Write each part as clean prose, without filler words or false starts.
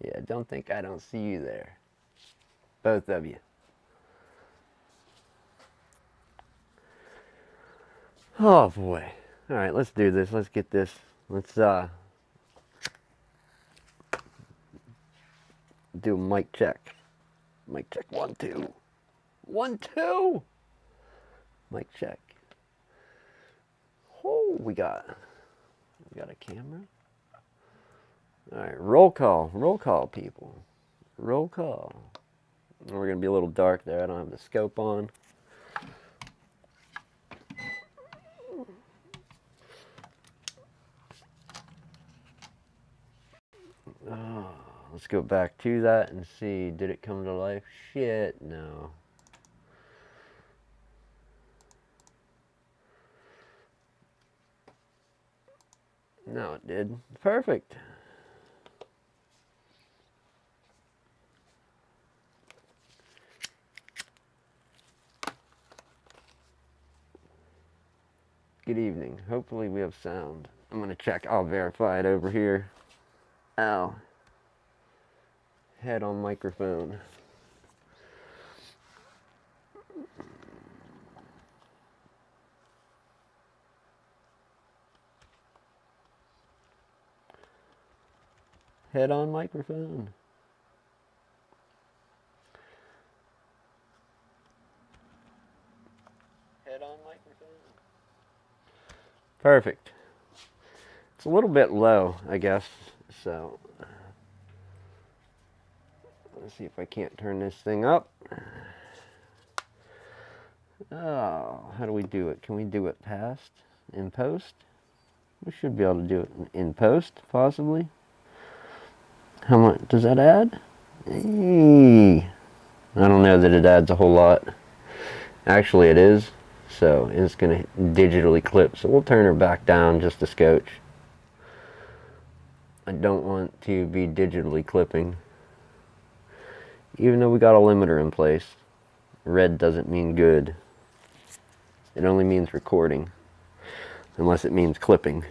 Yeah, don't think I don't see you there. Both of you. Oh boy. Alright, let's do this. Let's get this. Let's do a mic check. Mic check 1, 2. 1, 2. Mic check. Oh, we got a camera. Alright, roll call people. Roll call. We're gonna be a little dark there. I don't have the scope on. Oh, let's go back to that and see, did it come to life? Shit, no. No, it did. Perfect. Good evening. Hopefully we have sound. I'm gonna check. I'll verify it over here. Ow. Head on microphone. Head on microphone. Head on microphone. Perfect. It's a little bit low, I guess, so let's see if I can't turn this thing up. Oh, how do we do it? Can we do it in post? We should be able to do it in post, possibly. How much does that add? Hey. I don't know that it adds a whole lot. Actually, it is. So it's going to digitally clip. So we'll turn her back down just a scotch. I don't want to be digitally clipping. Even though we got a limiter in place. Red doesn't mean good. It only means recording. Unless it means clipping.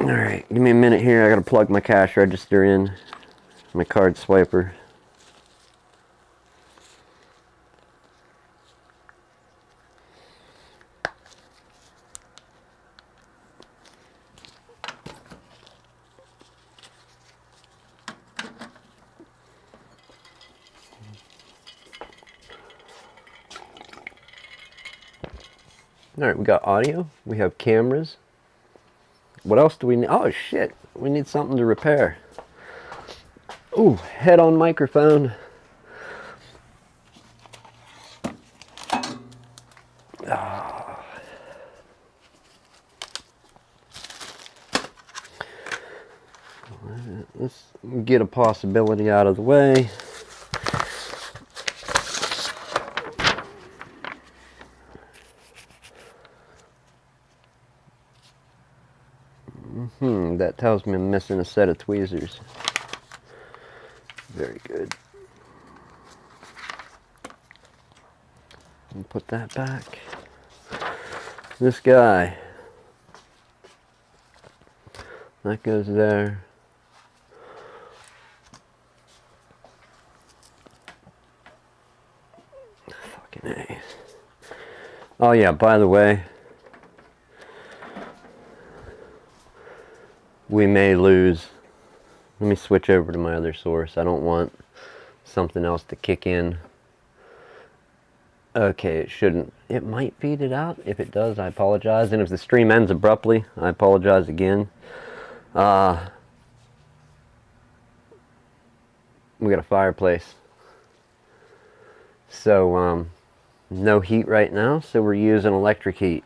Alright, give me a minute here. I gotta plug my cash register in. My card swiper. Alright, we got audio. We have cameras. What else do we need? Oh shit, we need something to repair. Ooh, head on microphone. Oh. Let's get a possibility out of the way. That tells me I'm missing a set of tweezers. Very good. And put that back. This guy. That goes there. Fucking A. Oh yeah, by the way, we may lose. Let me switch over to my other source. I don't want something else to kick in. Okay, it shouldn't. It might feed it out. If it does, I apologize. And if the stream ends abruptly, I apologize again. We got a fireplace. So, no heat right now, so we're using electric heat.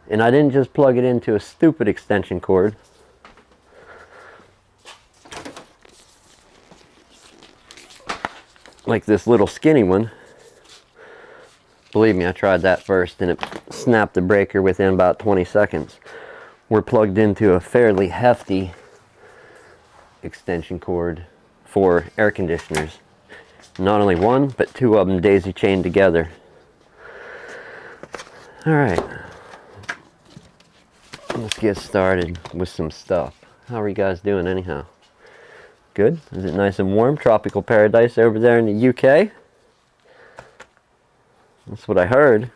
And I didn't just plug it into a stupid extension cord. Like this little skinny one. Believe me, I tried that first and it snapped the breaker within about 20 seconds. We're plugged into a fairly hefty extension cord for air conditioners. Not only one, but two of them daisy chained together. Alright. let's get started with some stuff. How are you guys doing anyhow? Good? Is it nice and warm? Tropical paradise over there in the UK? That's what I heard.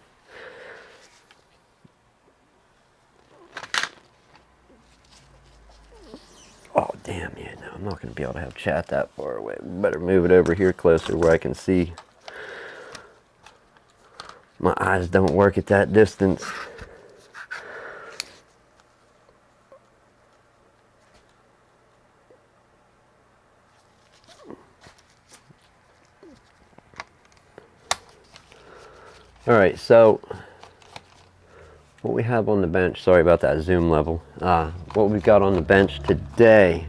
Oh, damn, yeah, no, I'm not going to be able to have chat that far away. Better move it over here closer where I can see. My eyes don't work at that distance. Alright, so what we have on the bench, sorry about that zoom level. What we've got on the bench today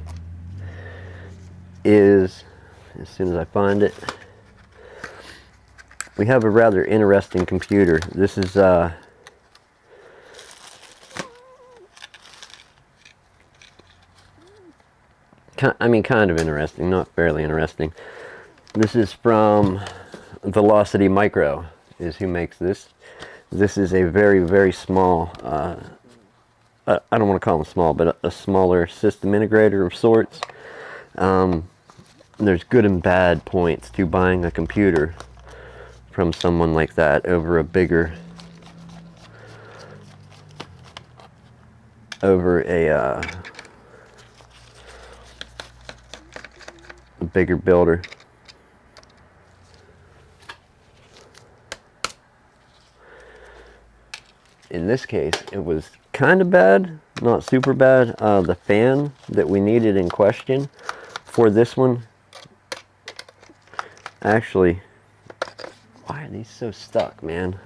is, as soon as I find it, we have a rather interesting computer. This is kind of interesting, not fairly interesting. This is from Velocity Micro, is who makes this. This is a very, very small, I don't want to call them small, but a smaller system integrator of sorts. There's good and bad points to buying a computer from someone like that over a bigger, a bigger builder. In this case, it was kind of bad, not super bad. The fan that we needed in question for this one, actually, why are these so stuck, man?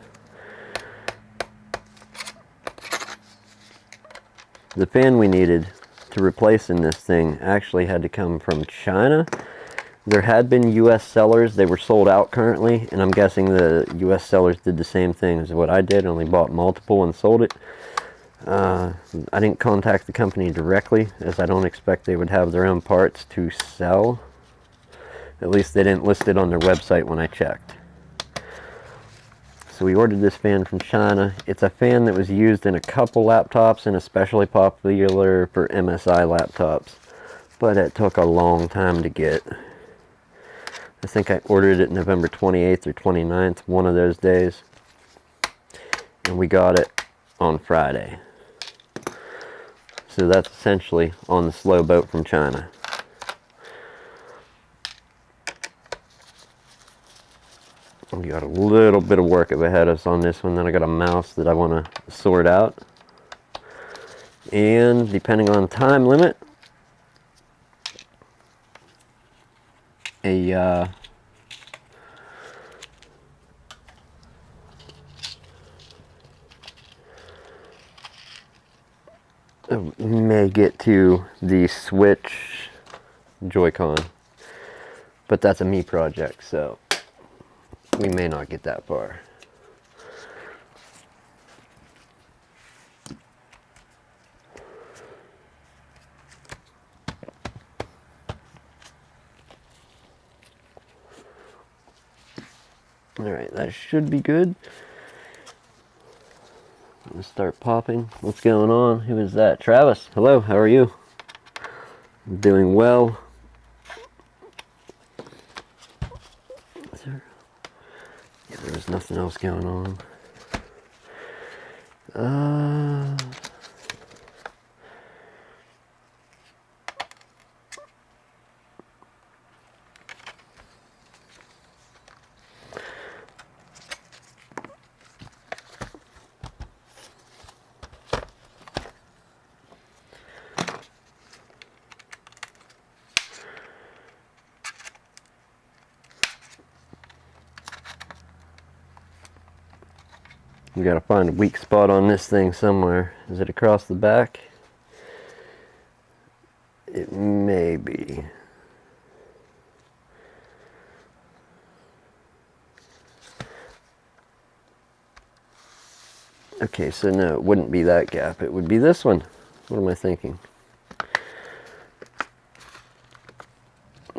The fan we needed to replace in this thing actually had to come from China. There had been US sellers, they were sold out currently, and I'm guessing the US sellers did the same thing as what I did, only bought multiple and sold it. I didn't contact the company directly, as I don't expect they would have their own parts to sell. At least they didn't list it on their website when I checked. So we ordered this fan from China. It's a fan that was used in a couple laptops and especially popular for MSI laptops. But it took a long time to get. I think I ordered it November 28th or 29th, one of those days. And we got it on Friday. So that's essentially on the slow boat from China. We got a little bit of work ahead of us on this one. Then I got a mouse that I want to sort out. And depending on time limit, may get to the Switch Joy-Con, but that's a me project, so we may not get that far. Alright, that should be good. Let's start popping. What's going on? Who is that? Travis. Hello, how are you? I'm doing well. Yeah, there was nothing else going on. We gotta find a weak spot on this thing somewhere. Is it across the back? It may be. Okay, so no, it wouldn't be that gap. It would be this one. What am I thinking?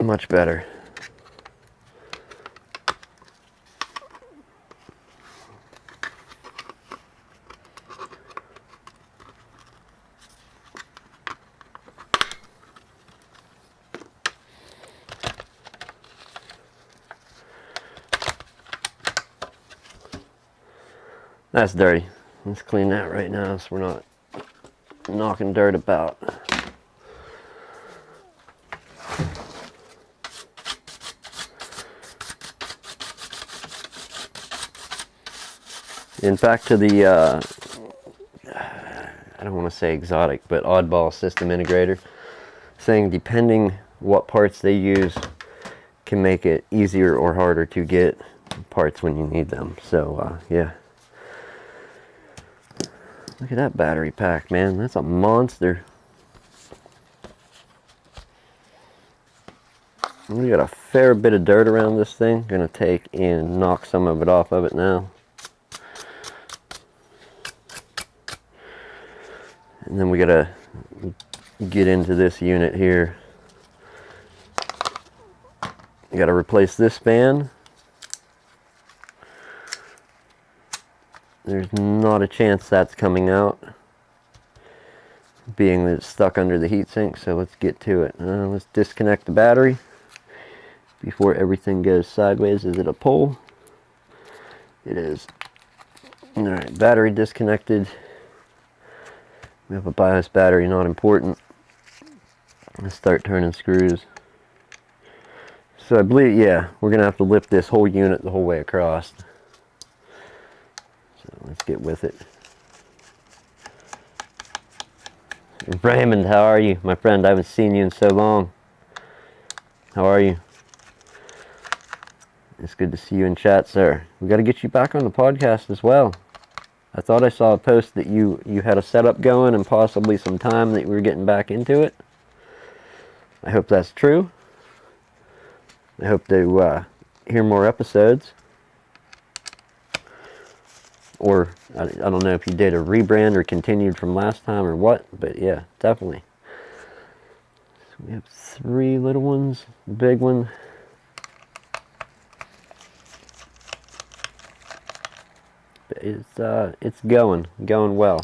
Much better. That's dirty. Let's clean that right now so we're not knocking dirt about. And back to the, I don't want to say exotic, but oddball system integrator, saying depending what parts they use can make it easier or harder to get parts when you need them. So, yeah. Look at that battery pack, man. That's a monster. We got a fair bit of dirt around this thing. Gonna take and knock some of it off of it now. And then we gotta get into this unit here. You gotta replace this fan. There's not a chance that's coming out, being that it's stuck under the heatsink, so let's get to it. Let's disconnect the battery before everything goes sideways. Is it a pull? It is. Alright, battery disconnected. We have a BIOS battery, not important. Let's start turning screws. So I believe, yeah, we're going to have to lift this whole unit the whole way across. So let's get with it. Raymond, how are you? My friend, I haven't seen you in so long. How are you? It's good to see you in chat, sir. We got to get you back on the podcast as well. I thought I saw a post that you had a setup going and possibly some time that you were getting back into it. I hope that's true. I hope to hear more episodes. Or, I don't know if you did a rebrand or continued from last time or what, but yeah, definitely. So we have 3 little ones, the big one. It's going well.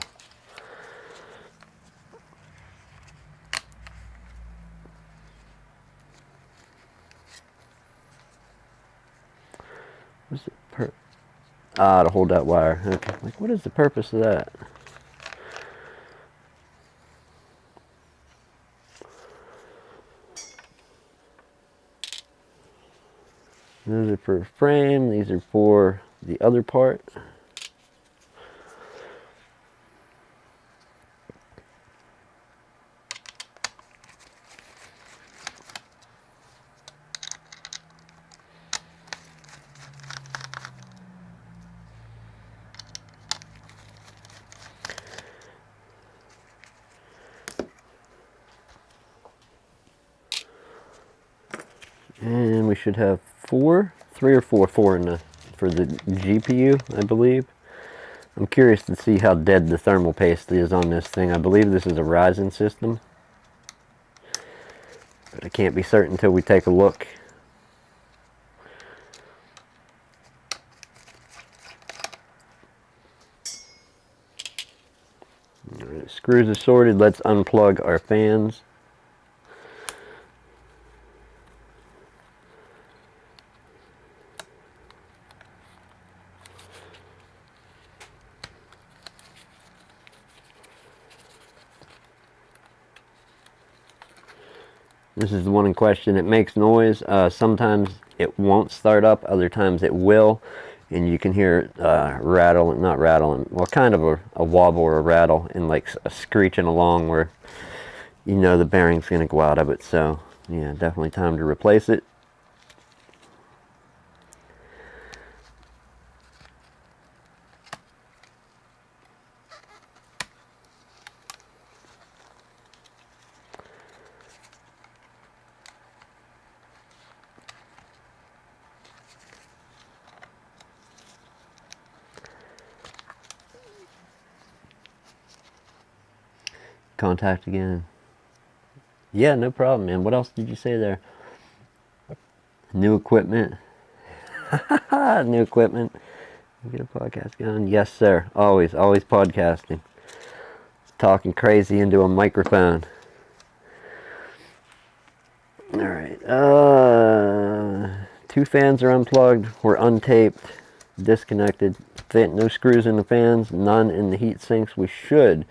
What's the to hold that wire. Okay, like what is the purpose of that? Those are for frame. These are for the other part. And we should have 3 or 4 in for the GPU, I believe. I'm curious to see how dead the thermal paste is on this thing. I believe this is a Ryzen system, but I can't be certain until we take a look. All right, screws are sorted. Let's unplug our fans. This is the one in question. It makes noise. Sometimes it won't start up. Other times it will. And you can hear it rattle, not rattling, well, kind of a wobble or a rattle and like a screeching along where you know the bearing's going to go out of it. So, yeah, definitely time to replace it. Contact again. Yeah, no problem, man. What else did you say there? New equipment. New equipment. Get a podcast going. Yes, sir. Always podcasting. Talking crazy into a microphone. Alright. 2 fans are unplugged. We're untaped. Disconnected. no screws in the fans, none in the heat sinks. We should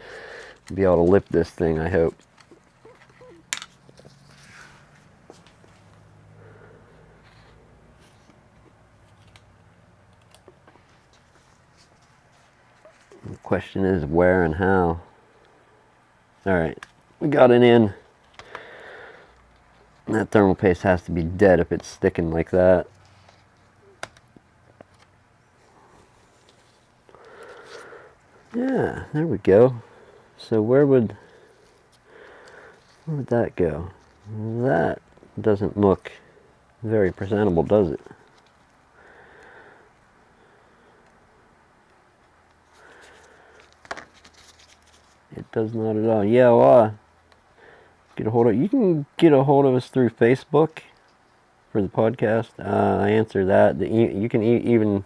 be able to lift this thing, I hope. The question is where and how. Alright, we got it in. That thermal paste has to be dead if it's sticking like that. Yeah, there we go. So where would that go? That doesn't look very presentable, does it? It does not at all. Yeah, well, get a hold of, you can get a hold of us through Facebook for the podcast. I answer that. You can even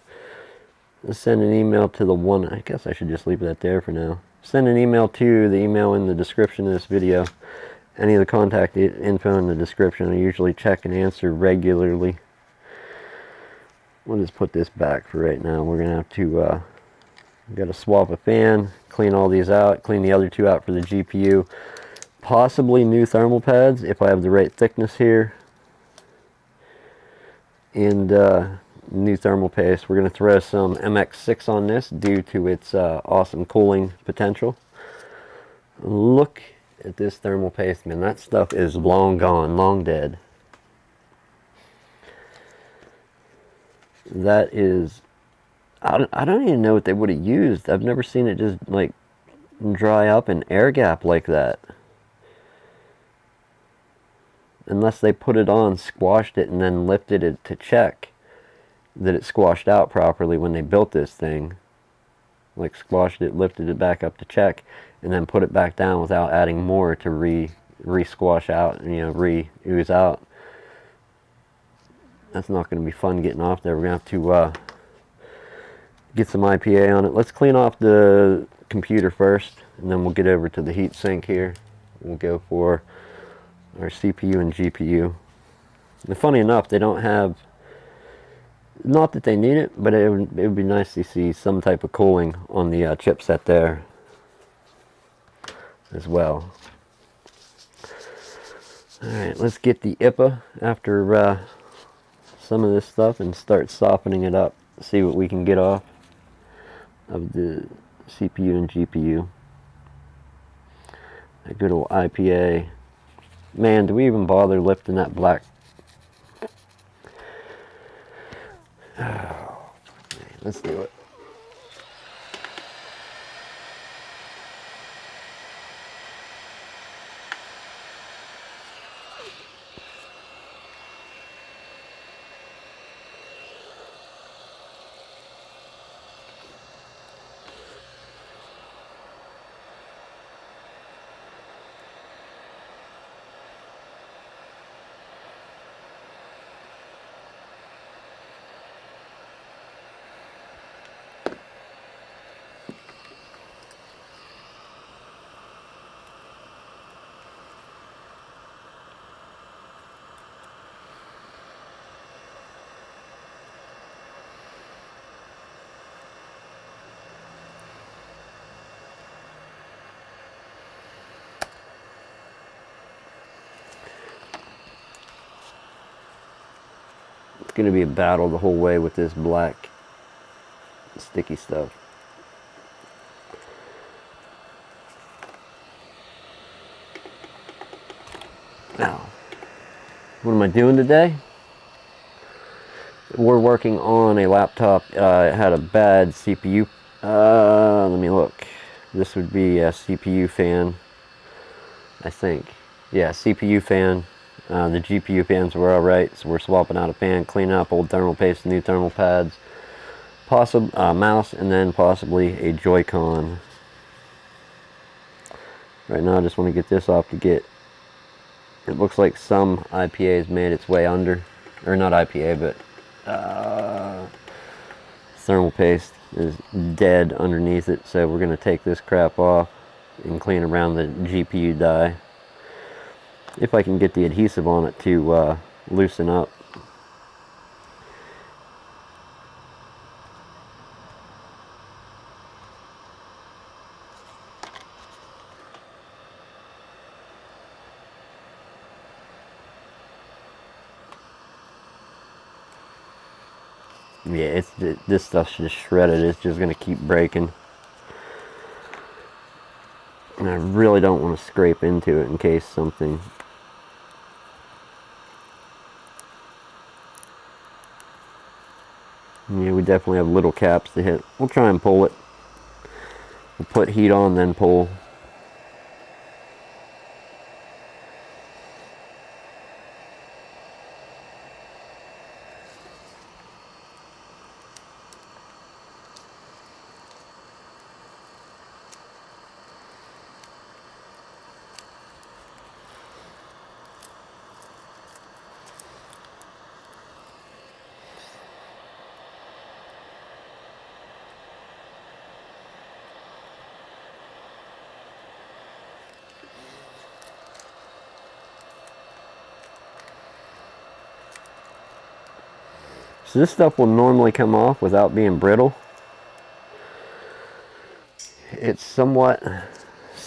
send an email to the one. I guess I should just leave that there for now. Send an email to the email in the description of this video. Any of the contact info in the description. I usually check and answer regularly. We'll just put this back for right now. We're gonna have to got to swap a fan, clean all these out, clean the other two out for the GPU. Possibly new thermal pads if I have the right thickness here. And new thermal paste. We're going to throw some MX6 on this due to its awesome cooling potential. Look at this thermal paste, man. That stuff is long gone, long dead. That is, I don't even know what they would have used. I've never seen it just like dry up and air gap like that. Unless they put it on, squashed it, and then lifted it to check that it squashed out properly when they built this thing. Like squashed it, lifted it back up to check, and then put it back down without adding more to re-squash out, you know, re-ooze out. That's not going to be fun getting off there. We're going to have to get some IPA on it. Let's clean off the computer first, and then we'll get over to the heat sink here. We'll go for our CPU and GPU. And funny enough, they don't have, not that they need it, but it would be nice to see some type of cooling on the chipset there as well. Alright, let's get the IPA after some of this stuff and start softening it up. See what we can get off of the CPU and GPU. A good old IPA. Man, do we even bother lifting that black? Oh, let's do it. It's going to be a battle the whole way with this black sticky stuff. Now, what am I doing today? We're working on a laptop. It had a bad CPU. Let me look. This would be a CPU fan, I think. Yeah, CPU fan. The GPU fans were alright, so we're swapping out a fan, cleaning up old thermal paste, new thermal pads, mouse, and then possibly a Joy-Con. Right now I just want to get this off to get, it looks like some IPA has made its way under, or not IPA, but thermal paste is dead underneath it, so we're going to take this crap off and clean around the GPU die. If I can get the adhesive on it to loosen up. Yeah, this stuff's just shredded. It's just gonna keep breaking. And I really don't want to scrape into it in case something. Yeah, we definitely have little caps to hit. We'll try and pull it. We'll put heat on, then pull. So this stuff will normally come off without being brittle. It's somewhat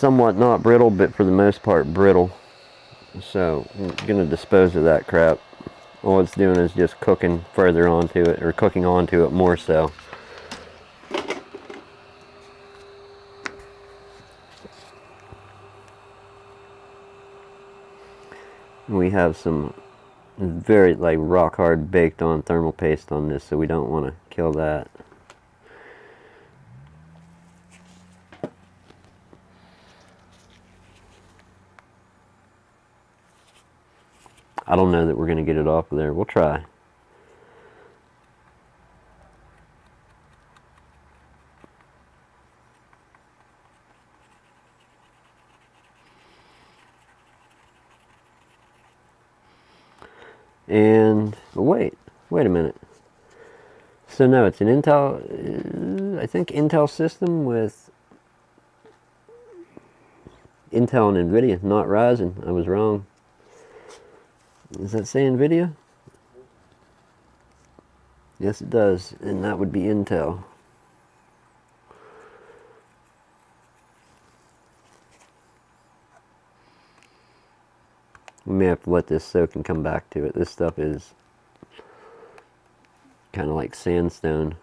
not brittle, but for the most part brittle. So I'm gonna dispose of that crap. All it's doing is just cooking further onto it, or cooking onto it more so. We have some very like rock hard baked on thermal paste on this, so we don't want to kill that. I don't know that we're going to get it off of there. We'll try. And wait a minute. So no, it's an Intel, I think Intel system with Intel and NVIDIA, not Ryzen. I was wrong. Does that say NVIDIA? Yes, it does, and that would be Intel. We may have to let this soak and come back to it. This stuff is kind of like sandstone.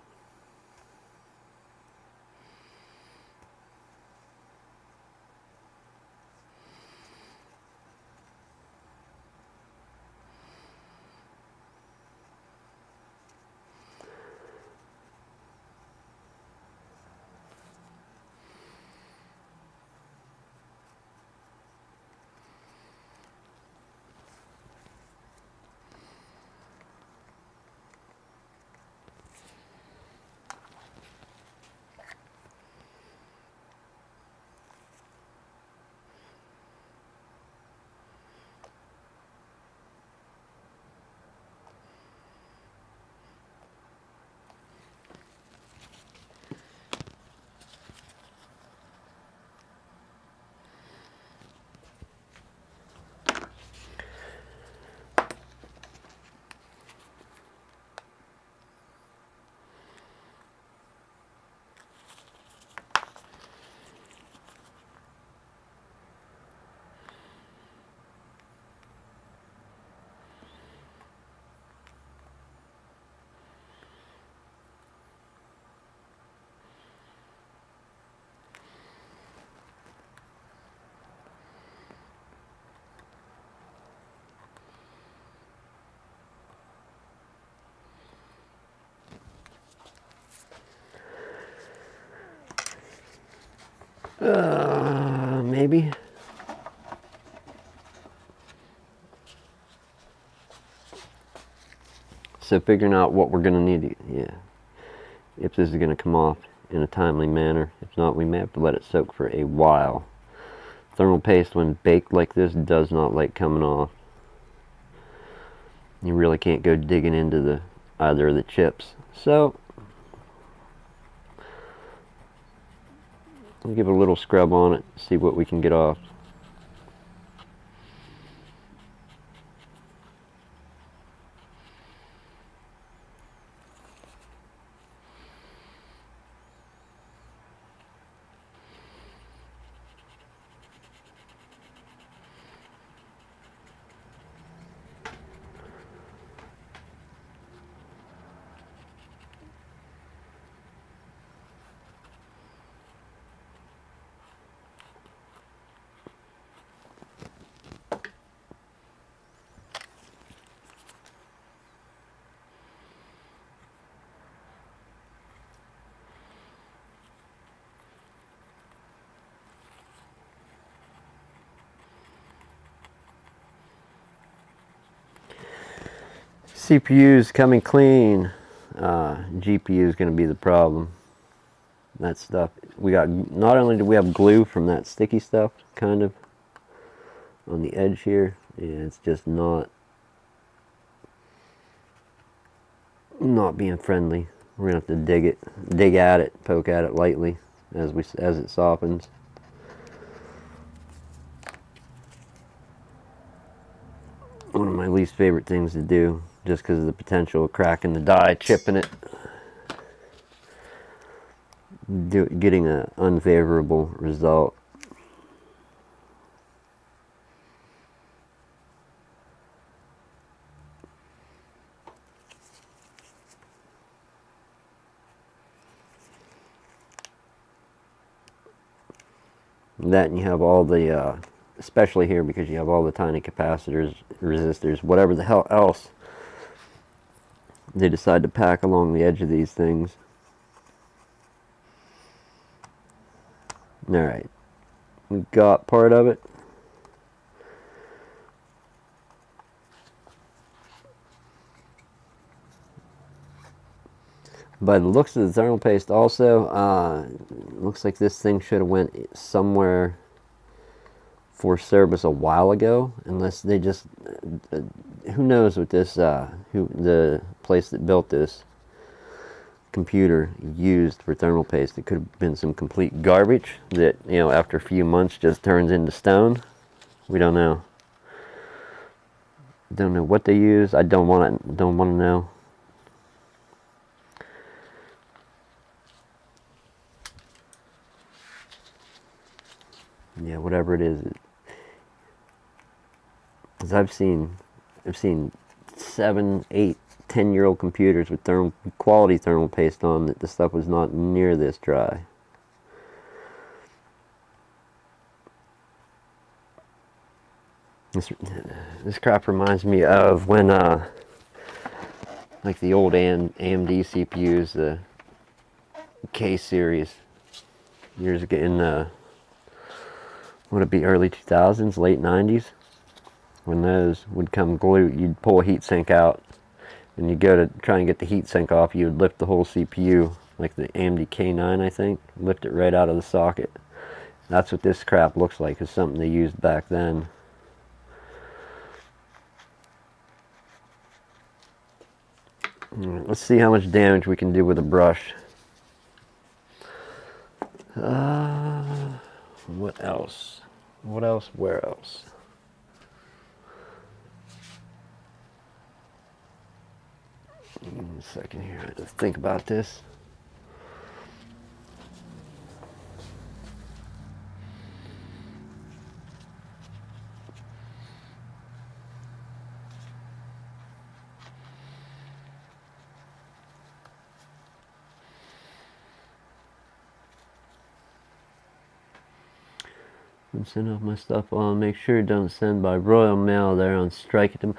Maybe. So figuring out what we're going to need, yeah, if this is going to come off in a timely manner. If not, we may have to let it soak for a while. Thermal paste, when baked like this, does not like coming off. You really can't go digging into either of the chips. So we'll give it a little scrub on it, see what we can get off. CPU's coming clean. GPU is going to be the problem. That stuff. We got, not only do we have glue from that sticky stuff, kind of, on the edge here, and it's just not being friendly. We're gonna have to dig at it, poke at it lightly as it softens. One of my least favorite things to do, just because of the potential of cracking the die, chipping it, getting an unfavorable result. That, and you have all the, especially here, because you have all the tiny capacitors, resistors, whatever the hell else they decide to pack along the edge of these things. Alright, we got part of it. By the looks of the thermal paste also, looks like this thing should have went somewhere for service a while ago, unless they just, who knows what this, the place that built this computer used for thermal paste. It could have been some complete garbage that, you know, after a few months just turns into stone. We don't know. Don't know what they use. I don't want to know. Yeah, whatever it is. Because I've seen 7, 8, 10-year-old computers with quality thermal paste on that the stuff was not near this dry. This crap reminds me of when, like the old AMD CPUs, the K series, years ago in would it be early 2000s, late 90s, when those would come glued. You'd pull a heat sink out, and you go to try and get the heat sink off. You would lift the whole CPU, like the AMD K9, I think, lift it right out of the socket. That's what this crap looks like. It's something they used back then. Let's see how much damage we can do with a brush. What else? What else? Where else? A second here. I have to think about this. Send off my stuff on. Make sure you don't send by Royal Mail. They're on strike at them.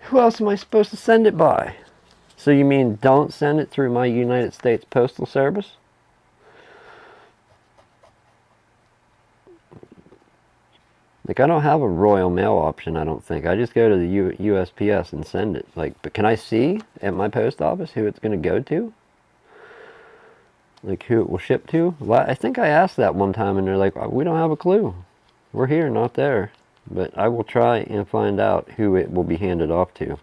Who else am I supposed to send it by? So you mean don't send it through my United States Postal Service? Like, I don't have a Royal Mail option, I don't think. I just go to the USPS and send it. Like, but can I see at my post office who it's going to go to? Like, who it will ship to? Well, I think I asked that one time, and they're like, we don't have a clue. We're here, not there. But I will try and find out who it will be handed off to.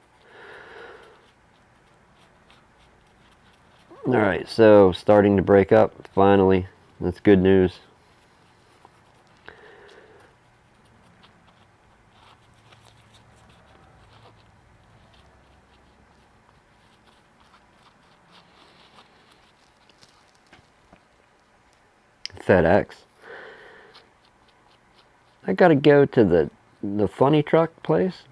Alright, so starting to break up, finally. That's good news. FedEx. I gotta go to the funny truck place.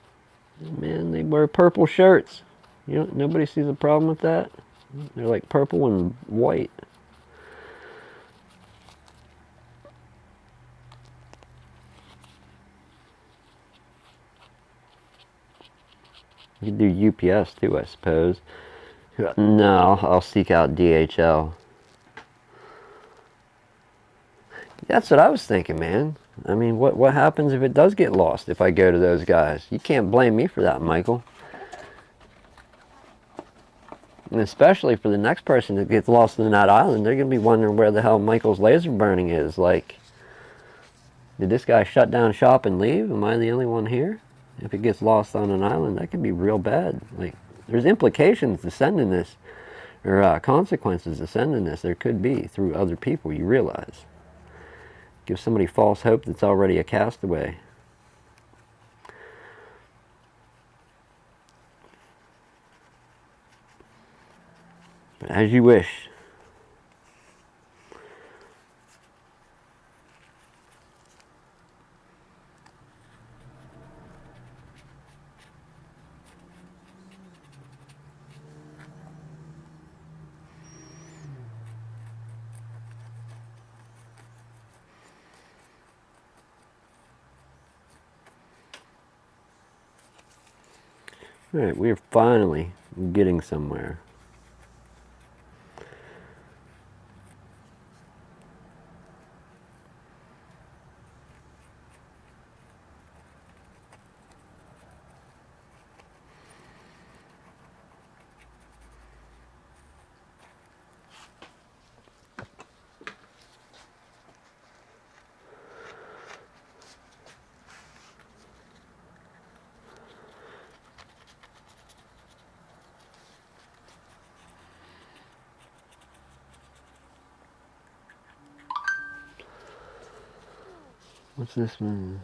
Man, they wear purple shirts. You know, nobody sees a problem with that. They're like purple and white. You can do UPS too, I suppose. No, I'll seek out DHL. That's what I was thinking, man. I mean, what happens if it does get lost if I go to those guys? You can't blame me for that, Michael. And especially for the next person that gets lost in that island, they're going to be wondering where the hell Michael's laser burning is. Like, did this guy shut down shop and leave? Am I the only one here? If it gets lost on an island, that could be real bad. Like, there's implications to sending this, or consequences to sending this. There could be through other people, you realize. Give somebody false hope that's already a castaway. But as you wish. Alright, we're finally getting somewhere. What's this one?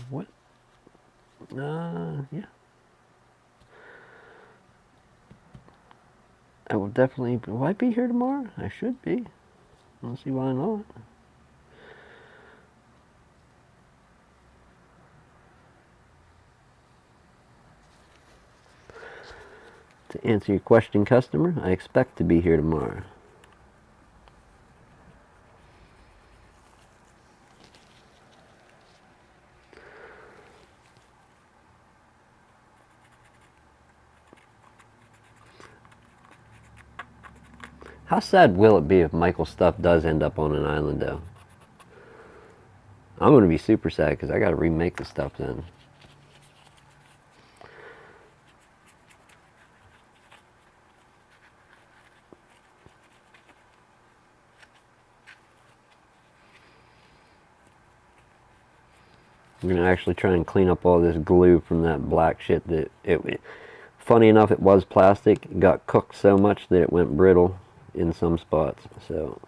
What? Yeah. I will definitely. Will I be here tomorrow? I should be. I don't see why not. To answer your question, customer, I expect to be here tomorrow. How sad will it be if Michael's stuff does end up on an island, though? I'm going to be super sad because I got to remake the stuff then. I'm going to actually try and clean up all this glue from that black shit that funny enough, it was plastic. It got cooked so much that it went brittle in some spots. So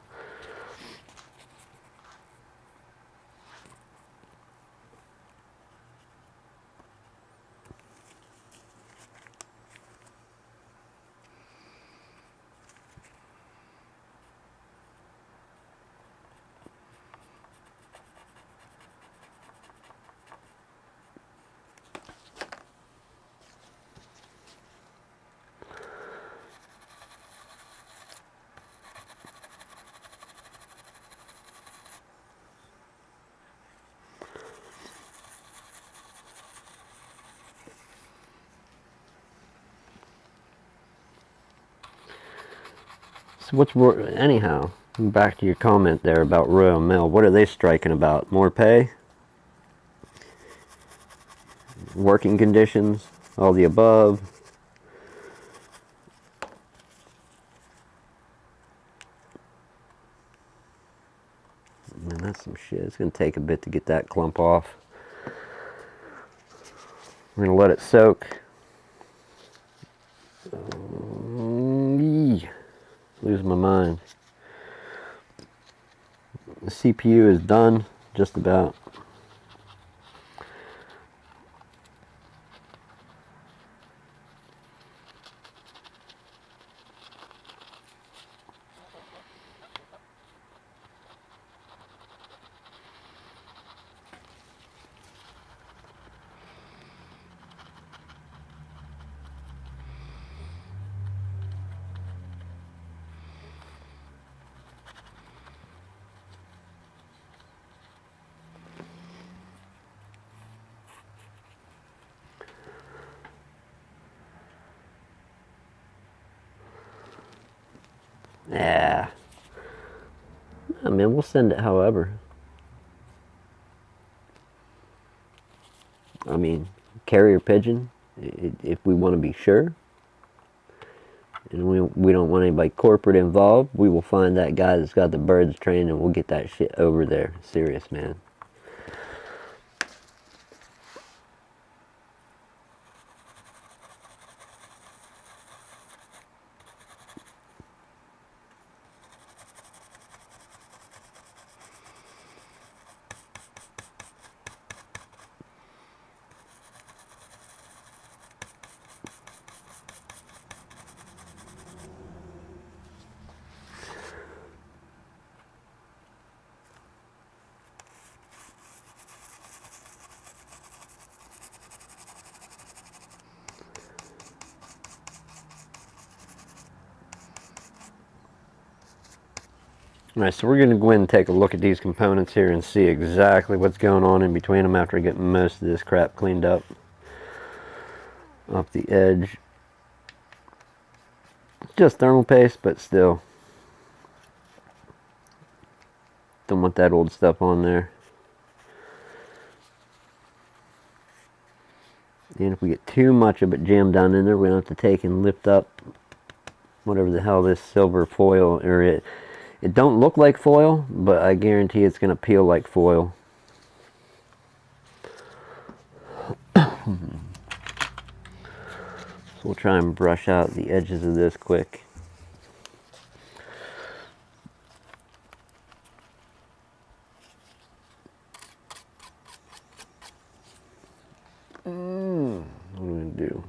what's anyhow? Back to your comment there about Royal Mail. What are they striking about? More pay? Working conditions? All the above? Man, that's some shit. It's going to take a bit to get that clump off. We're going to let it soak. Lose my mind. The CPU is done, just about. Yeah. I mean, we'll send it however. I mean, carrier pigeon If we want to be sure, and we don't want anybody corporate involved, we will find that guy that's got the birds trained and we'll get that shit over there. Serious, man. Alright, so we're going to go in and take a look at these components here and see exactly what's going on in between them after I get most of this crap cleaned up off the edge. Just thermal paste, but still. Don't want that old stuff on there. And if we get too much of it jammed down in there, we're going to have to take and lift up whatever the hell this silver foil or it don't look like foil, but I guarantee it's going to peel like foil. So we'll try and brush out the edges of this quick. What are we going to do?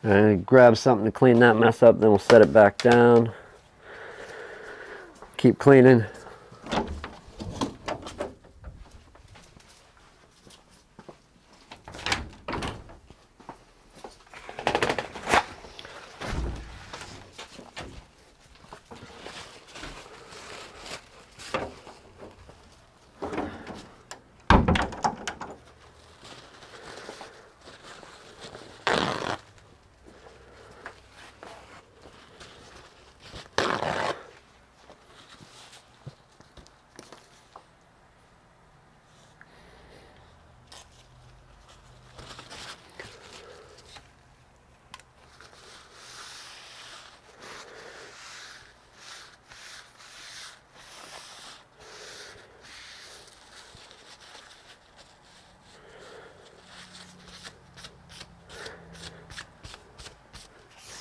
And grab something to clean that mess up, then we'll set it back down. Keep cleaning.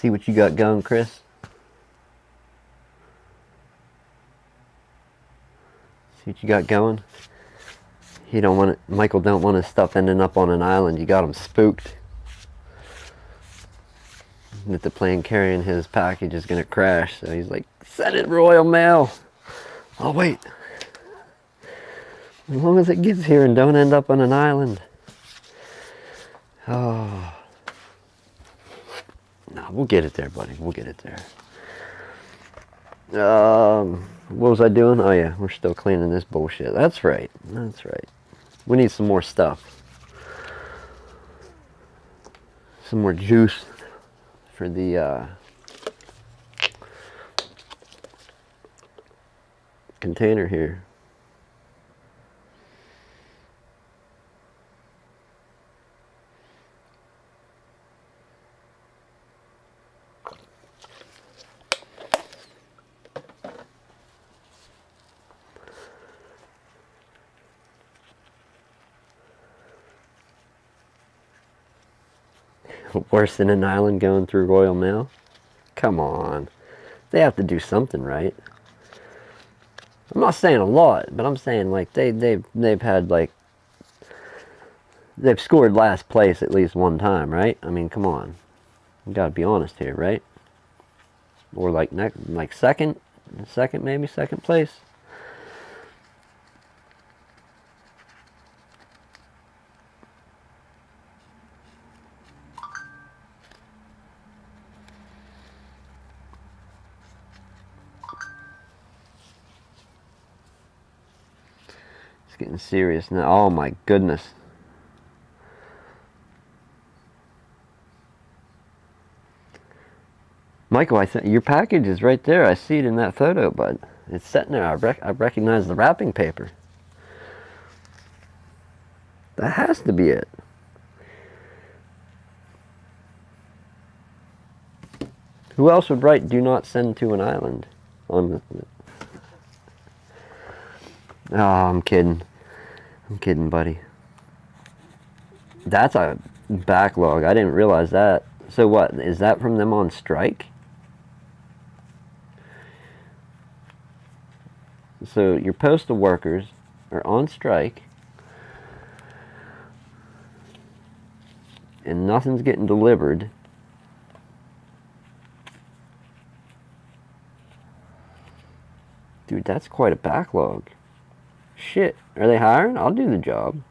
See what you got going, Chris? See what you got going? He don't want it, Michael don't want his stuff ending up on an island. You got him spooked that the plane carrying his package is going to crash. So he's like, send it Royal Mail. I'll wait. As long as it gets here and don't end up on an island. Oh. No, we'll get it there, buddy. We'll get it there. What was I doing? Oh yeah, we're still cleaning this bullshit. That's right. That's right. We need some more stuff. Some more juice for the container here. Worse than an island going through Royal Mail? Come on. They have to do something right. I'm not saying a lot, but I'm saying like they've had like They've scored last place at least one time, right? I mean, come on. You gotta be honest here, right? Or like second maybe, second place. It's getting serious now. Oh my goodness. Michael, I think your package is right there. I see it in that photo, bud. It's sitting there. I recognize the wrapping paper. That has to be it. Who else would write "Do not send to an island" on the... Oh, I'm kidding. I'm kidding, buddy. That's a backlog. I didn't realize that. So what? Is that from them on strike? So your postal workers are on strike and nothing's getting delivered. Dude, that's quite a backlog. Shit, are they hiring? I'll do the job.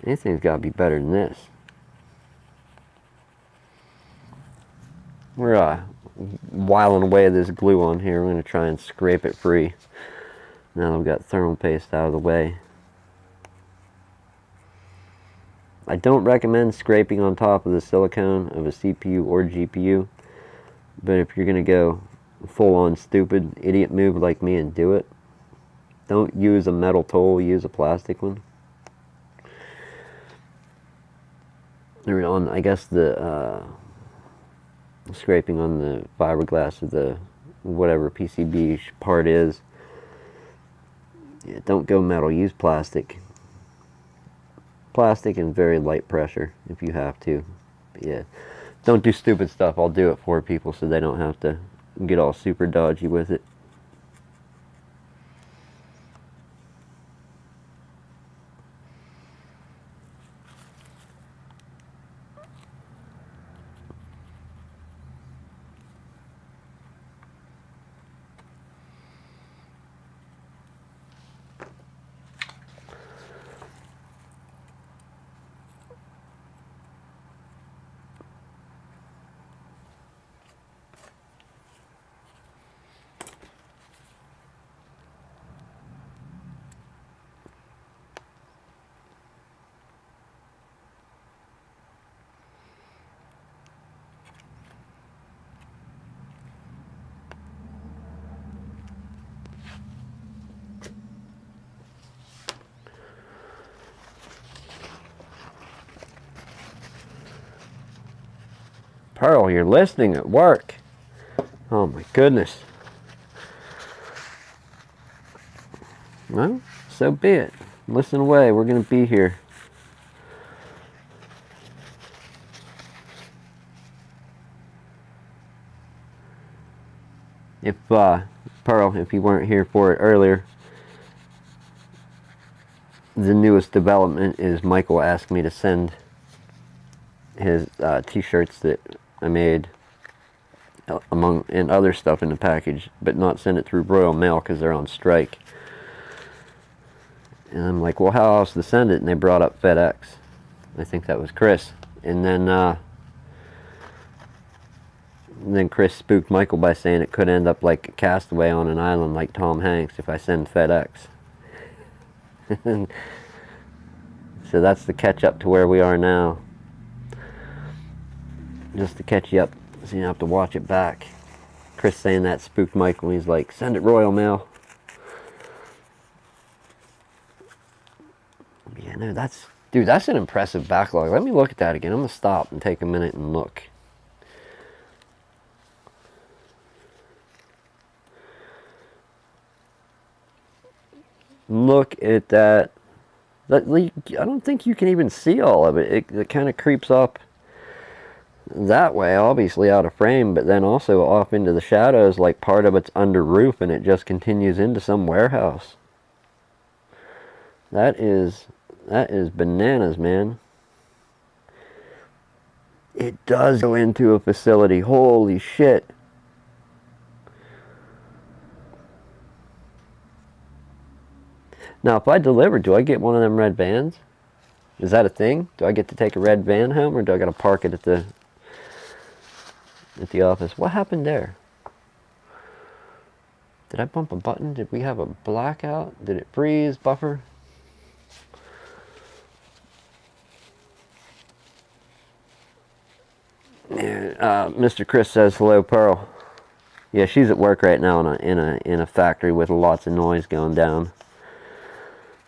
Anything's got to be better than this. We're whiling away this glue on here. We're going to try and scrape it free. Now that we've got thermal paste out of the way. I don't recommend scraping on top of the silicone of a CPU or GPU. But if you're going to go full-on stupid idiot move like me and do it, don't use a metal tool, use a plastic one. On, I guess, the scraping on the fiberglass of the whatever PCB part is. Yeah, don't go metal, use plastic. Plastic and very light pressure if you have to. But yeah, don't do stupid stuff. I'll do it for people so they don't have to get all super dodgy with it. Pearl, you're listening at work. Oh my goodness. Well, so be it. Listen away. We're going to be here. If, Pearl, if you weren't here for it earlier, the newest development is Michael asked me to send his t-shirts that I made and other stuff in the package, but not send it through Royal Mail because they're on strike. And I'm like, well, how else to send it? And they brought up FedEx. I think that was Chris. And then Chris spooked Michael by saying it could end up like a castaway on an island like Tom Hanks if I send FedEx. So that's the catch up to where we are now. Just to catch you up so you don't have to watch it back. Chris saying that spooked Michael. He's like, send it Royal Mail. Yeah, no, dude, that's an impressive backlog. Let me look at that again. I'm going to stop and take a minute and look. Look at that. I don't think you can even see all of it. It kind of creeps up that way, obviously out of frame, but then also off into the shadows, like part of it's under roof and it just continues into some warehouse. That is That is bananas, man. It does go into a facility. Holy shit. Now, if I deliver, do I get one of them red vans? Is that a thing? Do I get to take a red van home, or do I got to park it at the office? What happened there? Did I bump a button? Did we have a blackout? Did it freeze? Buffer? Yeah, Mr. Chris says hello, Pearl. Yeah, she's at work right now in a factory with lots of noise going down.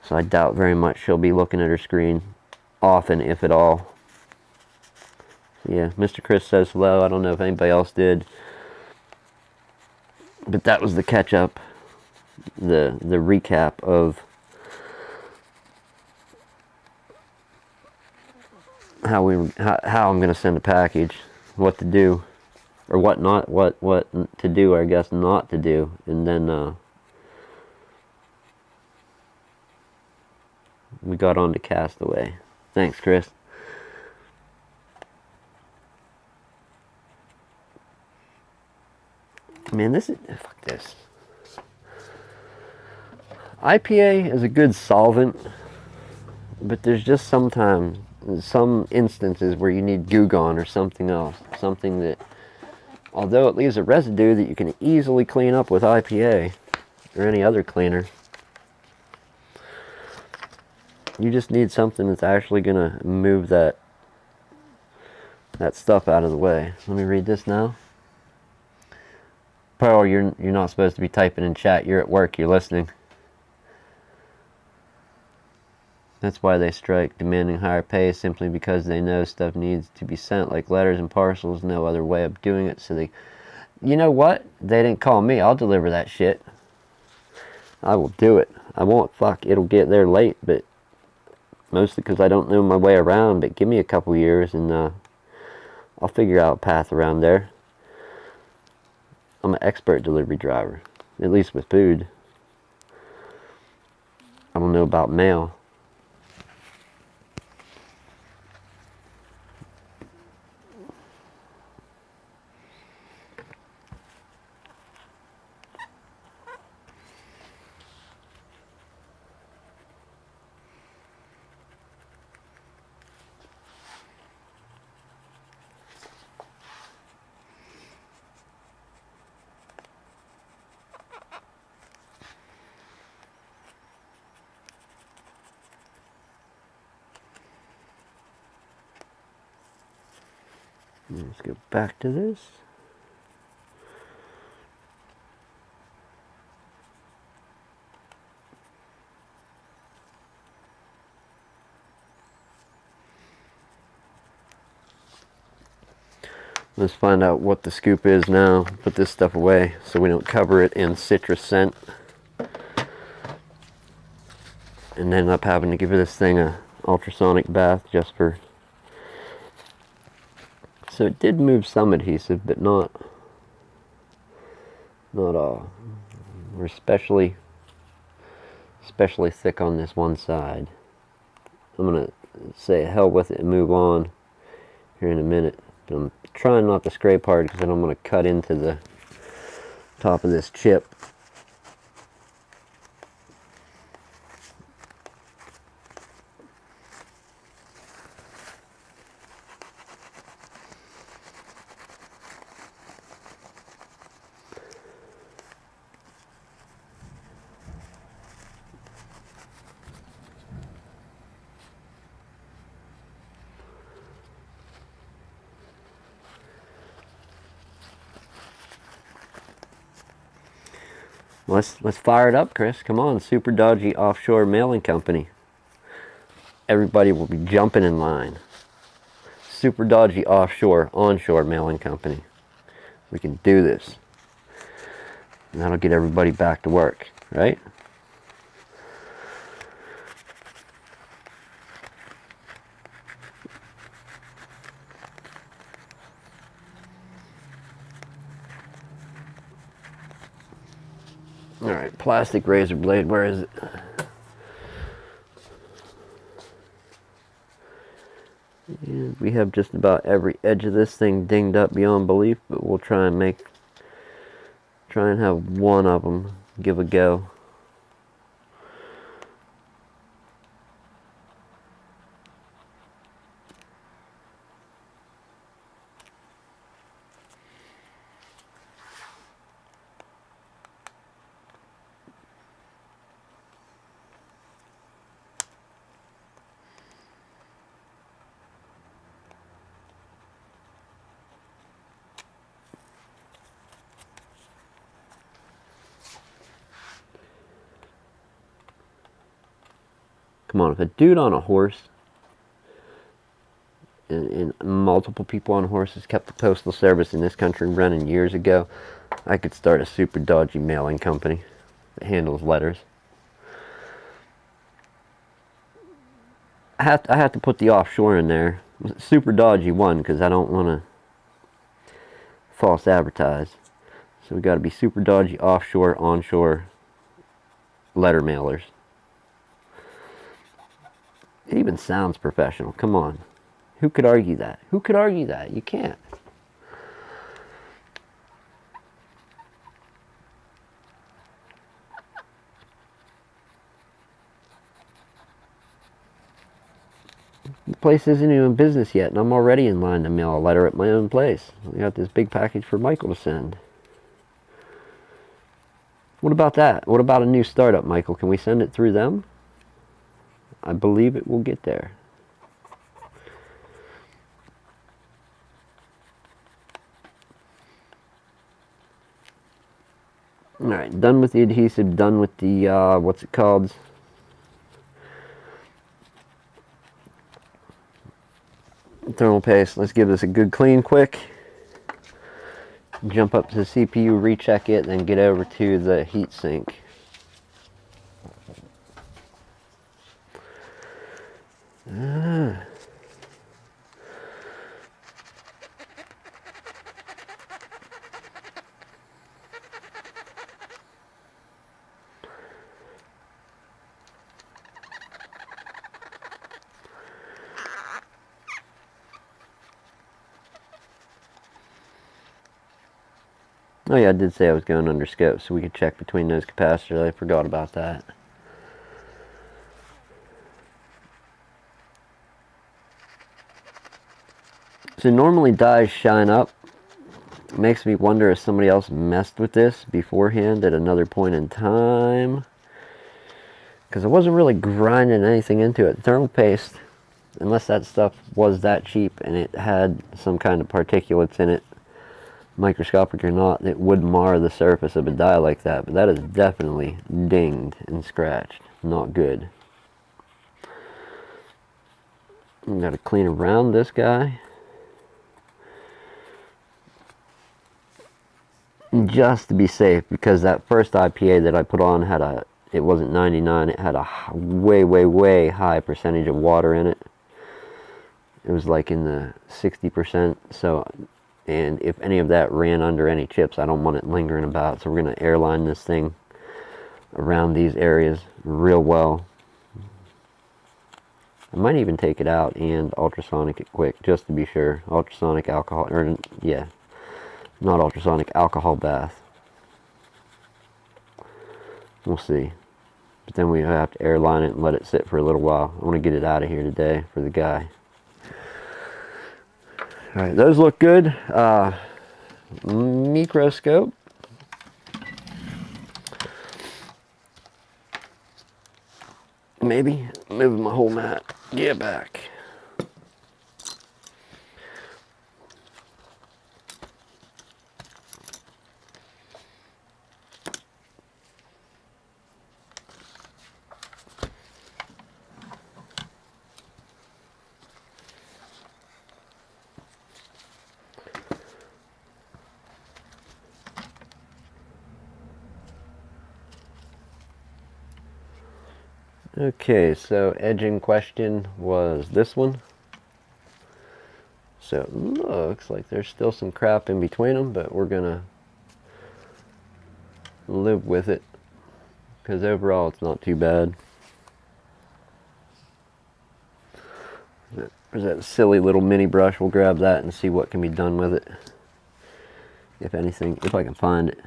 So I doubt very much she'll be looking at her screen often, if at all. Yeah, Mr. Chris says hello. I don't know if anybody else did. But that was the catch-up, the recap of how I'm going to send a package, what to do, or what to do, or I guess not to do, and then we got on to Castaway. Thanks, Chris. Man, fuck this. IPA is a good solvent, but there's just sometimes, some instances where you need Goo Gone or something else. Something that, although it leaves a residue that you can easily clean up with IPA or any other cleaner, you just need something that's actually going to move that stuff out of the way. Let me read this now. Pearl, you're not supposed to be typing in chat. You're at work. You're listening. That's why they strike, demanding higher pay simply because they know stuff needs to be sent, like letters and parcels. No other way of doing it. So they, you know what? They didn't call me. I'll deliver that shit. I will do it. I won't. Fuck. It'll get there late, but mostly because I don't know my way around. But give me a couple years and I'll figure out a path around there. I'm an expert delivery driver, at least with food. I don't know about mail. Let's go back to this. Let's find out what the scoop is now. Put this stuff away so we don't cover it in citrus scent and end up having to give this thing a ultrasonic bath just for... So it did move some adhesive, but not all. We're especially thick on this one side. I'm gonna say hell with it and move on here in a minute. But I'm trying not to scrape hard because then I'm gonna cut into the top of this chip. Let's fire it up, Chris. Come on, Super Dodgy Offshore Mailing Company. Everybody will be jumping in line. Super Dodgy Onshore Mailing Company. We can do this. And that'll get everybody back to work, right? Alright, plastic razor blade, where is it? We have just about every edge of this thing dinged up beyond belief, but we'll try and have one of them give a go. Come on, if a dude on a horse and multiple people on horses kept the postal service in this country running years ago, I could start a super dodgy mailing company that handles letters. I have to put the offshore in there. Super dodgy one, because I don't want to false advertise. So we got to be super dodgy offshore, onshore letter mailers. It even sounds professional. Come on. Who could argue that? Who could argue that? You can't. The place isn't even in business yet, and I'm already in line to mail a letter at my own place. I got this big package for Michael to send. What about that? What about a new startup, Michael? Can we send it through them? I believe it will get there. Alright, done with the adhesive, done with the, what's it called? Thermal paste. Let's give this a good clean quick. Jump up to the CPU, recheck it, then get over to the heat sink. Oh yeah, I did say I was going under scope, so we could check between those capacitors. I forgot about that. So normally dyes shine up. It makes me wonder if somebody else messed with this beforehand at another point in time. Because I wasn't really grinding anything into it. Thermal paste, unless that stuff was that cheap and it had some kind of particulates in it, microscopic or not, it would mar the surface of a die like that. But that is definitely dinged and scratched. Not good. I've got to clean around this guy. Just to be safe, because that first IPA that I put on had it wasn't 99, it had a way high percentage of water in it. It was like in the 60%, so, and if any of that ran under any chips, I don't want it lingering about, so we're going to airline this thing around these areas real well. I might even take it out and ultrasonic it quick, just to be sure. Ultrasonic alcohol, or yeah. Not ultrasonic, alcohol bath. We'll see. But then we have to airline it and let it sit for a little while. I want to get it out of here today for the guy. Alright, those look good. Microscope. Maybe. Moving my whole mat. Get back. Okay, so edge in question was this one. So it looks like there's still some crap in between them, but we're gonna live with it because overall it's not too bad. There's that silly little mini brush. We'll grab that and see what can be done with it. If anything, if I can find it.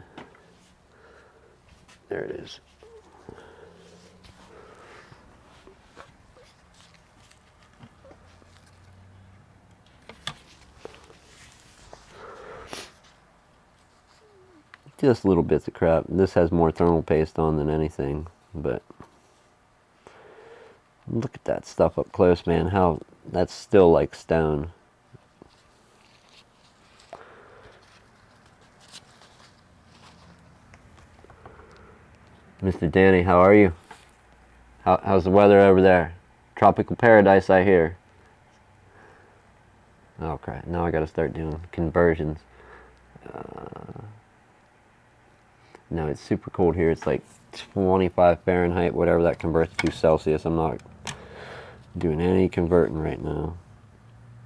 There it is. Just little bits of crap. This has more thermal paste on than anything, but look at that stuff up close, man. How that's still like stone. Mr. Danny, how are you? How's the weather over there? Tropical paradise, I hear. Oh crap, now I gotta start doing conversions. No, it's super cold here. It's like 25 Fahrenheit, whatever that converts to Celsius. I'm not doing any converting right now.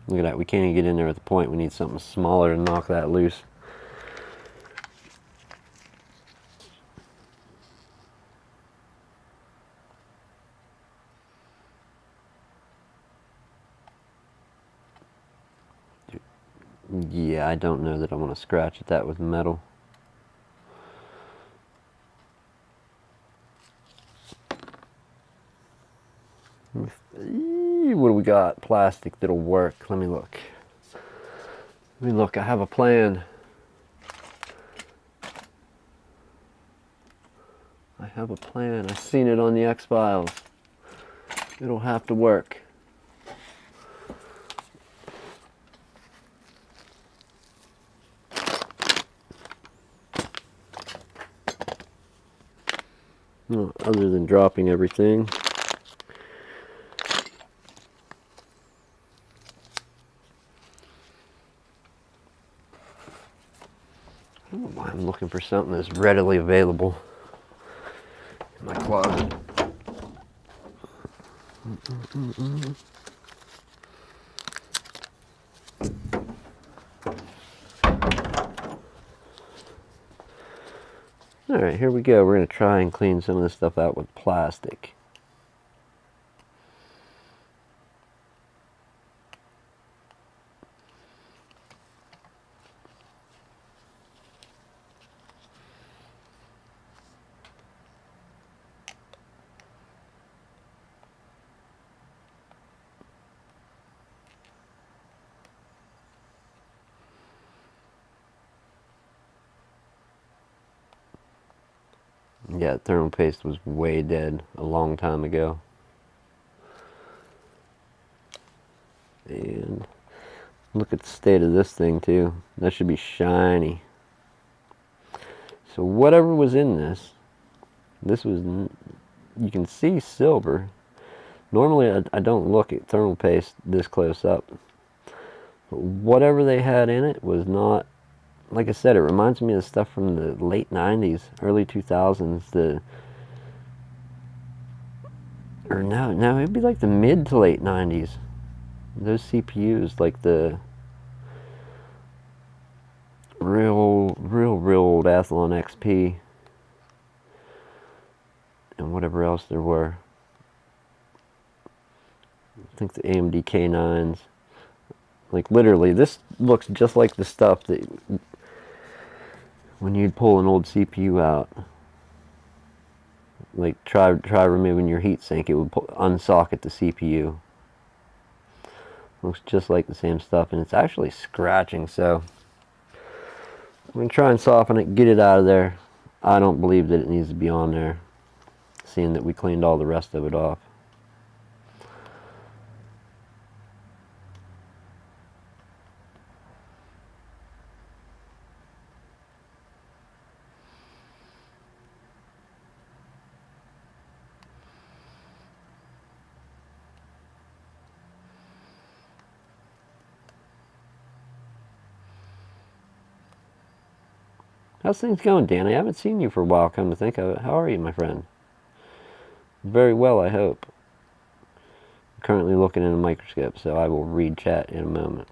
Look at that, we can't even get in there at the point. We need something smaller to knock that loose. Yeah, I don't know that I want to scratch at that with metal. What do we got? Plastic that'll work. Let me look. Let me look. I have a plan. I have a plan. I've seen it on the X-Files. It'll have to work. Other than dropping everything. I don't know why I'm looking for something that's readily available in my closet. Alright, here we go. We're going to try and clean some of this stuff out with plastic. Yeah, thermal paste was way dead a long time ago. And look at the state of this thing too. That should be shiny. So whatever was in this was, you can see silver. Normally I don't look at thermal paste this close up. But whatever they had in it was not, like I said, it reminds me of stuff from the late 90s, early 2000s, or no, it'd be like the mid to late 90s. Those CPUs, like the real old Athlon XP and whatever else there were. I think the AMD K9s. Like literally, this looks just like the stuff that when you'd pull an old CPU out, like try removing your heatsink, it would unsocket the CPU. Looks just like the same stuff, and it's actually scratching, so I'm going to try and soften it, get it out of there. I don't believe that it needs to be on there, seeing that we cleaned all the rest of it off. How's things going, Dan? I haven't seen you for a while, come to think of it. How are you, my friend? Very well, I hope. I'm currently looking in a microscope, so I will read chat in a moment.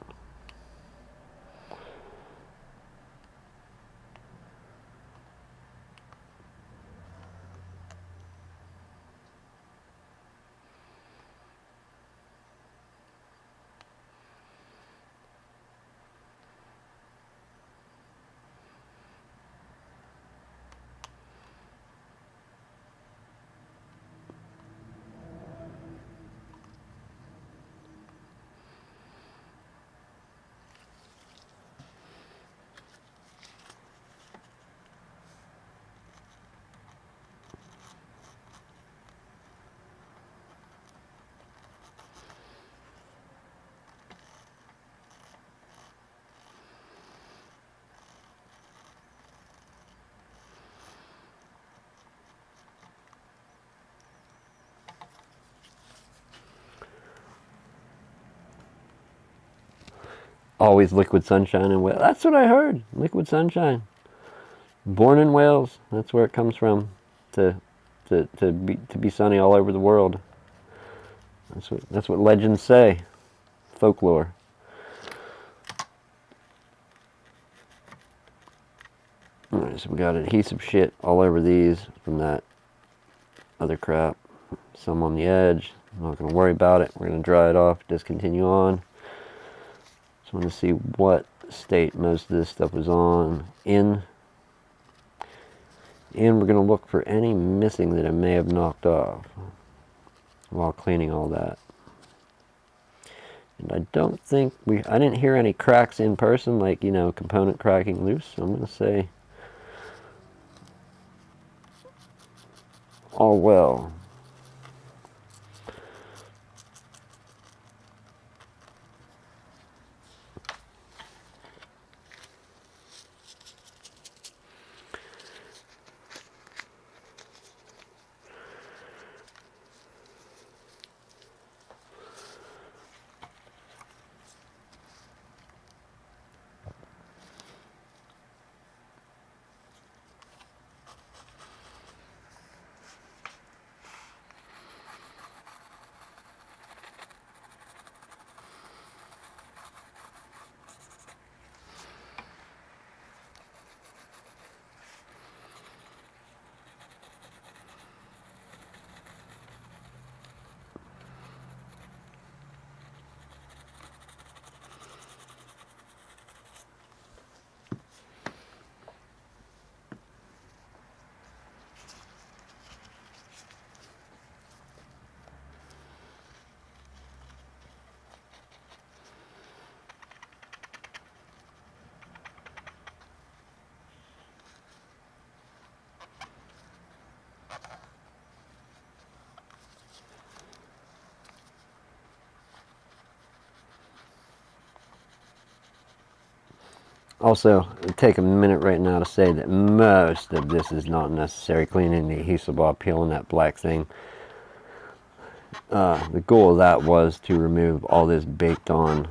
always liquid sunshine in Wales. That's what I heard. Liquid sunshine. Born in Wales. That's where it comes from. To be sunny all over the world. That's what legends say. Folklore. Alright, so we got adhesive shit all over these from that other crap. Some on the edge. I'm not going to worry about it. We're going to dry it off, discontinue on. Just want to see what state most of this stuff was on in. And we're going to look for any missing that I may have knocked off while cleaning all that. And I don't think I didn't hear any cracks in person, like, you know, component cracking loose. So I'm going to say all well. Also, take a minute right now to say that most of this is not necessary. Cleaning the adhesive off, peeling that black thing. The goal of that was to remove all this baked on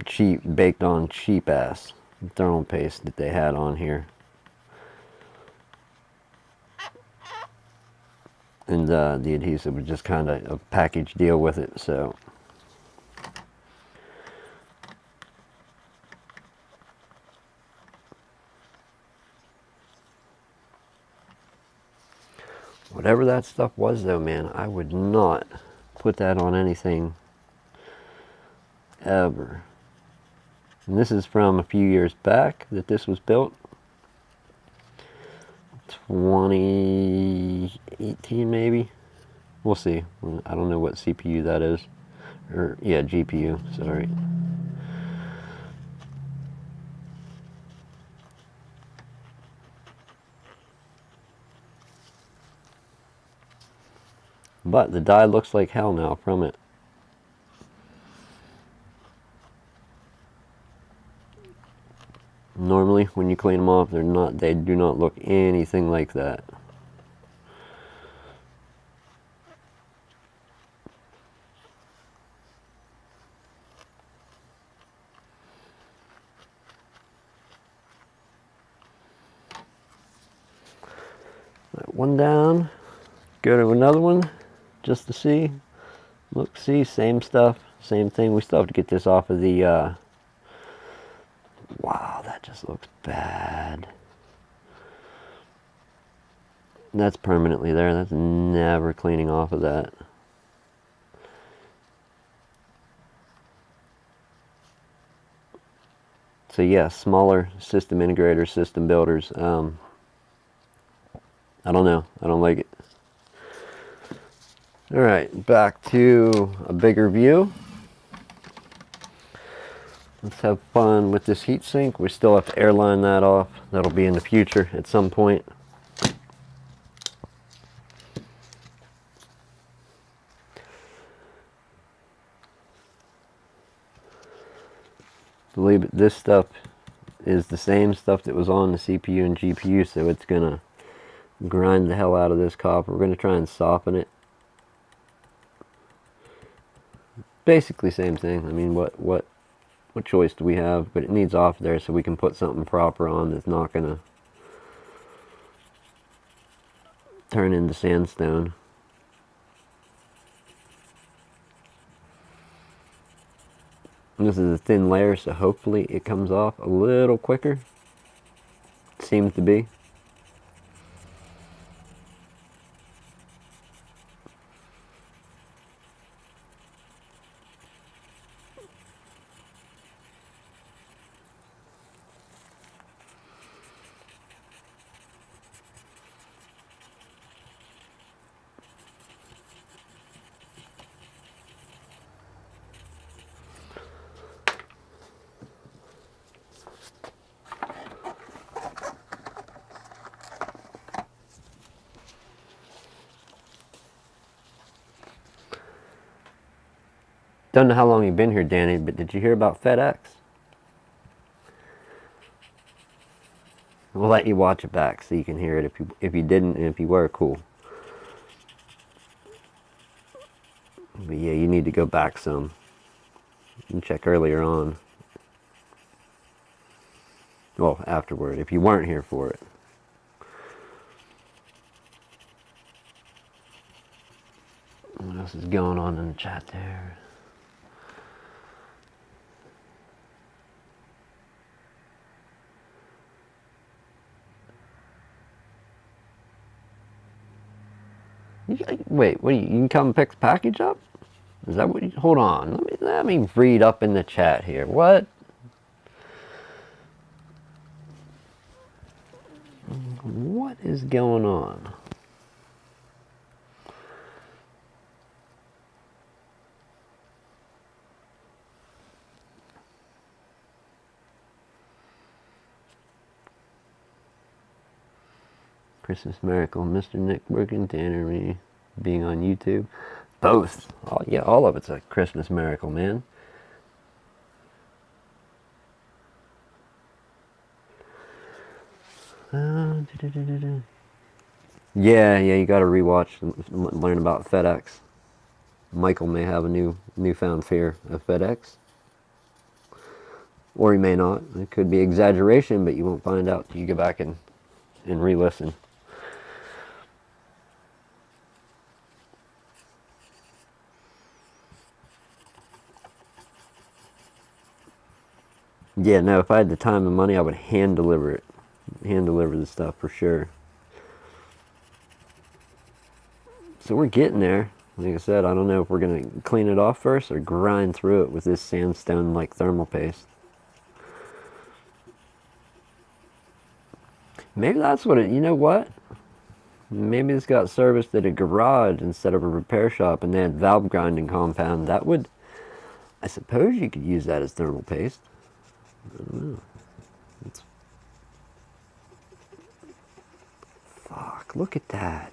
cheap ass thermal paste that they had on here. And the adhesive was just kind of a package deal with it, so. Whatever that stuff was though, man, I would not put that on anything ever. And this is from a few years back that this was built. 2018 maybe. We'll see. I don't know what CPU that is. Or yeah, GPU, sorry. But the dye looks like hell now from it. Normally, when you clean them off, they do not look anything like that. That one down, go to another one just to see. Look, see, same stuff, same thing. We still have to get this off of the, wow, that just looks bad. That's permanently there. That's never cleaning off of that. So yeah, smaller system integrators, system builders. I don't know. I don't like it. All right, back to a bigger view. Let's have fun with this heatsink. We still have to airline that off. That'll be in the future at some point. Believe it, this stuff is the same stuff that was on the CPU and GPU, so it's gonna grind the hell out of this copper. We're gonna try and soften it. basically same thing. I mean, what choice do we have? But it needs off there so we can put something proper on that's not gonna turn into sandstone. And this is a thin layer, so hopefully it comes off a little quicker. It seems to be. Don't know how long you've been here, Danny, but did you hear about FedEx? We'll let you watch it back so you can hear it if you didn't, and if you were, cool. But yeah, you need to go back some and check earlier on. Well, afterward, if you weren't here for it. What else is going on in the chat there? Wait, what? You can come pick the package up? Is that what? Hold on. Let me read up in the chat here. What? What is going on? Christmas Miracle, Mr. Nick working, Tanner, me being on YouTube. Both. Oh, yeah, all of it's a Christmas miracle, man. Yeah, you got to rewatch and learn about FedEx. Michael may have a newfound fear of FedEx. Or he may not. It could be exaggeration, but you won't find out till you go back and re-listen. Yeah, no, if I had the time and money, I would hand deliver it. Hand deliver the stuff for sure. So we're getting there. Like I said, I don't know if we're going to clean it off first or grind through it with this sandstone-like thermal paste. Maybe that's what it, you know what? Maybe it's got serviced at a garage instead of a repair shop and they had valve grinding compound. That would, I suppose you could use that as thermal paste. I don't know. Fuck, look at that.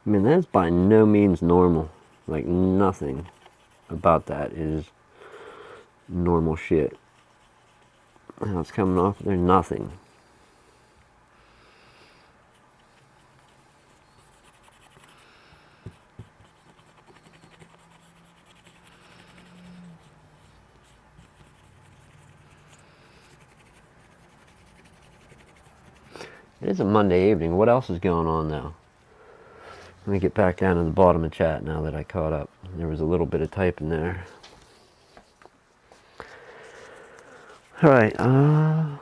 I mean, that's by no means normal. Like, nothing about that is normal shit. How it's coming off there, nothing. It is a Monday evening. What else is going on though? Let me get back down to the bottom of chat now that I caught up. There was a little bit of typing there. Alright, alright,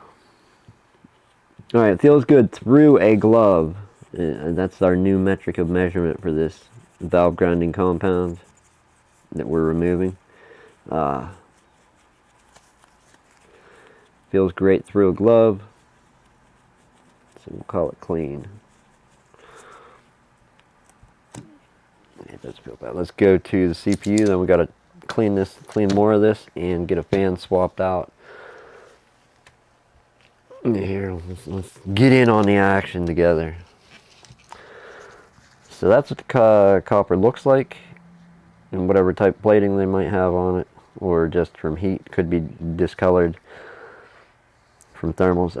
it feels good through a glove. That's our new metric of measurement for this valve grinding compound that we're removing. Feels great through a glove. So we'll call it clean. It does feel bad. Let's go to the CPU. Then we got to clean more of this, and get a fan swapped out. Here, let's get in on the action together. So that's what the copper looks like, and whatever type plating they might have on it, or just from heat, could be discolored from thermals.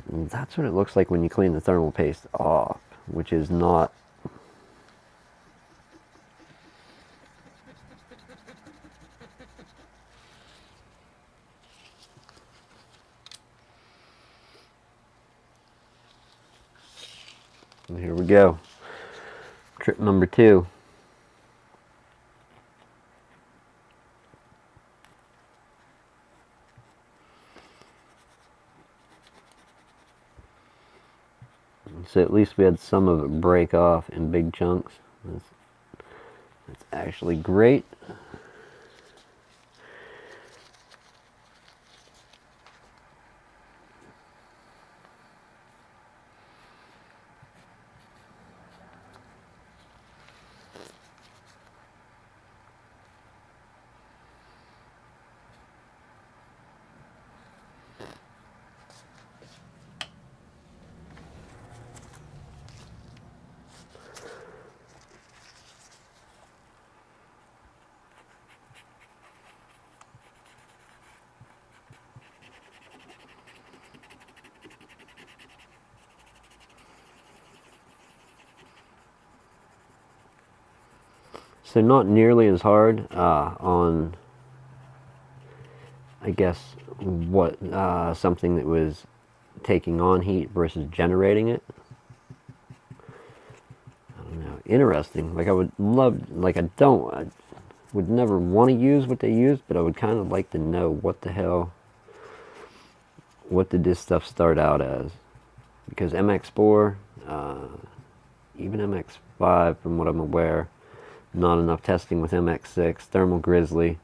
That's what it looks like when you clean the thermal paste off, which is not. And here we go. Trip number 2. So at least we had some of it break off in big chunks. That's actually great. So not nearly as hard on, I guess, what something that was taking on heat versus generating it. I don't know. Interesting. Like I would love, like I would never want to use what they use, but I would kind of like to know what the hell, what did this stuff start out as? Because MX4, even MX5, from what I'm aware, not enough testing with MX6, Thermal Grizzly,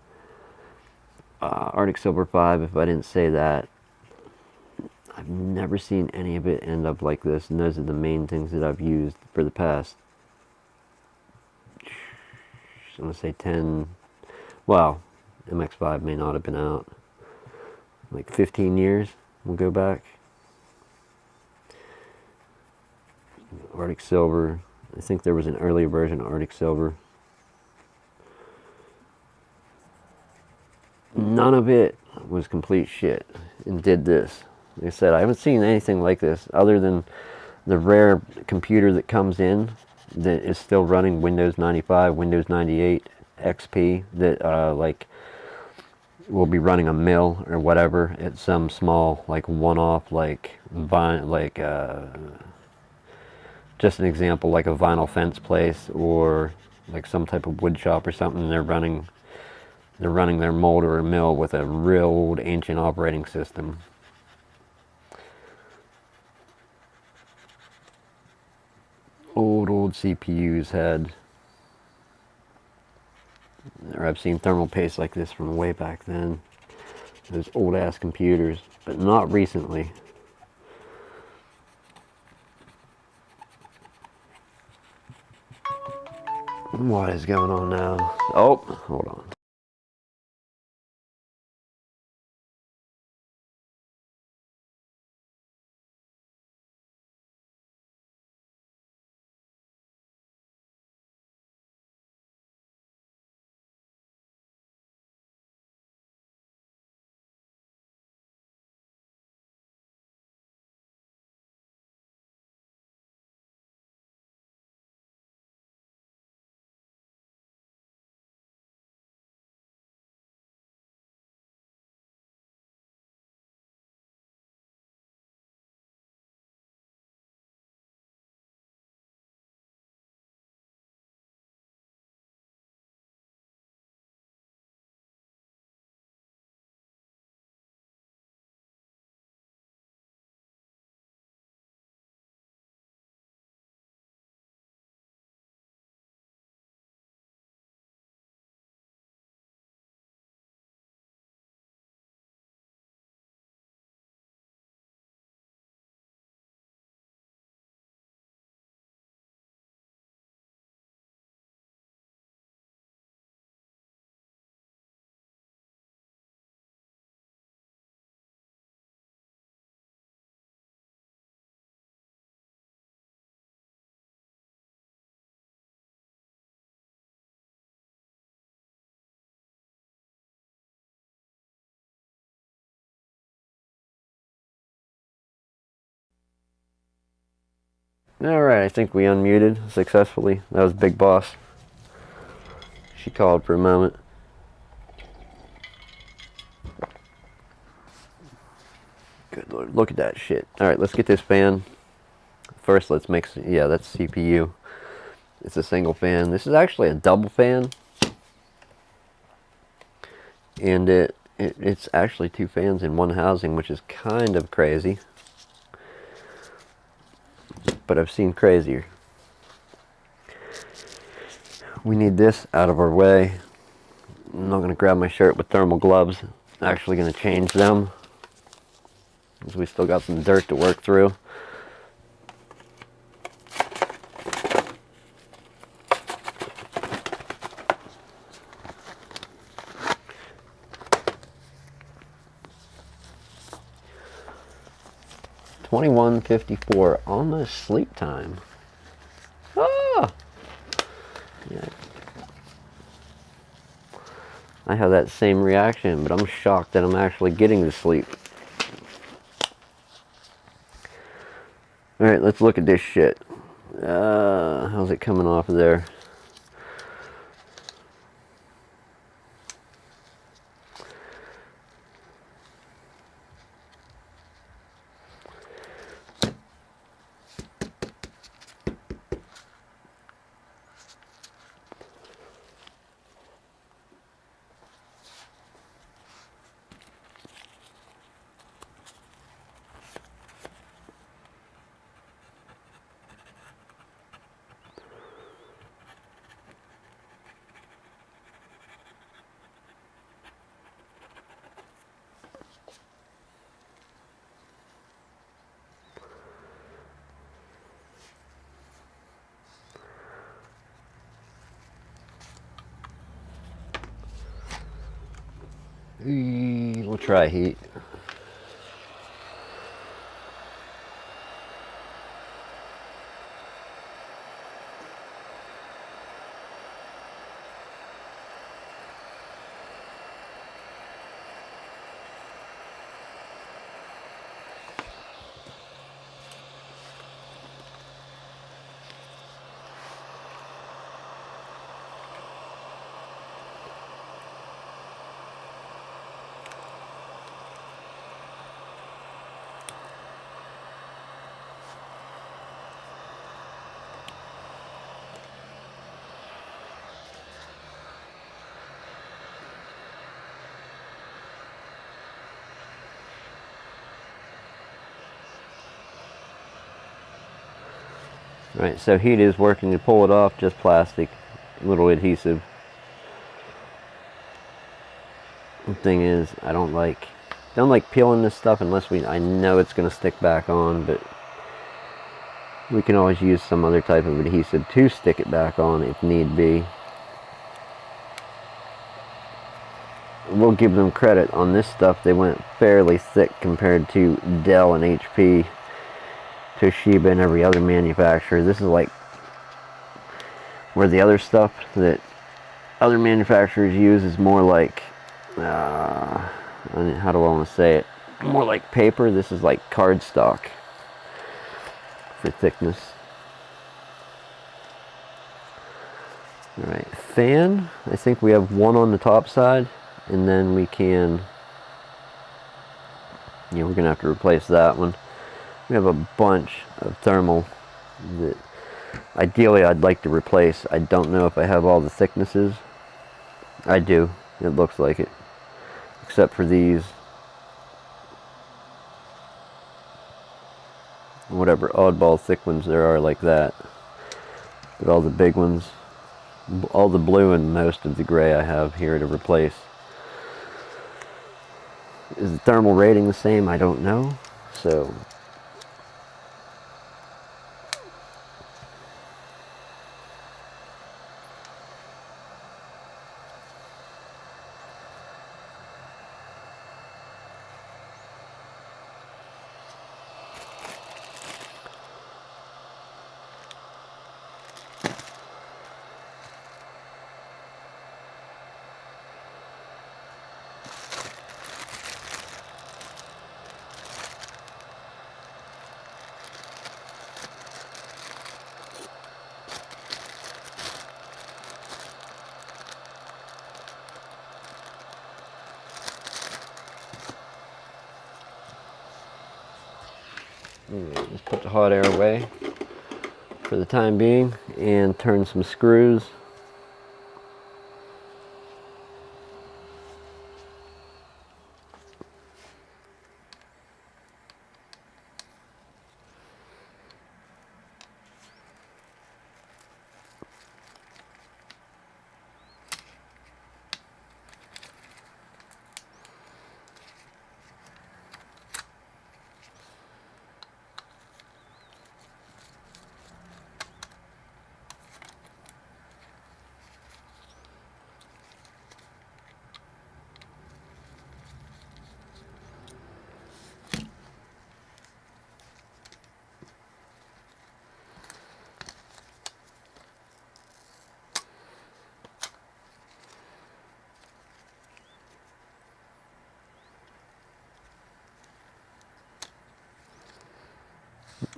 Arctic Silver 5, if I didn't say that. I've never seen any of it end up like this, and those are the main things that I've used for the past, I'm going to say 10, well, MX5 may not have been out, like 15 years, we'll go back. Arctic Silver, I think there was an earlier version of Arctic Silver. None of it was complete shit and did this. Like I said, I haven't seen anything like this other than the rare computer that comes in that is still running Windows 95, Windows 98, XP, that like will be running a mill or whatever at some small like one-off like just an example, like a vinyl fence place or like some type of wood shop or something. They're running their mold or mill with a real old ancient operating system. Old CPUs had, or I've seen thermal paste like this from way back then. Those old ass computers, but not recently. What is going on now? Oh, hold on. Alright, I think we unmuted successfully. That was Big Boss. She called for a moment. Good Lord, look at that shit. Alright, let's get this fan. First, let's make, yeah, that's CPU. It's a single fan. This is actually a double fan. And it's actually 2 fans in one housing, which is kind of crazy. But I've seen crazier. We need this out of our way. I'm not going to grab my shirt with thermal gloves. I'm actually going to change them, because we still got some dirt to work through. $21:54, almost sleep time. Ah! Yeah. I have that same reaction, but I'm shocked that I'm actually getting to sleep. Alright, let's look at this shit. How's it coming off of there? We'll try heat. Right, so heat is working to pull it off, just plastic, little adhesive. The thing is, I don't like peeling this stuff unless I know it's going to stick back on, but we can always use some other type of adhesive to stick it back on if need be. We'll give them credit on this stuff. They went fairly thick compared to Dell and HP, Toshiba, and every other manufacturer. This is like where the other stuff that other manufacturers use is more like, how do I want to say it? More like paper. This is like cardstock for thickness. Alright, fan. I think we have one on the top side, and then we can, we're going to have to replace that one. We have a bunch of thermal that ideally I'd like to replace. I don't know if I have all the thicknesses. I do. It looks like it. Except for these. Whatever oddball thick ones there are like that. But all the big ones, all the blue and most of the gray I have here to replace. Is the thermal rating the same? I don't know. So Just put the hot air away for the time being and turn some screws.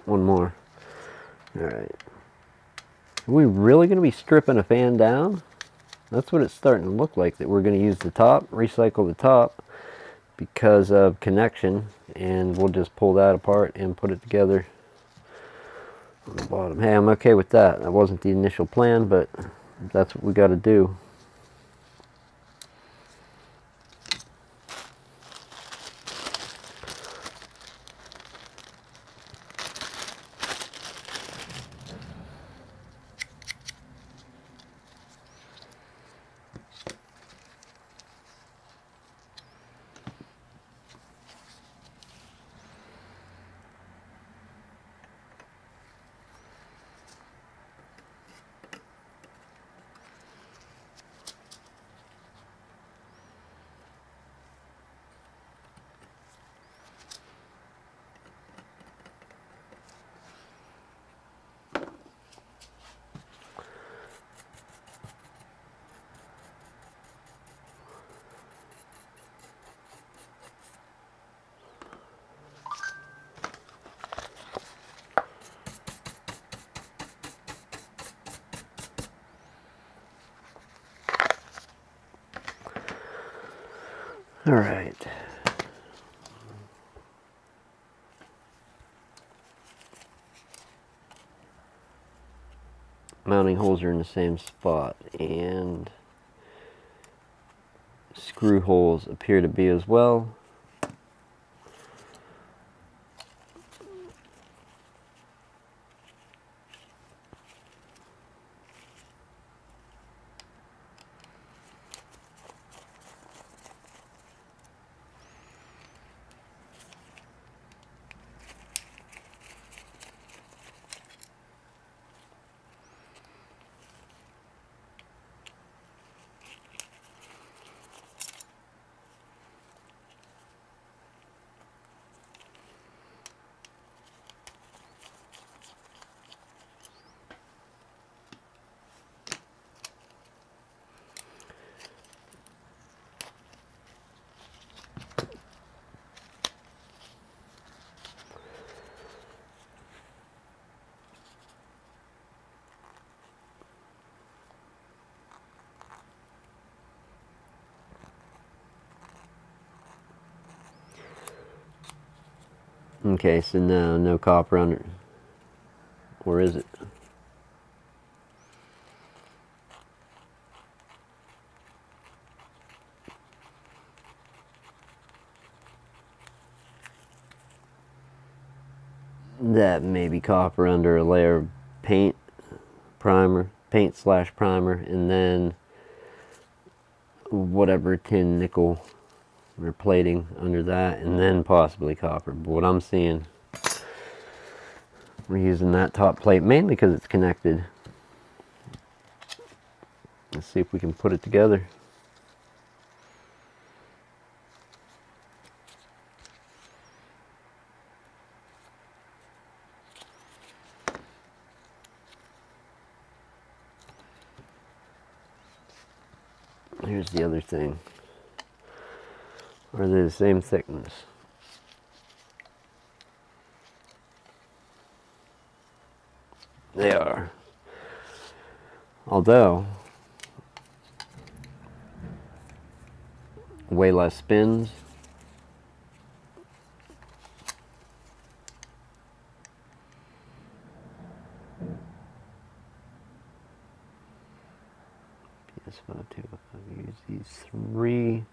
One more. All right. Are we really going to be stripping a fan down? That's what it's starting to look like, that we're going to use the top, recycle the top because of connection, and we'll just pull that apart and put it together on the bottom. Hey, I'm okay with that. That wasn't the initial plan, but that's what we got to do. All right. Mounting holes are in the same spot, and screw holes appear to be as well. Okay, so no copper under, or is it? That may be copper under a layer of paint slash primer, and then whatever tin, nickel, or plating under that, and then possibly copper. But what I'm seeing, we're using that top plate mainly because it's connected. Let's see if we can put it together. Here's the other thing. Are they the same thickness? They are. Although, way less spins. S5205. Use these 3.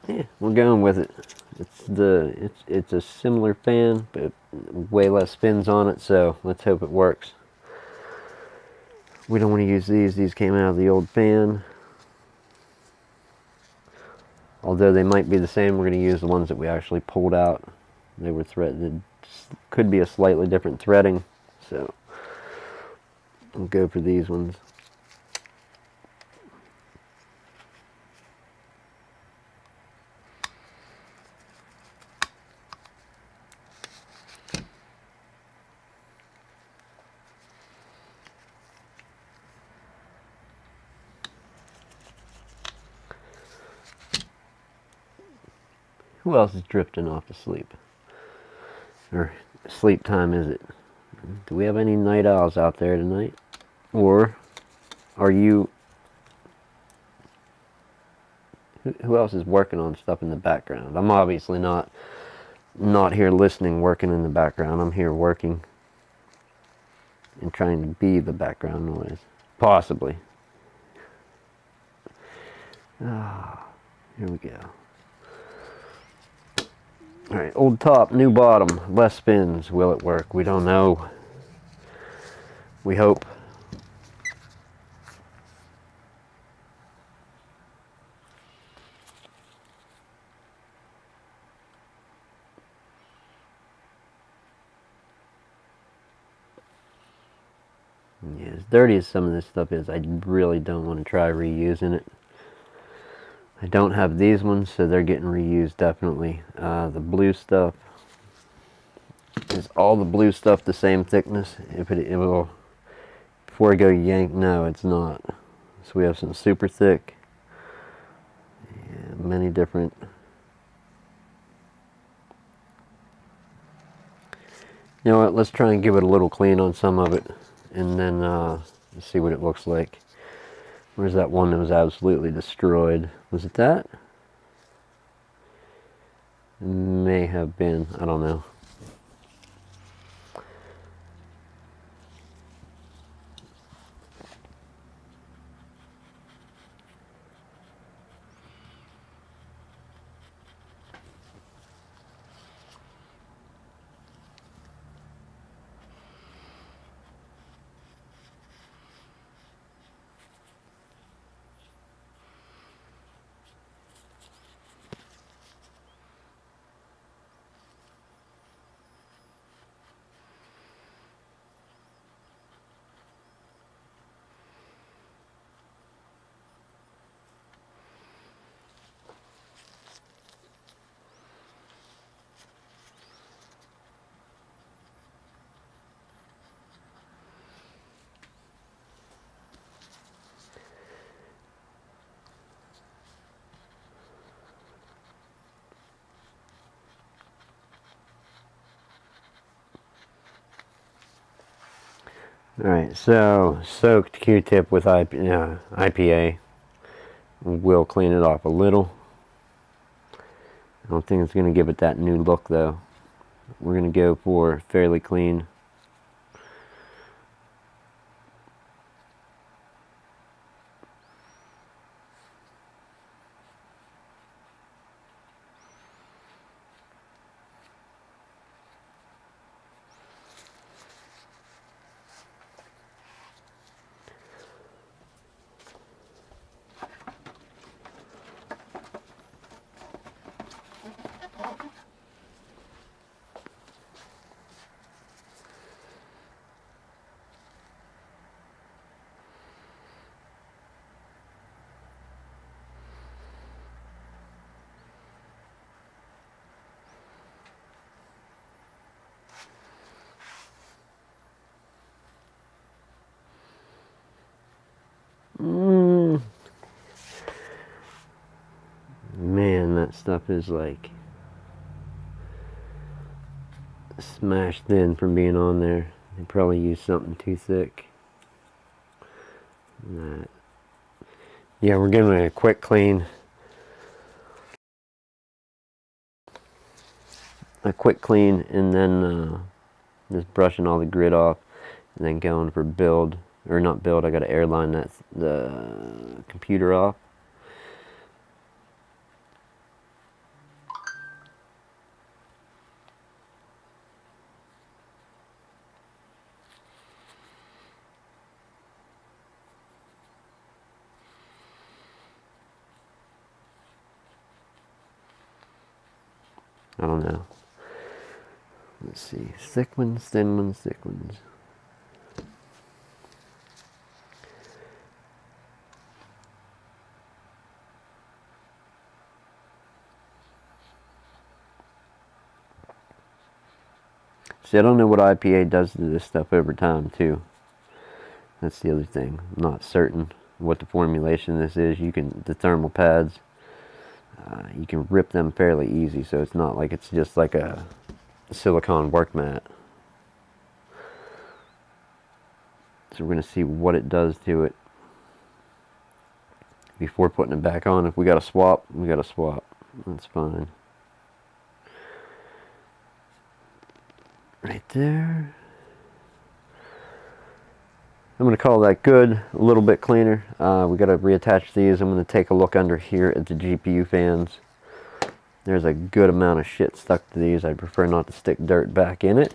Yeah, we're going with it. It's a similar fan, but way less spins on it, so let's hope it works. We don't want to use these. These came out of the old fan. Although they might be the same, we're going to use the ones that we actually pulled out. They were threaded. Could be a slightly different threading, so we'll go for these ones. Who else is drifting off to sleep? Or sleep time is it? Do we have any night owls out there tonight? Or are you... Who else is working on stuff in the background? I'm obviously not here listening, working in the background. I'm here working and trying to be the background noise. Possibly. Ah, here we go. Alright, old top, new bottom, less spins. Will it work? We don't know. We hope. Yeah, as dirty as some of this stuff is, I really don't want to try reusing it. I don't have these ones, so they're getting reused definitely. The blue stuff, is all the blue stuff the same thickness? If it will, before I go yank, no, it's not. So we have some super thick, yeah, many different. You know what? Let's try and give it a little clean on some of it, and then see what it looks like. Where's that one that was absolutely destroyed? Was it that? May have been. I don't know. Alright, so soaked Q-tip with IPA will clean it off a little. I don't think it's going to give it that new look though. We're going to go for fairly clean. Man, that stuff is like smashed thin from being on there. They probably used something too thick. Yeah, we're giving it a quick clean. a quick clean, and then just brushing all the grit off, and then going for build, or not build, I got to airline that the computer off. I don't know. Let's see. Thick ones, thin ones, thick ones. See, I don't know what IPA does to this stuff over time, too. That's the other thing. I'm not certain what the formulation this is. The thermal pads, you can rip them fairly easy, so it's not like it's just like a silicone work mat. So we're going to see what it does to it before putting it back on. If we got to swap, we got to swap. That's fine. Right there. I'm going to call that good, a little bit cleaner. We got to reattach these. I'm going to take a look under here at the GPU fans. There's a good amount of shit stuck to these. I prefer not to stick dirt back in it.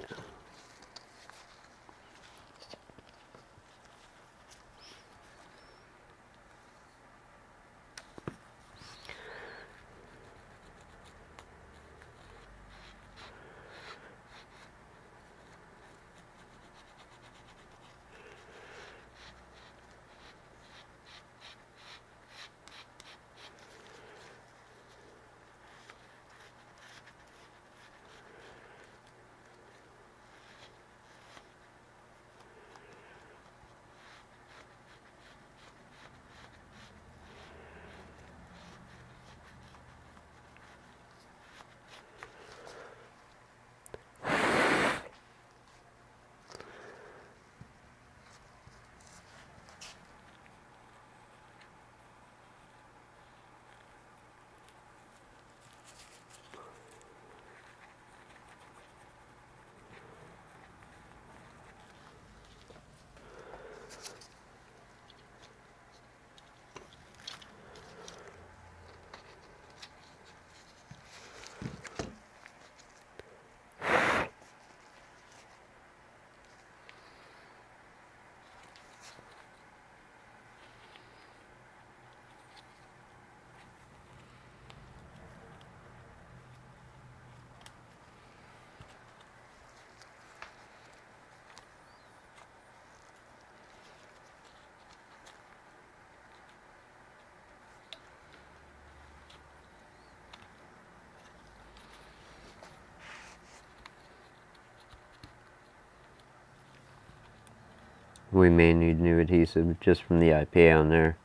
We may need new adhesive just from the IPA on there.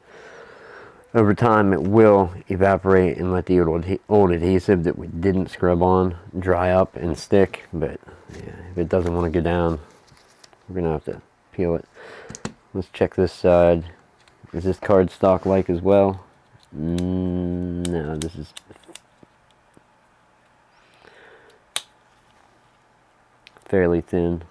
Over time it will evaporate and let the old adhesive that we didn't scrub on dry up and stick, but yeah, if it doesn't want to go down, we're going to have to peel it. Let's check this side. Is this cardstock like as well? No, this is fairly thin.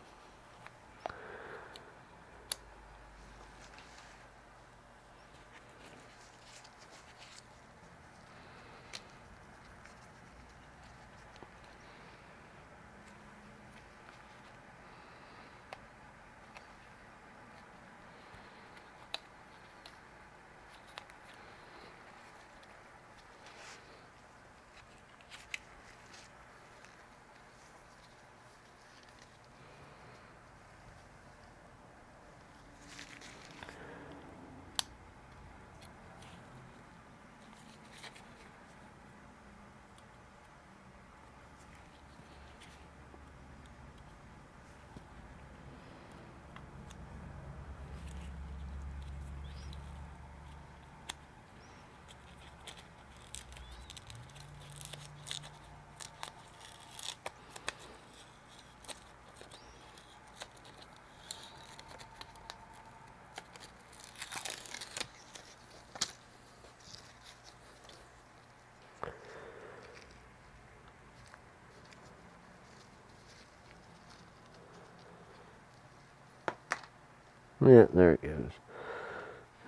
Yeah, there it goes.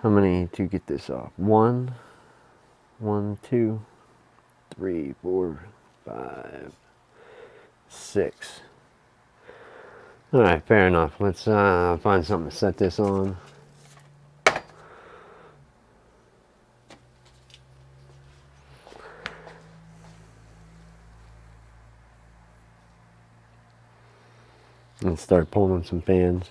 How many to get this off? 1, 1, 2, 3, 4, 5, 6. Alright, fair enough. Let's find something to set this on. And start pulling some fans.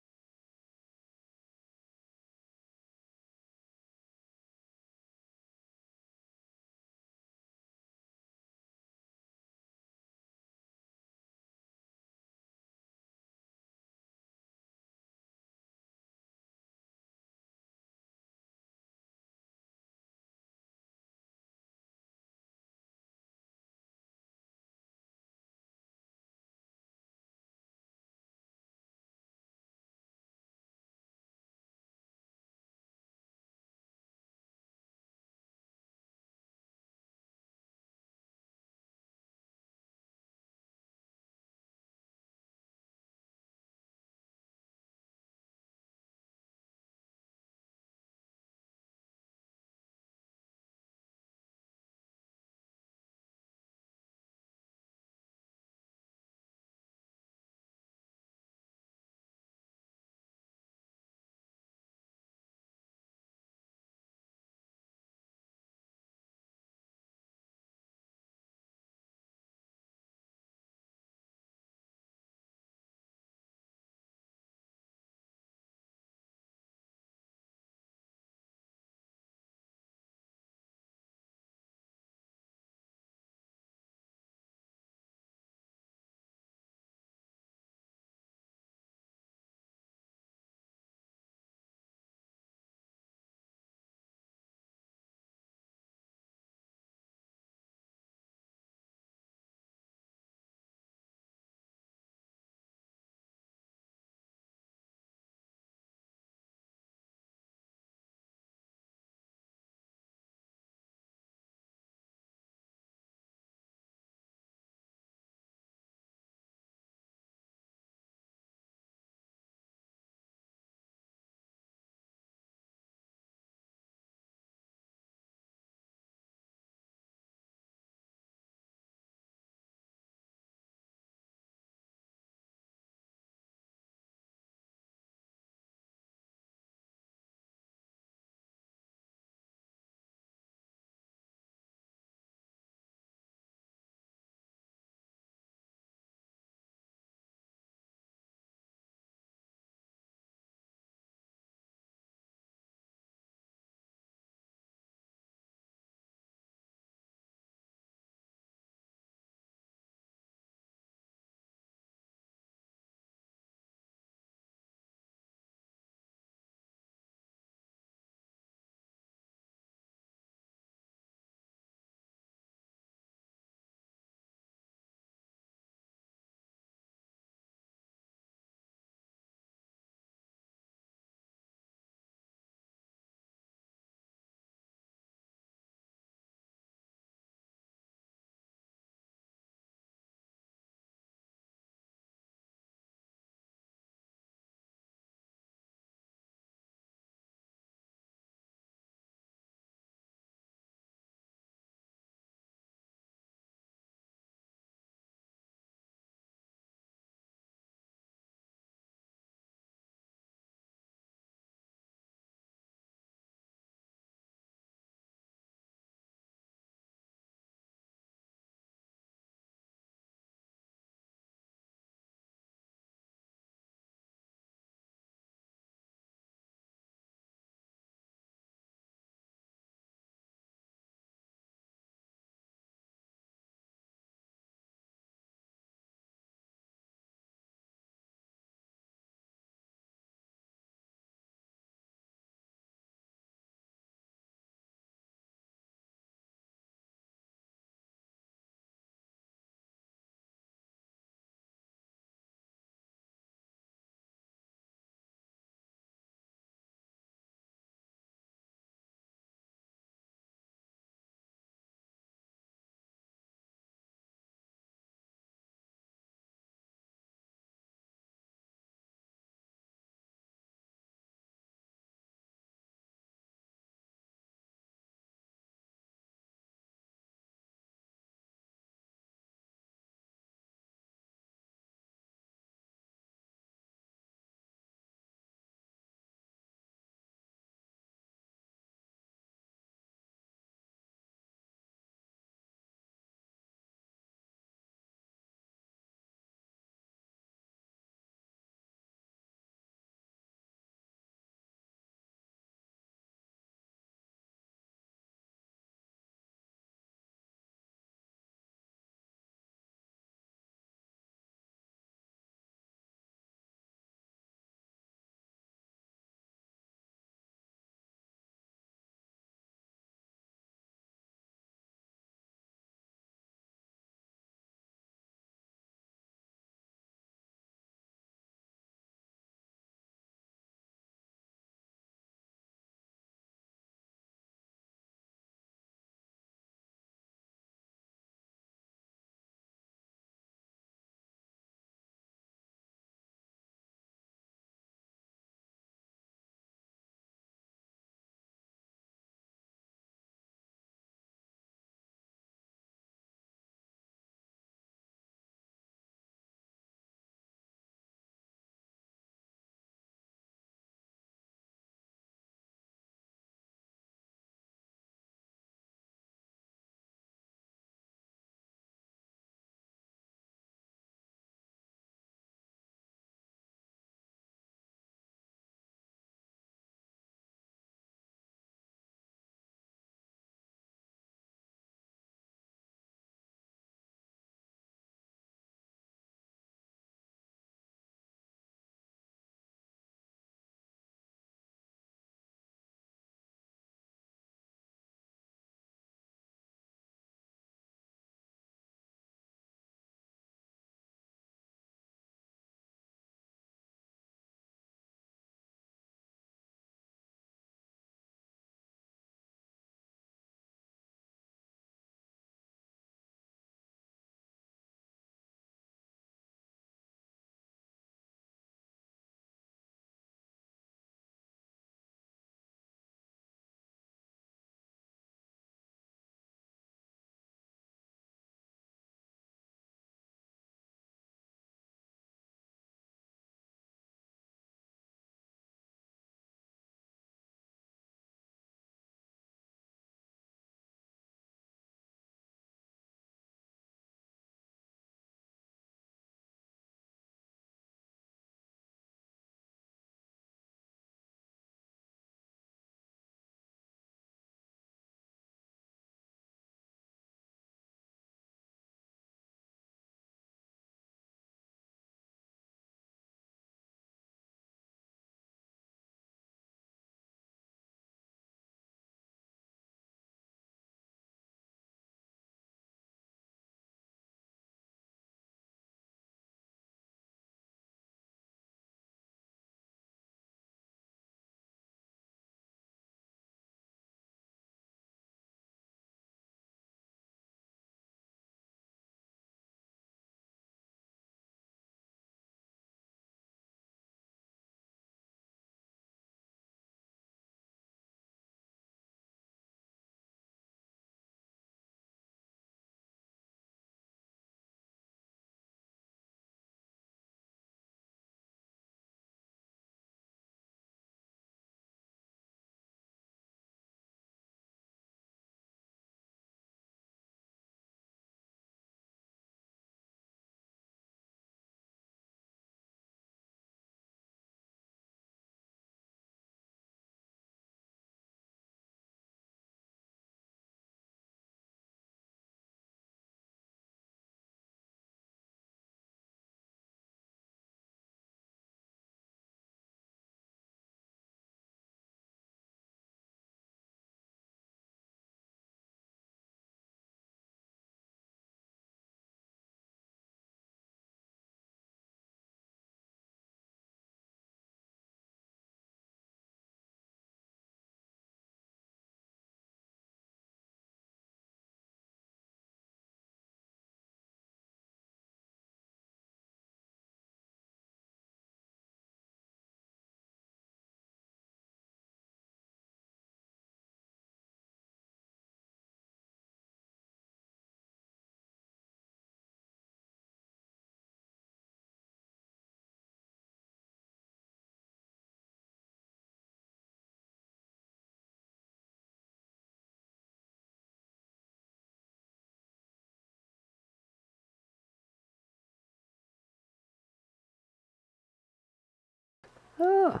Oh,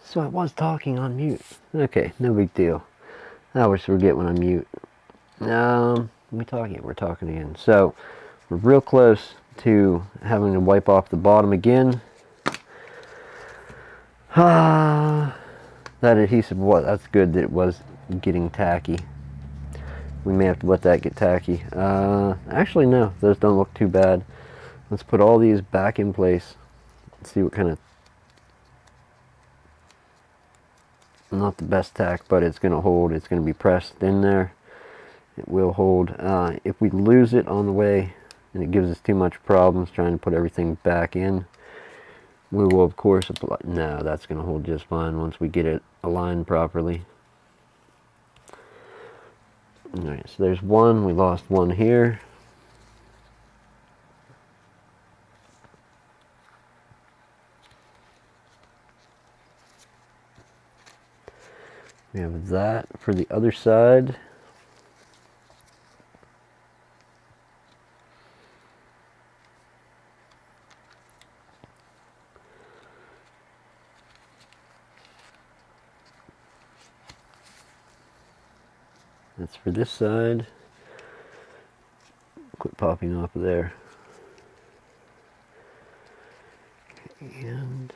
so I was talking on mute. Okay, no big deal. I always forget when I'm mute. We're talking again. So, we're real close to having to wipe off the bottom again. That adhesive that's good that it was getting tacky. We may have to let that get tacky. Actually no, those don't look too bad. Let's put all these back in place. Let's see what kind of, not the best tack, but it's going to hold. It's going to be pressed in there. It will hold. If we lose it on the way and it gives us too much problems trying to put everything back in, we will of course apply. No, that's going to hold just fine once we get it aligned properly. Alright, so there's one. We lost one here. We have that for the other side. That's for this side. Quit popping off of there. And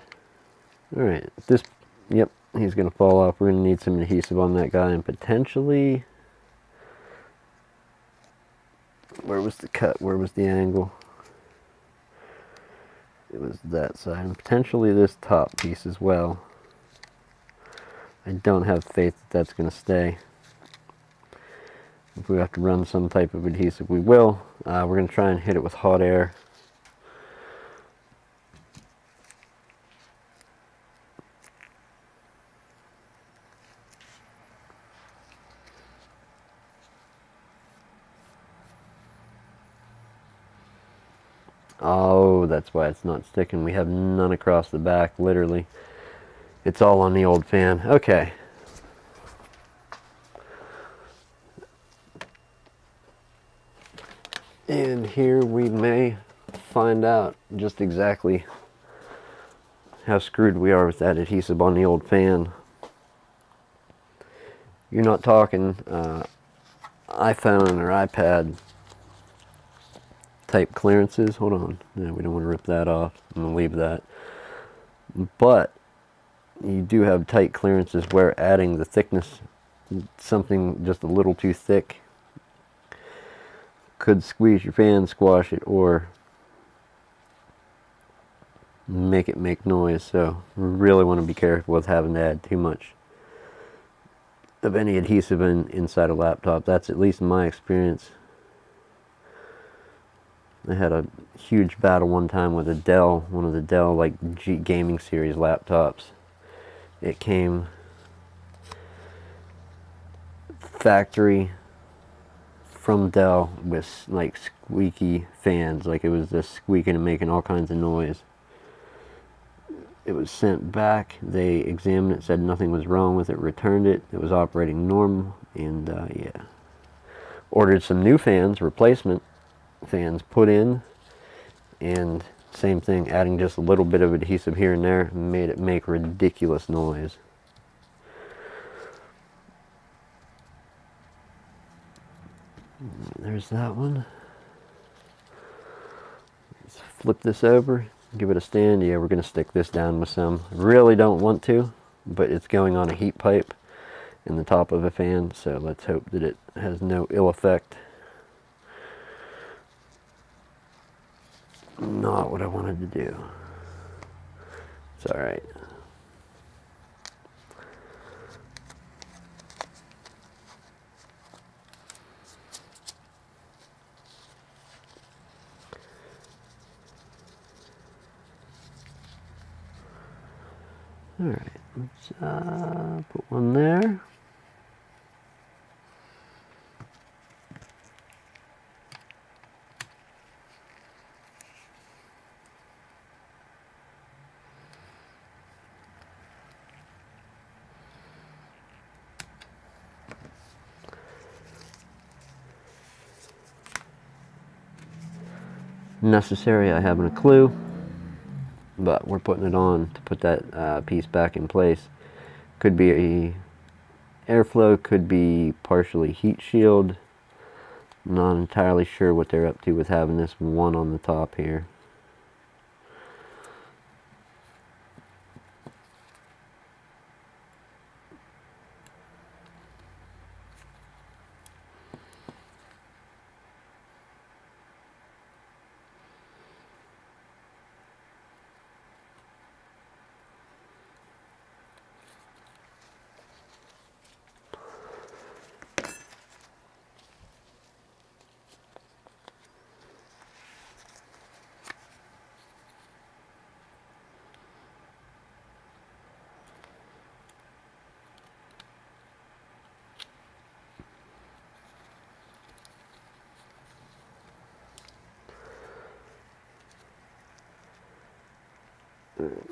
alright, this, yep, he's going to fall off. We're going to need some adhesive on that guy, and potentially, where was the cut? Where was the angle? It was that side, and potentially this top piece as well. I don't have faith that that's going to stay. If we have to run some type of adhesive, we will. We're going to try and hit it with hot air. Oh, that's why it's not sticking. We have none across the back, literally. It's all on the old fan. Okay. And here we may find out just exactly how screwed we are with that adhesive on the old fan. You're not talking iPhone or iPad type clearances. Hold on. No, we don't want to rip that off. I'm going to leave that. But you do have tight clearances where adding the thickness, something just a little too thick, could squeeze your fan, squash it, or make it make noise. So really want to be careful with having to add too much of any adhesive inside a laptop. That's at least my experience. I had a huge battle one time with a Dell, one of the Dell like gaming series laptops. It came factory from Dell with like squeaky fans, like it was just squeaking and making all kinds of noise. It was sent back, they examined it, said nothing was wrong with it, returned it, it was operating normal, and yeah. Ordered some new fans, replacement fans put in, and same thing, adding just a little bit of adhesive here and there made it make ridiculous noise. There's that one. Let's flip this over, give it a stand. Yeah, we're going to stick this down with some. Really don't want to, but it's going on a heat pipe in the top of a fan, so let's hope that it has no ill effect. Not what I wanted to do. It's alright. Alright, let's put one there. Necessary, I haven't a clue. but we're putting it on to put that piece back in place. Could be airflow, could be partially heat shield. Not entirely sure what they're up to with having this one on the top here.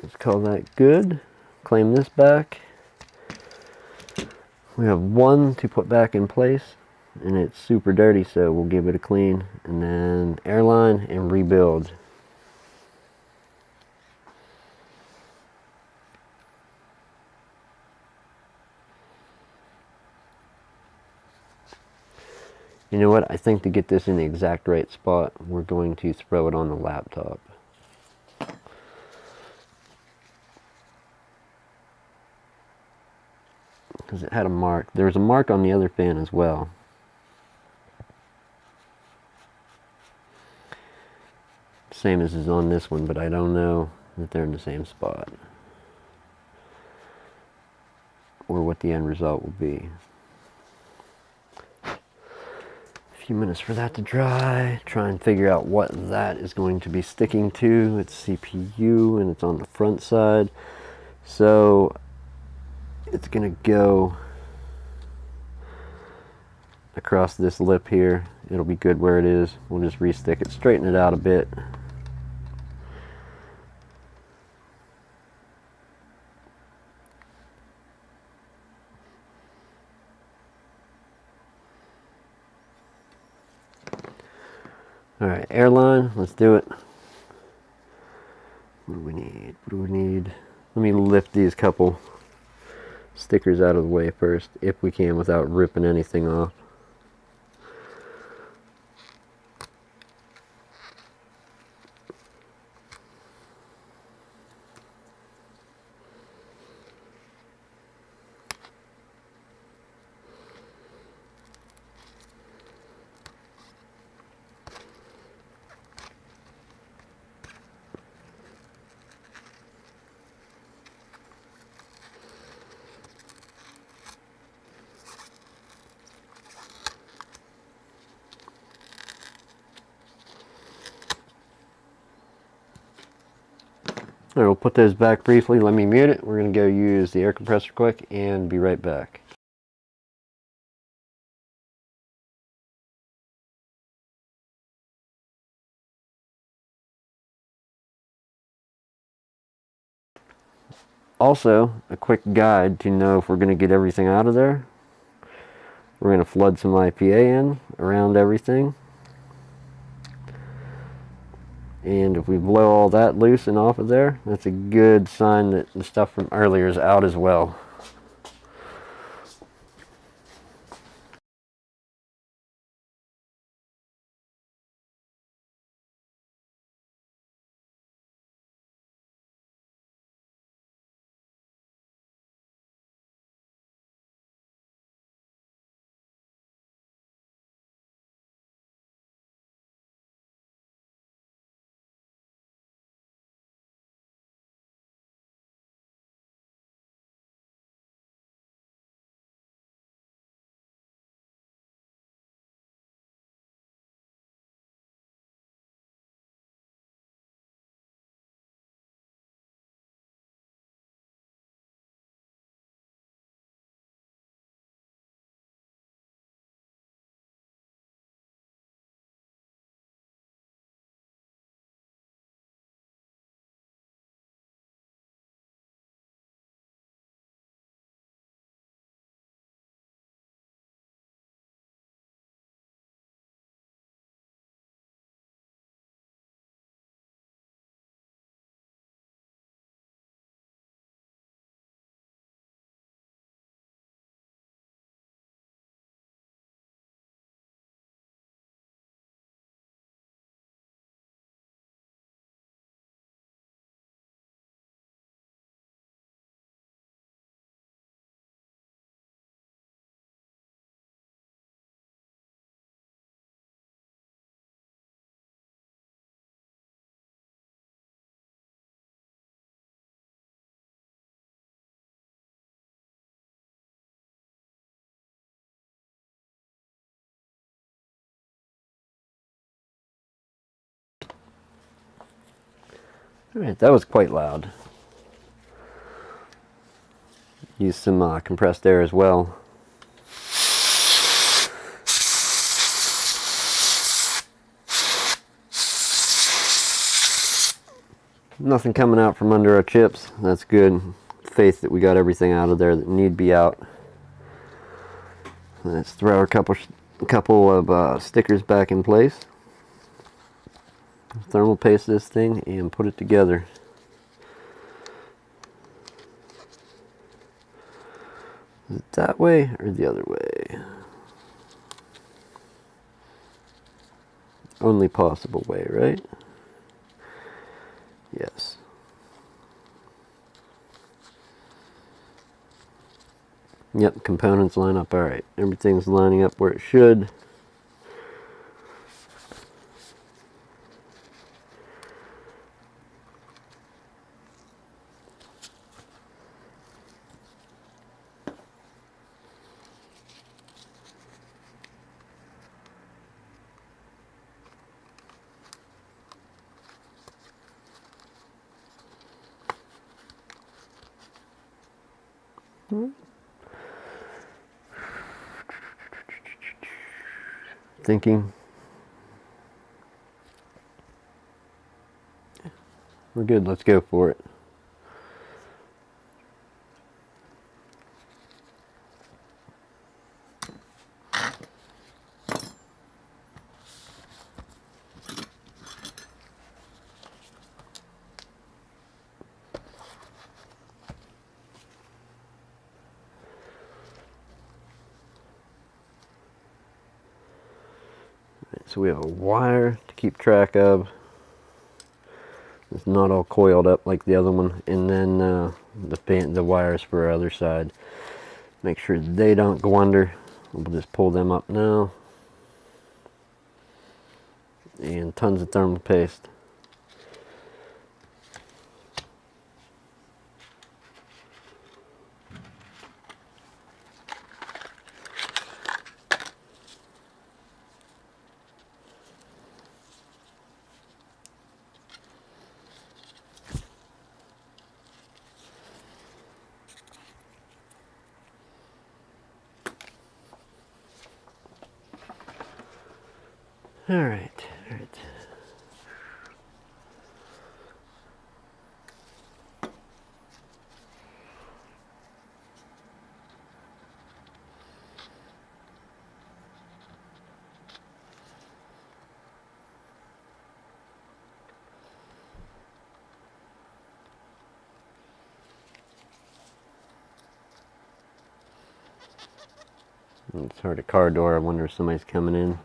Let's call that good. Claim this back. We have one to put back in place, and it's super dirty, so we'll give it a clean, and then airline and rebuild. You know what? I think to get this in the exact right spot, we're going to throw it on the laptop. Because it had a mark. There was a mark on the other fan as well. Same as is on this one, but I don't know that they're in the same spot. Or what the end result will be. A few minutes for that to dry. Try and figure out what that is going to be sticking to. It's CPU and it's on the front side. So it's going to go across this lip here. It'll be good where it is. We'll just re-stick it, straighten it out a bit. Alright, airline, let's do it. What do we need? What do we need? Let me lift these couple stickers out of the way first, if we can, without ripping anything off. Alright, we'll put those back briefly. Let me mute it. We're going to go use the air compressor quick and be right back. Also, a quick guide to know if we're going to get everything out of there. We're going to flood some IPA in around everything. And if we blow all that loose and off of there, that's a good sign that the stuff from earlier is out as well. Alright, that was quite loud. Use some compressed air as well. Nothing coming out from under our chips. That's good. Faith that we got everything out of there that need to be out. Let's throw a couple of stickers back in place. Thermal paste this thing and put it together. Is it that way or the other way? Only possible way, right? Yes. Yep, components line up. Alright, everything's lining up where it should. Thinking. We're good, let's go for it. So we have a wire to keep track of. It's not all coiled up like the other one, and then the wires for our other side. Make sure they don't go under. We'll just pull them up now. And tons of thermal paste. All right. It's heard a car door. I wonder if somebody's coming in.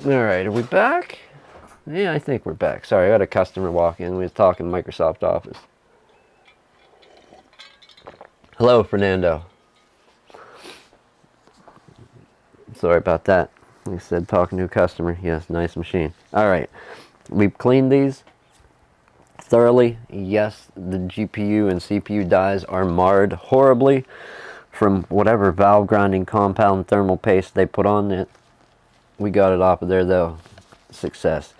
Alright, are we back? Yeah, I think we're back. Sorry, I had a customer walk in. We was talking Microsoft Office. Hello, Fernando. Sorry about that. Like I said, talking to a customer. Yes, nice machine. Alright, we've cleaned these thoroughly. Yes, the GPU and CPU dies are marred horribly from whatever valve grinding compound thermal paste they put on it. We got it off of there though. Success.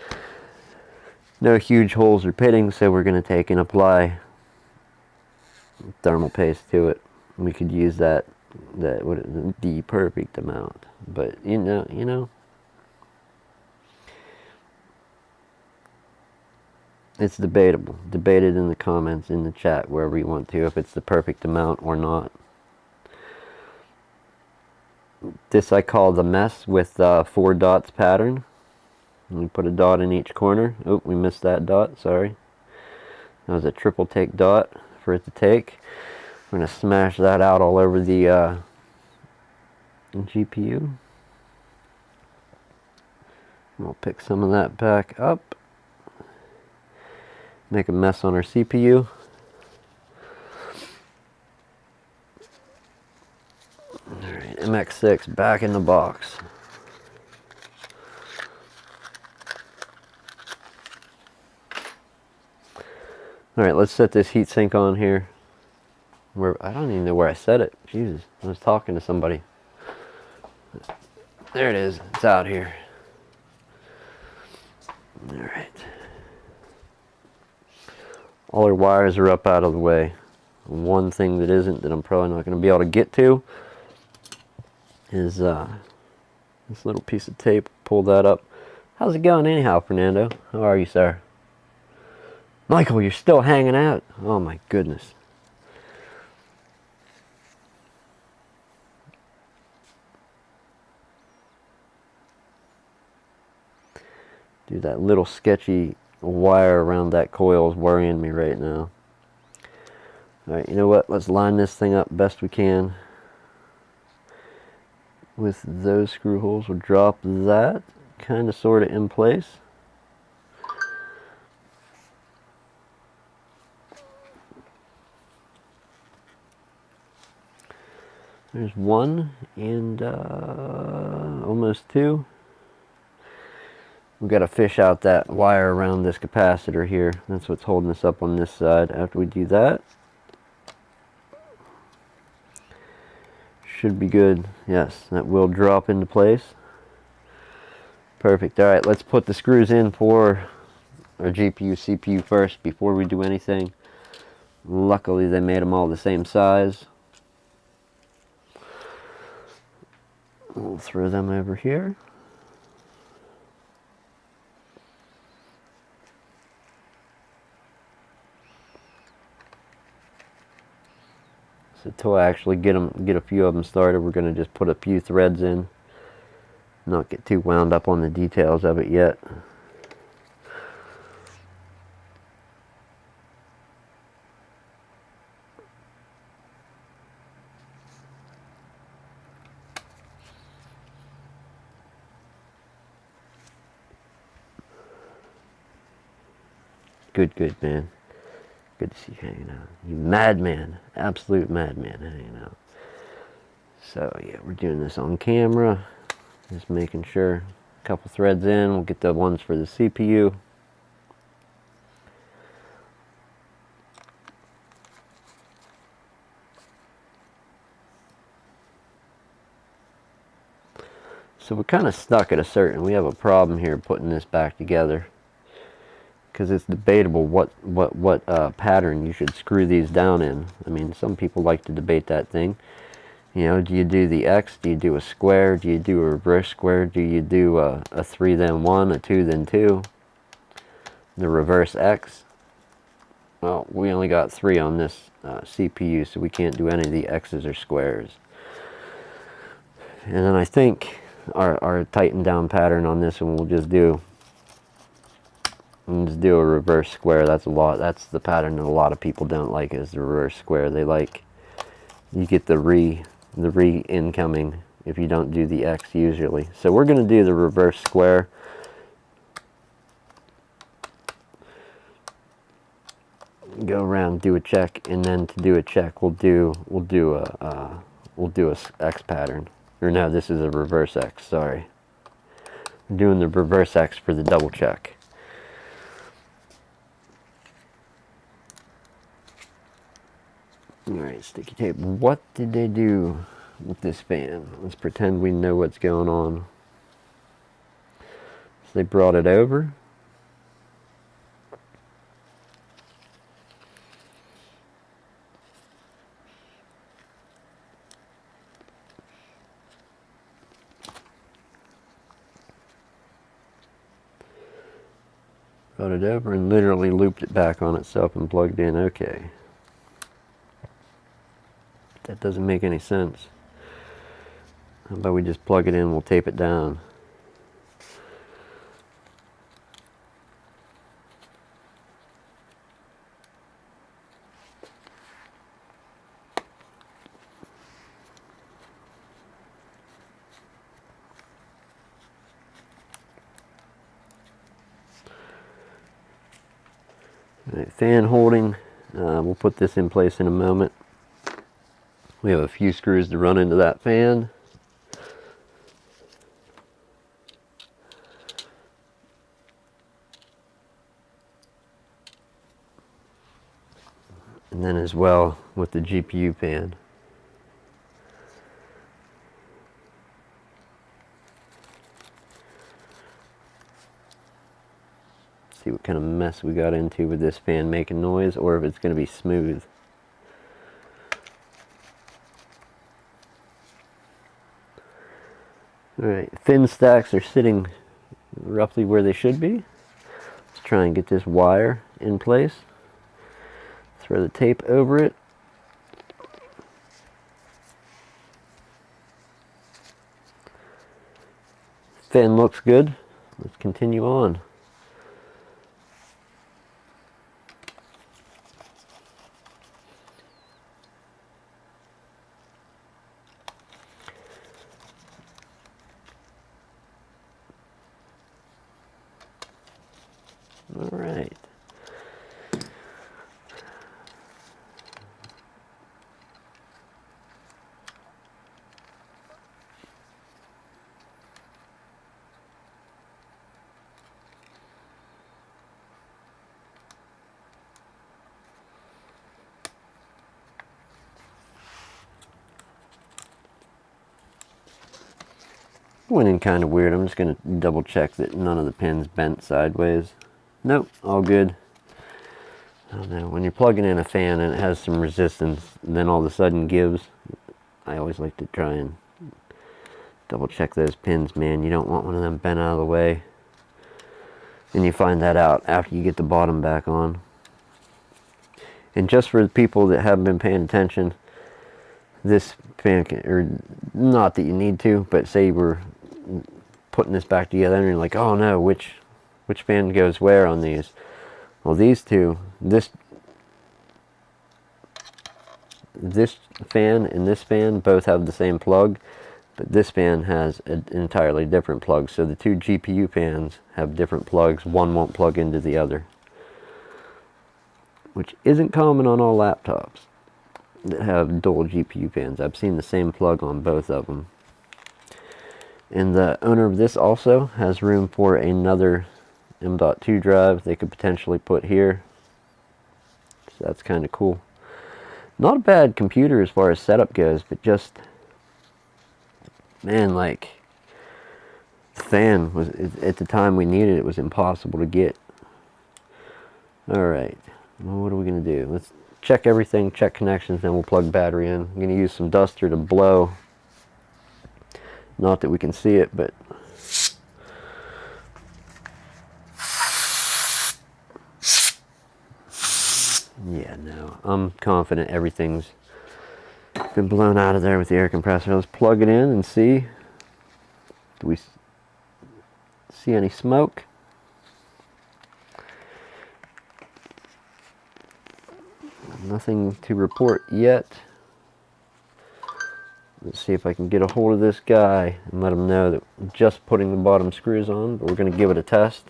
No huge holes or pitting, so we're going to take and apply thermal paste to it. We could use that the perfect amount, but you know, it's debatable. Debate it in the comments, in the chat, wherever you want to, if it's the perfect amount or not. This I call the mess with 4 dots pattern. We put a dot in each corner. Oh, we missed that dot, sorry. That was a triple take dot for it to take. We're going to smash that out all over the GPU. We'll pick some of that back up. Make a mess on our CPU. Alright, MX6 back in the box. Alright, let's set this heatsink on here. I don't even know where I set it. Jesus, I was talking to somebody. There it is. It's out here. Alright. All our wires are up out of the way. One thing that isn't, that I'm probably not going to be able to get to, is this little piece of tape. Pull that up. How's it going anyhow, Fernando? How are you, sir? Michael, you're still hanging out? Oh my goodness. Dude, that little sketchy wire around that coil is worrying me right now. Alright, you know what? Let's line this thing up best we can with those screw holes. We'll drop that kind of sort of in place. There's one and almost two. We've got to fish out that wire around this capacitor here. That's what's holding us up on this side. After we do that, should be good. Yes, that will drop into place. Perfect. Alright, let's put the screws in for our GPU, CPU first before we do anything. Luckily, they made them all the same size. We'll throw them over here. So until I actually get a few of them started, we're going to just put a few threads in. Not get too wound up on the details of it yet. Good, man. Good to see you hanging out. You madman. Absolute madman hanging out. So, yeah, we're doing this on camera. Just making sure. A couple threads in. We'll get the ones for the CPU. So we're kind of stuck at a certain... We have a problem here putting this back together. Because it's debatable what pattern you should screw these down in. I mean, some people like to debate that thing. You know, do you do the X? Do you do a square? Do you do a reverse square? Do you do a 3 then 1, a 2 then 2? The reverse X? Well, we only got 3 on this CPU, so we can't do any of the X's or squares. And then I think our tightened down pattern on this one we'll just do a reverse square. That's the pattern that a lot of people don't like, is the reverse square. They like, you get the re incoming if you don't do the X usually. So we're going to do the reverse square. Go around, do a check, and then to do a check, we'll do a X pattern. Or no, this is a reverse X. Sorry, I'm doing the reverse X for the double check. All right, sticky tape. What did they do with this fan? Let's pretend we know what's going on. So they brought it over. Brought it over and literally looped it back on itself and plugged in. Okay. That doesn't make any sense. How about we just plug it in, we'll tape it down. All right, fan holding, we'll put this in place in a moment. We have a few screws to run into that fan. And then as well with the GPU fan. See what kind of mess we got into with this fan making noise, or if it's going to be smooth. Alright, fin stacks are sitting roughly where they should be. Let's try and get this wire in place. Throw the tape over it. Fin looks good. Let's continue on. All right. Went in kind of weird. I'm just going to double check that none of the pins bent sideways. Nope, all good. I don't know, when you're plugging in a fan and it has some resistance and then all of a sudden gives, I always like to try and double check those pins, man. You don't want one of them bent out of the way. And you find that out after you get the bottom back on. And just for the people that haven't been paying attention, this fan, or not that you need to, but say you were putting this back together and you're like, oh no, which fan goes where on these? Well, these two, this fan and this fan both have the same plug, but this fan has an entirely different plug. So the two GPU fans have different plugs. One won't plug into the other, which isn't common on all laptops that have dual GPU fans. I've seen the same plug on both of them. And the owner of this also has room for another M.2 drive they could potentially put here. So that's kind of cool. Not a bad computer as far as setup goes, but just, man, like, the fan was, at the time we needed it, was impossible to get. Alright, well, what are we going to do? Let's check everything, check connections, then we'll plug battery in. I'm going to use some duster to blow. Not that we can see it, but yeah, no, I'm confident everything's been blown out of there with the air compressor. Let's plug it in and see. Do we see any smoke? Nothing to report yet. Let's see if I can get a hold of this guy and let him know that I'm just putting the bottom screws on, but we're going to give it a test.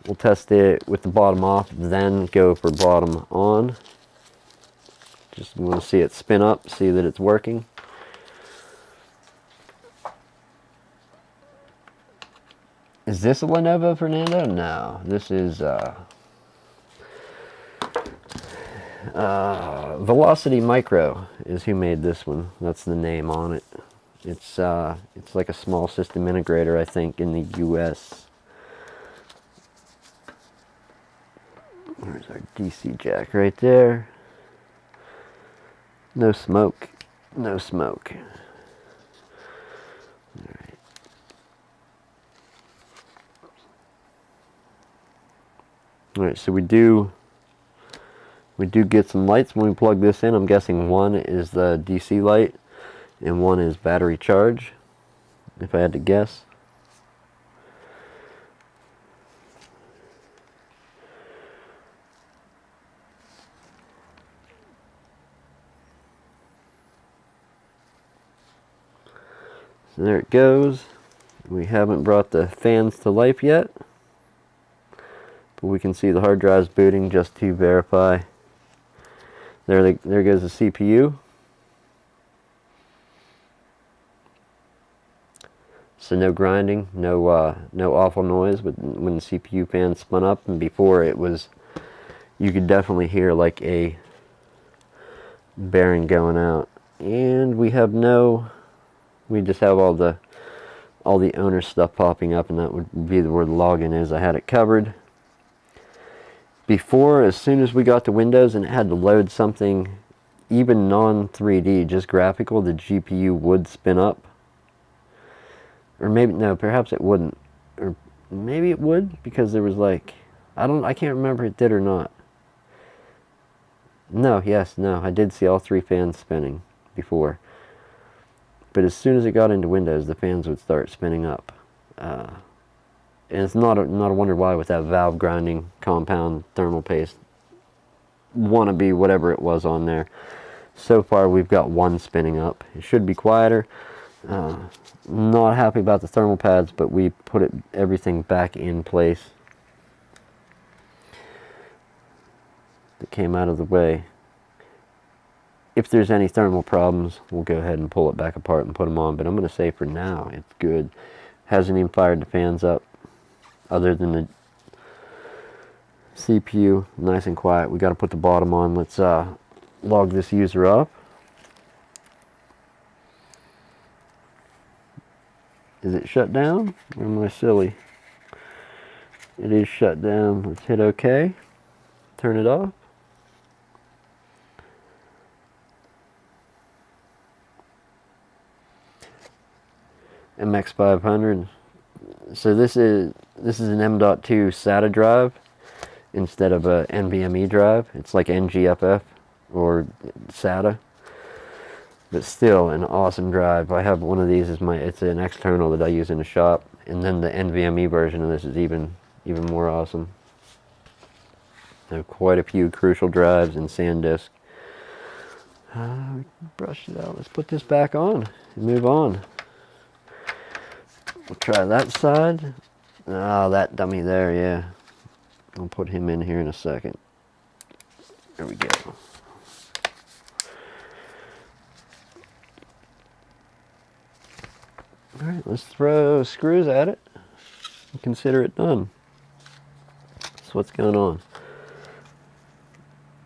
We'll test it with the bottom off, then go for bottom on. Just want to see it spin up, see that it's working. Is this a Lenovo, Fernando? No, this is Velocity Micro is who made this one. That's the name on it. It's like a small system integrator, I think, in the US. There's our DC jack right there. No smoke. No smoke. Alright. Alright, so we do get some lights when we plug this in. I'm guessing one is the DC light and one is battery charge, if I had to guess. So there it goes. We haven't brought the fans to life yet, but we can see the hard drive's booting just to verify. There goes the CPU. So no grinding, no awful noise when the CPU fan spun up. And before it was, you could definitely hear like a bearing going out. And we have we just have all the owner stuff popping up, and that would be where the login is. I had it covered. Before, as soon as we got to Windows and it had to load something, even non-3D, just graphical, the GPU would spin up. Or maybe, no, perhaps it wouldn't. Or maybe it would, because there was like, I can't remember if it did or not. No, yes, no, I did see all three fans spinning before. But as soon as it got into Windows, the fans would start spinning up. And it's not a wonder why with that valve grinding compound thermal paste wannabe whatever it was on there. So far we've got one spinning up. It should be quieter. Not happy about the thermal pads, but we put everything back in place that came out of the way. If there's any thermal problems, we'll go ahead and pull it back apart and put them on. But I'm going to say for now, it's good. Hasn't even fired the fans up, other than the CPU. Nice and quiet. We got to put the bottom on. Let's log this user up. Is it shut down? Or am I silly? It is shut down. Let's hit OK. Turn it off. MX500. So this is an M.2 SATA drive instead of a NVMe drive. It's like NGFF or SATA, but still an awesome drive. I have one of these as it's an external that I use in the shop, and then the NVMe version of this is even more awesome. I have quite a few Crucial drives and SanDisk. Brush it out. Let's put this back on and move on. We'll try that side. Oh, that dummy there, yeah. I'll put him in here in a second. There we go. Alright, let's throw screws at it and consider it done. So what's going on?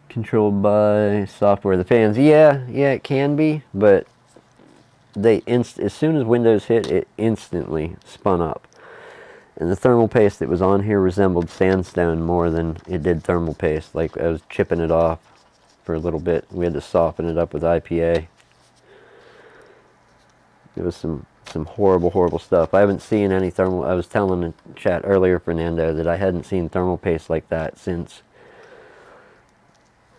Controlled by software. The fans, yeah, it can be, but as soon as Windows hit, it instantly spun up. And the thermal paste that was on here resembled sandstone more than it did thermal paste. Like I was chipping it off for a little bit. We had to soften it up with IPA. It was some horrible stuff. I haven't seen any thermal. I was telling the chat earlier, Fernando, that I hadn't seen thermal paste like that since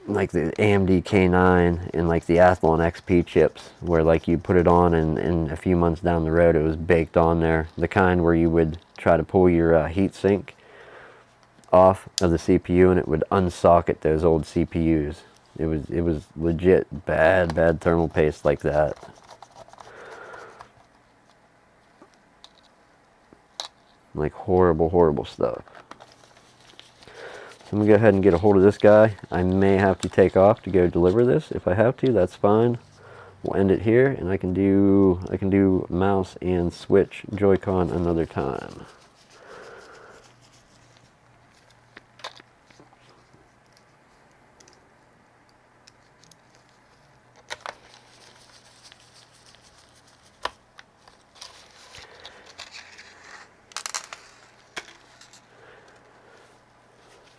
like the AMD K9 and like the Athlon XP chips, where like you put it on and a few months down the road it was baked on there. The kind where you would try to pull your heat sink off of the CPU and it would unsocket those old CPUs. It was legit bad thermal paste like that. Like horrible stuff. So I'm gonna go ahead and get a hold of this guy. I may have to take off to go deliver this. If I have to, that's fine. We'll end it here, and I can do mouse and switch Joy-Con another time.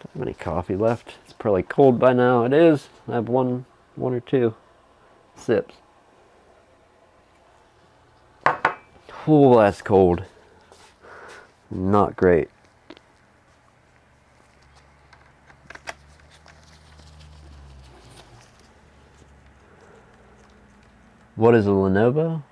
Don't have any coffee left. It's probably cold by now. It is. I have one or two sips. Oh, that's cold. Not great. What is a Lenovo?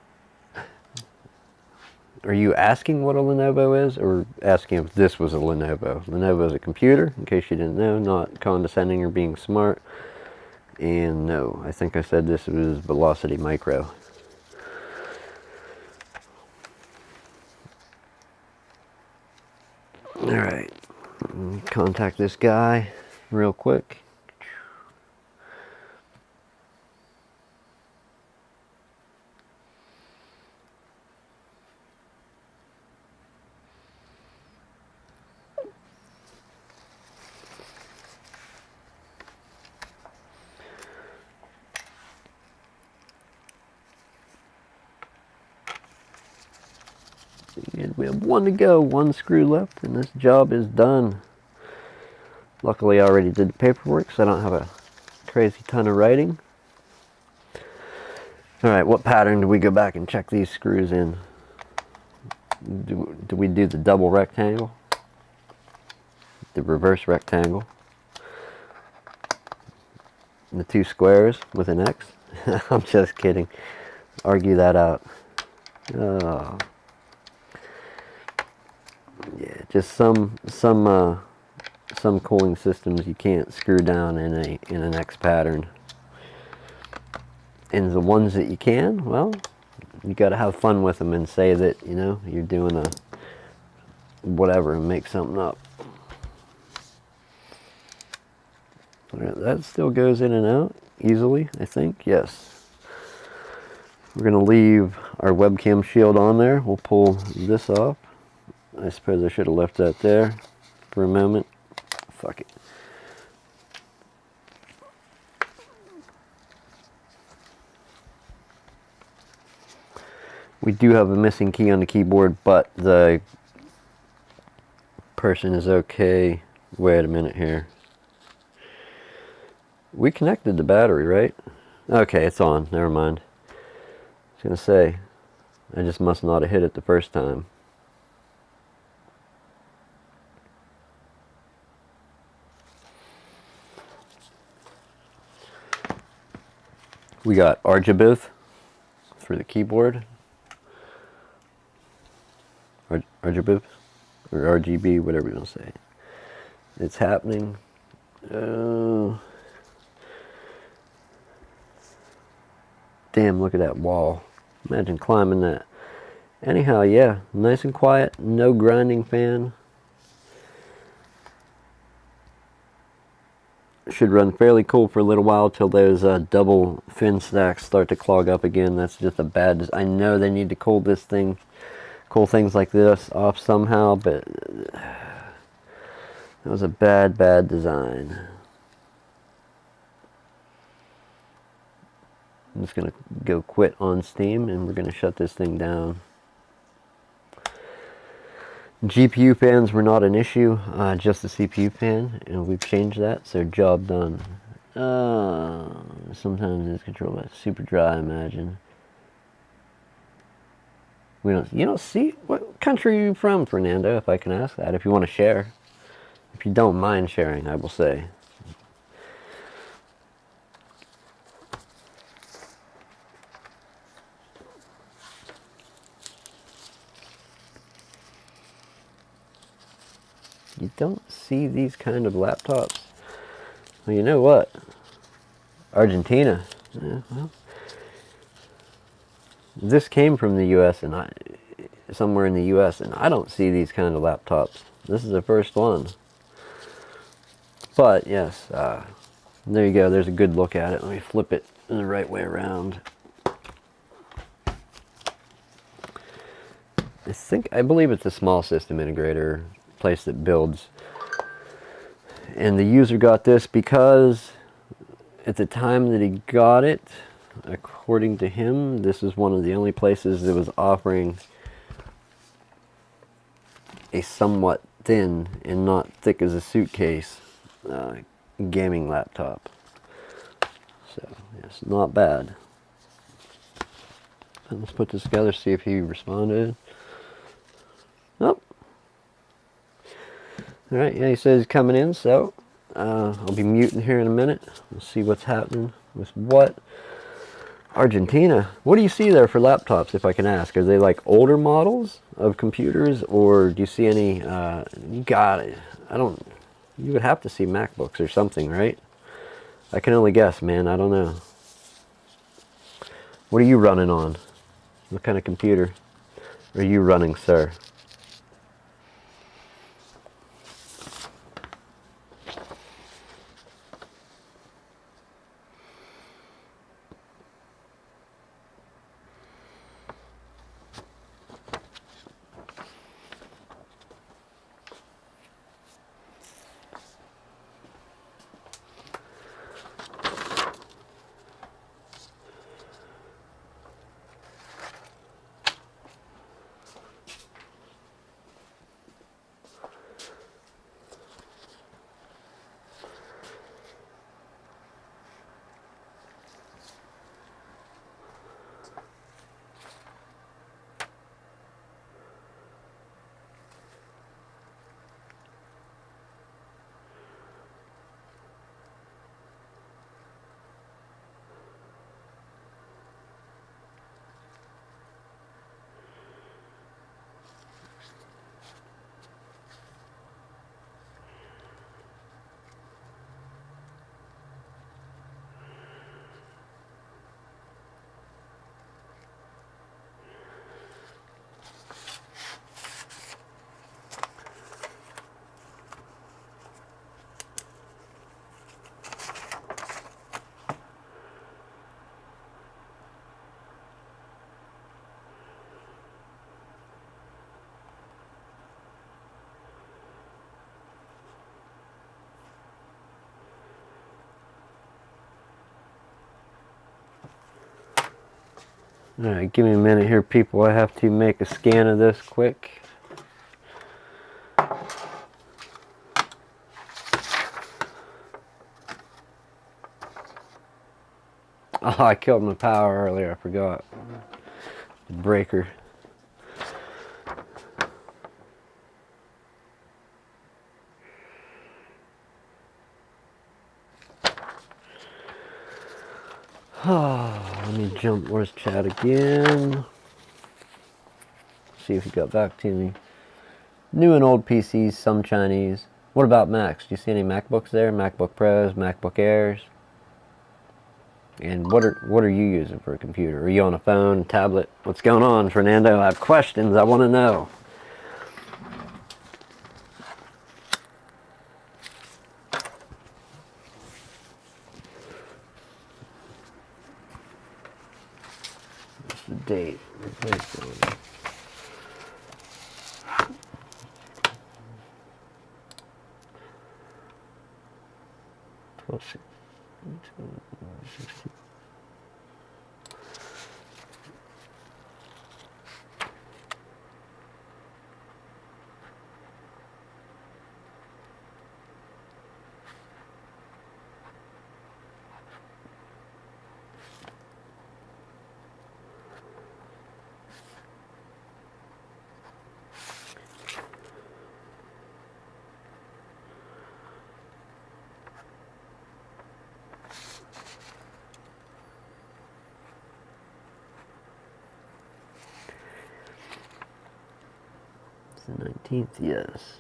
Are you asking what a Lenovo is, or asking if this was a Lenovo? Lenovo is a computer, in case you didn't know, not condescending or being smart. And no, I think I said this was Velocity Micro. Alright, contact this guy real quick. And we have one to go, one screw left, and this job is done. Luckily I already did the paperwork, so I don't have a crazy ton of writing. Alright, what pattern do we go back and check these screws in? Do we do the double rectangle? The reverse rectangle? The two squares with an X? I'm just kidding. Argue that out. Oh. Yeah, just some cooling systems you can't screw down in an X pattern. And the ones that you can, well, you got to have fun with them and say that, you know, you're doing a whatever and make something up. That still goes in and out easily, I think. Yes. We're going to leave our webcam shield on there. We'll pull this off. I suppose I should have left that there for a moment. Fuck it. We do have a missing key on the keyboard, but the person is okay. Wait a minute here. We connected the battery, right? Okay, it's on. Never mind. I was going to say, I just must not have hit it the first time. We got RGB for the keyboard. RGB or RGB, whatever you want to say. It's happening. Damn, look at that wall. Imagine climbing that. Anyhow, yeah, nice and quiet. No grinding fan. Should run fairly cool for a little while till those double fin stacks start to clog up again. That's just a bad. I know they need to cool this thing, cool things like this off somehow, but that was a bad design. I'm just gonna go quit on Steam, and we're gonna shut this thing down. GPU fans were not an issue, just the CPU fan, and we've changed that, so job done. Sometimes it's controlled by super dry, I imagine. You don't see, what country are you from, Fernando, if I can ask that, if you want to share. If you don't mind sharing, I will say. You don't see these kind of laptops. Well, you know what? Argentina. Yeah, well, this came from the U.S. and somewhere in the U.S. and I don't see these kind of laptops. This is the first one. But yes, there you go. There's a good look at it. Let me flip it in the right way around. I believe it's a small system integrator place that builds. And the user got this because at the time that he got it, according to him, this is one of the only places that was offering a somewhat thin and not thick as a suitcase gaming laptop. So, yes, not bad. And let's put this together, see if he responded. Nope. Alright, yeah, he says he's coming in, so I'll be muting here in a minute. We'll see what's happening with what. Argentina. What do you see there for laptops, if I can ask? Are they like older models of computers, or do you see any, you got it. You would have to see MacBooks or something, right? I can only guess, man. I don't know. What are you running on? What kind of computer are you running, sir? Alright, give me a minute here, people. I have to make a scan of this quick. Oh, I killed my power earlier. I forgot. The breaker. Let me jump. Where's chat again? See if he got back to me. New and old PCs, some Chinese. What about Macs? Do you see any MacBooks there? MacBook Pros, MacBook Airs? And what are you using for a computer? Are you on a phone, tablet? What's going on, Fernando? I have questions. I want to know. What's the date? The 19th, yes.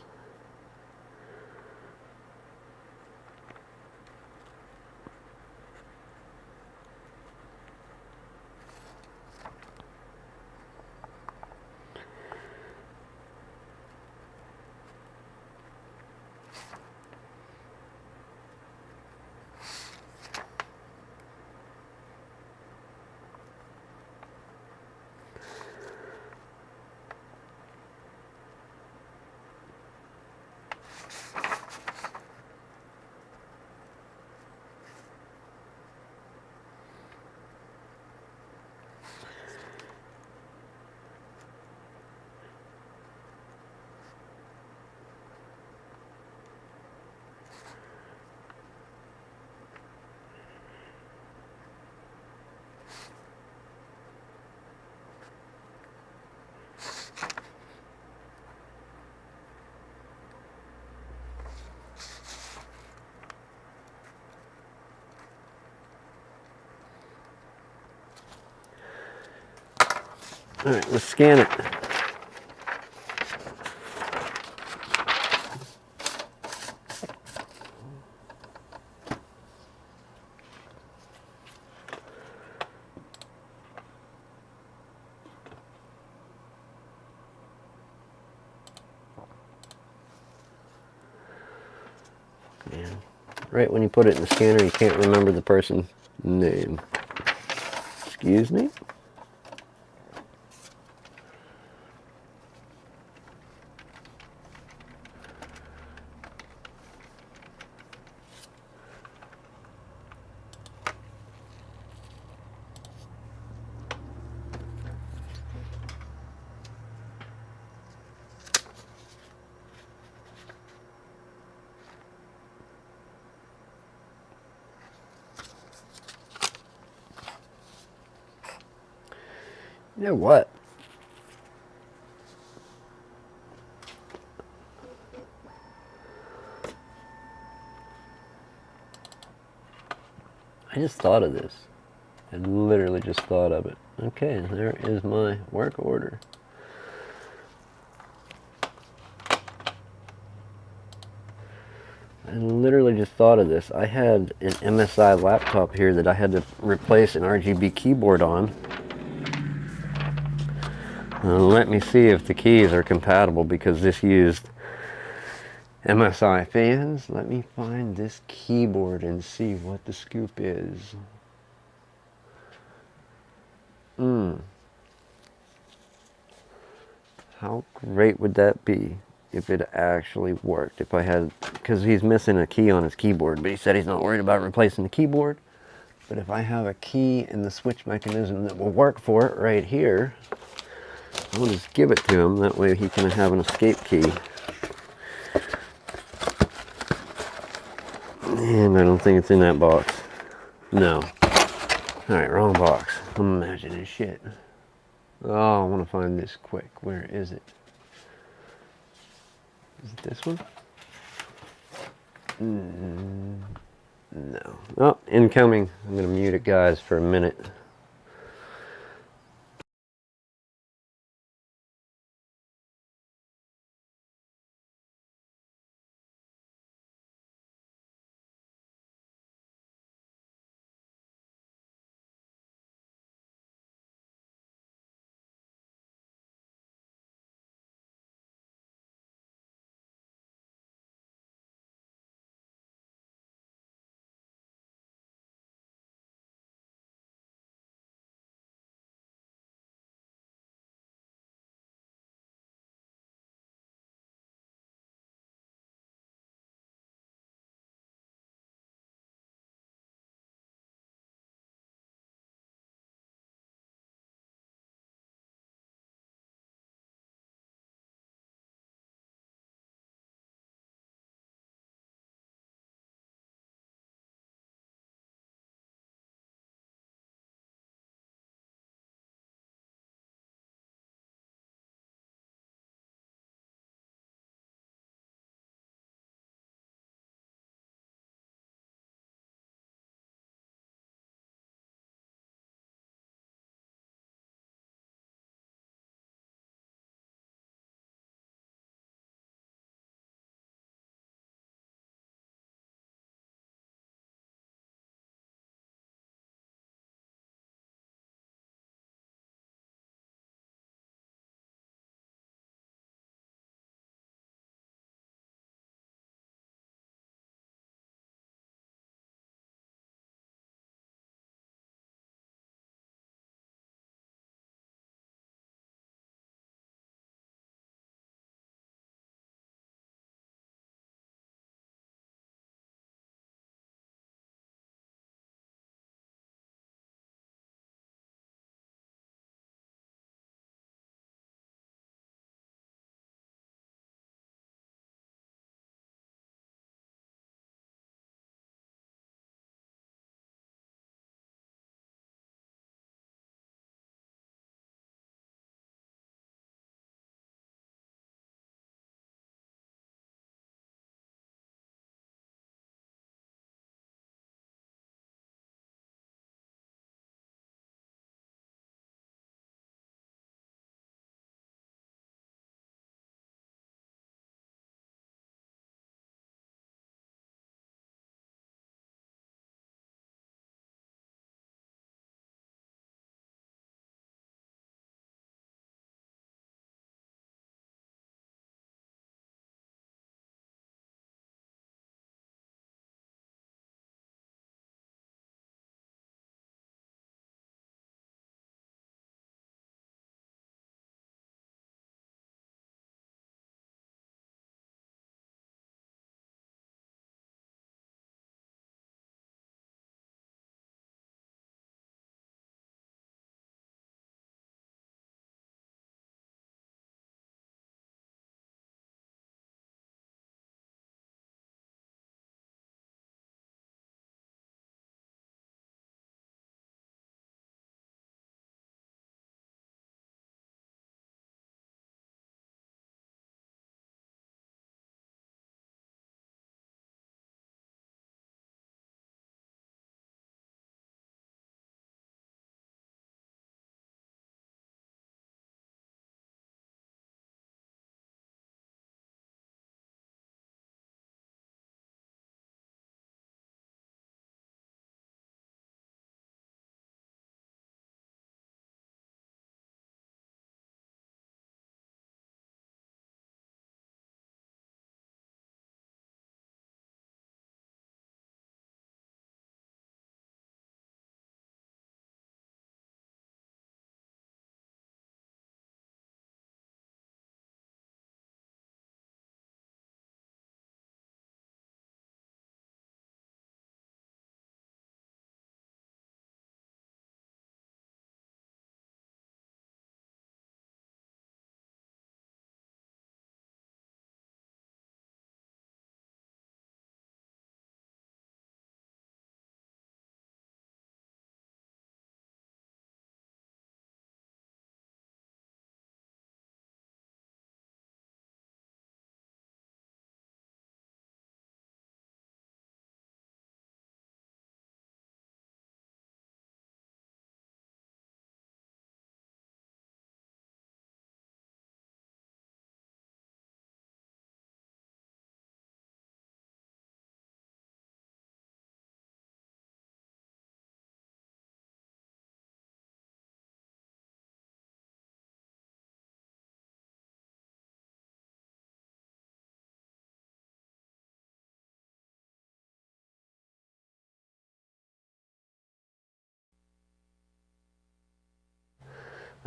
All right, let's scan it. Yeah. Right when you put it in the scanner, you can't remember the person's name. Excuse me? You know what? I just thought of this. I literally just thought of it. Okay, there is my work order. I literally just thought of this. I had an MSI laptop here that I had to replace an RGB keyboard on. Let me see if the keys are compatible because this used MSI fans. Let me find this keyboard and see what the scoop is. How great would that be if it actually worked? If I had, because he's missing a key on his keyboard, but he said he's not worried about replacing the keyboard. But if I have a key in the switch mechanism that will work for it right here, I'll just give it to him. That way he can have an escape key. And I don't think it's in that box. No. Alright, wrong box. I'm imagining shit. Oh, I want to find this quick. Where is it? Is it this one? No. Oh, incoming. I'm going to mute it, guys, for a minute.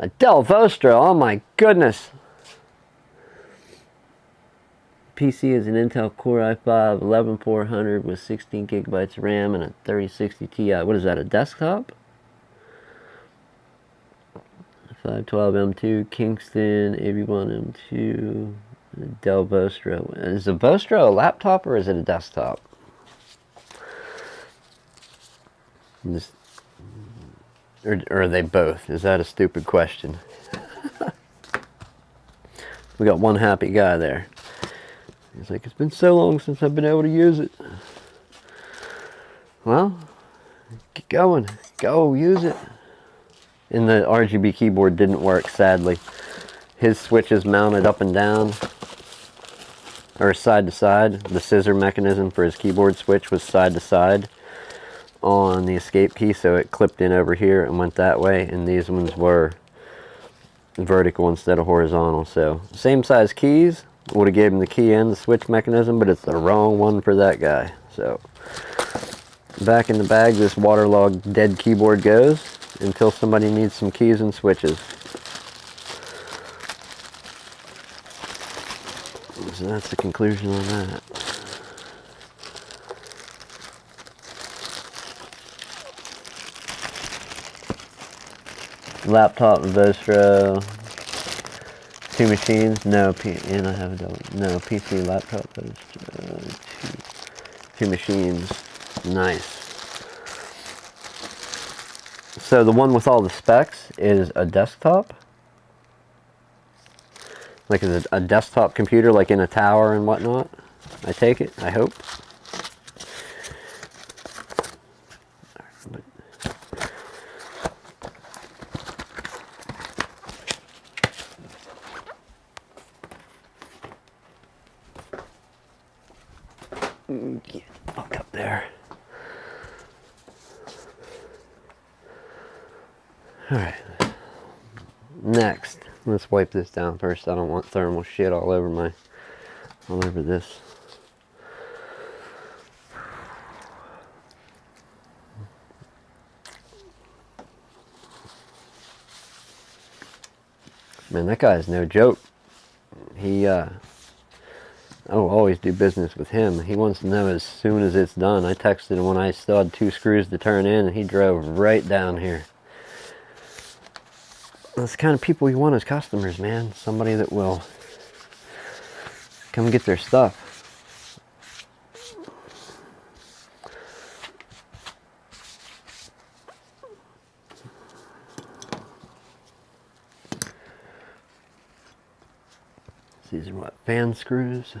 A Dell Vostro, oh my goodness. PC is an Intel Core i5 11400 with 16 gigabytes of RAM and a 3060 Ti. What is that, a desktop? 512 M2, Kingston, AB1 M2, Dell Vostro. Is a Vostro a laptop or is it a desktop? Or are they both? Is that a stupid question? We got one happy guy there. He's like, it's been so long since I've been able to use it. Well, get going. Go, use it. And the RGB keyboard didn't work, sadly. His switch is mounted up and down, or side to side. The scissor mechanism for his keyboard switch was side to side on the escape key, so it clipped in over here and went that way, and these ones were vertical instead of horizontal. So same size keys, would have gave him the key and the switch mechanism, but it's the wrong one for that guy. So back in the bag this waterlogged dead keyboard goes until somebody needs some keys and switches. So that's the conclusion on that. Laptop Vostro, 2 machines, no, and I have a double, no, PC, laptop Vostro, two machines, nice. So the one with all the specs is a desktop, like a desktop computer, like in a tower and whatnot, I take it, I hope. Get the fuck up there. Alright. Next, let's wipe this down first. I don't want thermal shit all over this. Man, that guy is no joke. I will always do business with him. He wants to know as soon as it's done. I texted him when I still had 2 screws to turn in, and he drove right down here. That's the kind of people you want as customers, man. Somebody that will come get their stuff. These are what, fan screws?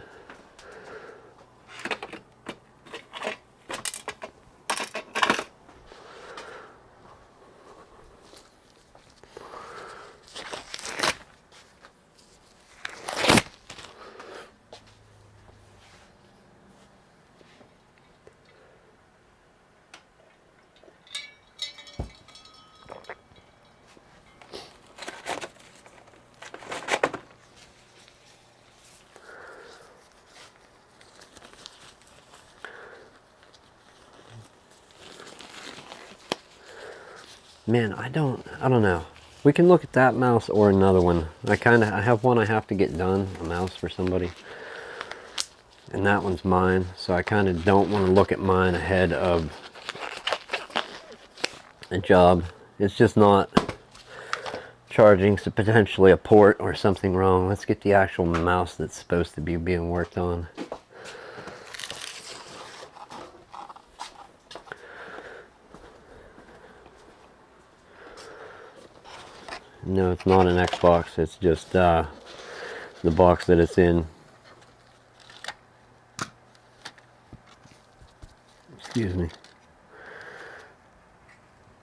Man, I don't know. We can look at that mouse or another one. I have one I have to get done, a mouse for somebody. And that one's mine, so I kind of don't want to look at mine ahead of a job. It's just not charging, so potentially a port or something wrong. Let's get the actual mouse that's supposed to be being worked on. No, it's not an Xbox, it's just the box that it's in. Excuse me.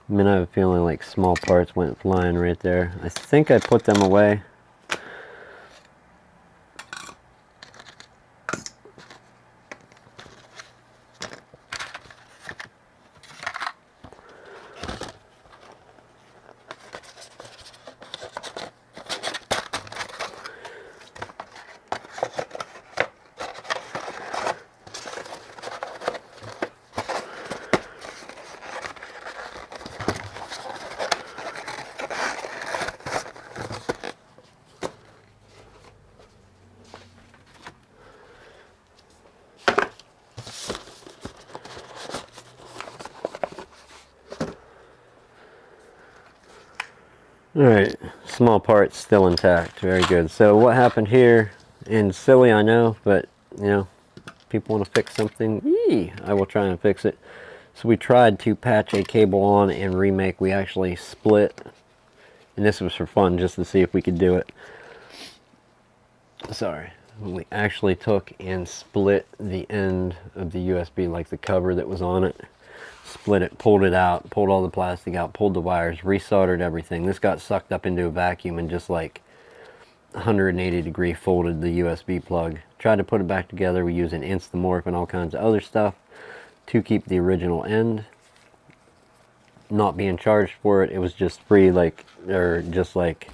I mean, I have a feeling like small parts went flying right there. I think I put them away. Alright, small parts still intact. Very good. So what happened here, and silly I know, but you know, people want to fix something, yee, I will try and fix it. So we tried to patch a cable on and remake. We actually split, and this was for fun just to see if we could do it. Sorry. We actually took and split the end of the USB, like the cover that was on it. Split it, pulled it out, pulled all the plastic out, pulled the wires, resoldered everything. This got sucked up into a vacuum and just like 180-degree folded the USB plug. Tried to put it back together. We used an Instamorph and all kinds of other stuff to keep the original end. Not being charged for it. It was just free, like, or just like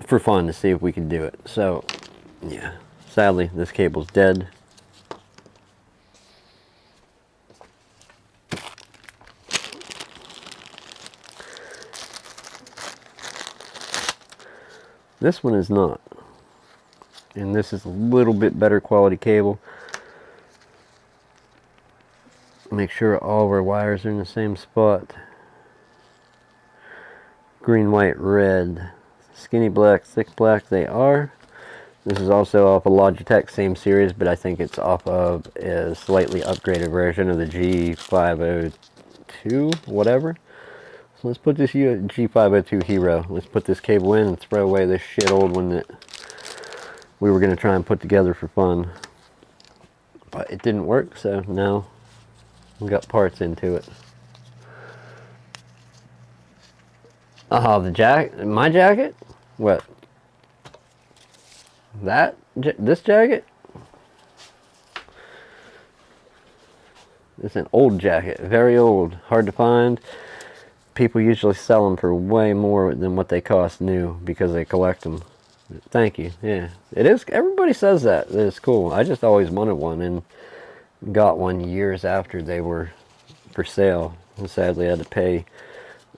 for fun to see if we could do it. So yeah, sadly this cable's dead. This one is not, and this is a little bit better quality cable. Make sure all of our wires are in the same spot. Green, white, red, skinny black, thick black, they are. This is also off a Logitech, same series, but I think it's off of a slightly upgraded version of the G502, whatever. So let's put this G502 Hero. Let's put this cable in and throw away this shit old one that we were going to try and put together for fun. But it didn't work, so now we got parts into it. Oh, the jacket? My jacket? What? This jacket? It's an old jacket, very old, hard to find. People usually sell them for way more than what they cost new because they collect them. Thank you. Yeah, it is. Everybody says that. It's cool. I just always wanted one and got one years after they were for sale. And sadly, I had to pay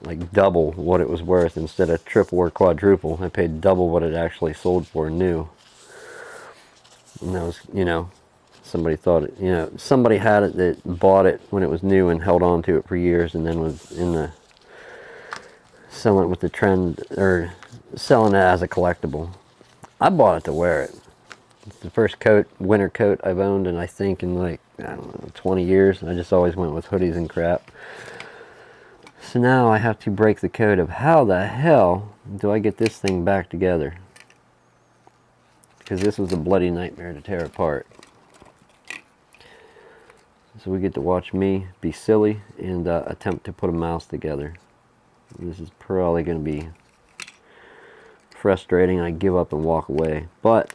like double what it was worth instead of triple or quadruple. I paid double what it actually sold for new. And that was, you know, somebody thought it, you know, somebody had it that bought it when it was new and held on to it for years and then was in the selling it with the trend, or selling it as a collectible. I bought it to wear it. It's the first winter coat I've owned, and I think in like, I don't know, 20 years. I just always went with hoodies and crap. So now I have to break the code of how the hell do I get this thing back together? Because this was a bloody nightmare to tear apart. So we get to watch me be silly and attempt to put a mouse together. This is probably going to be frustrating. I give up and walk away, but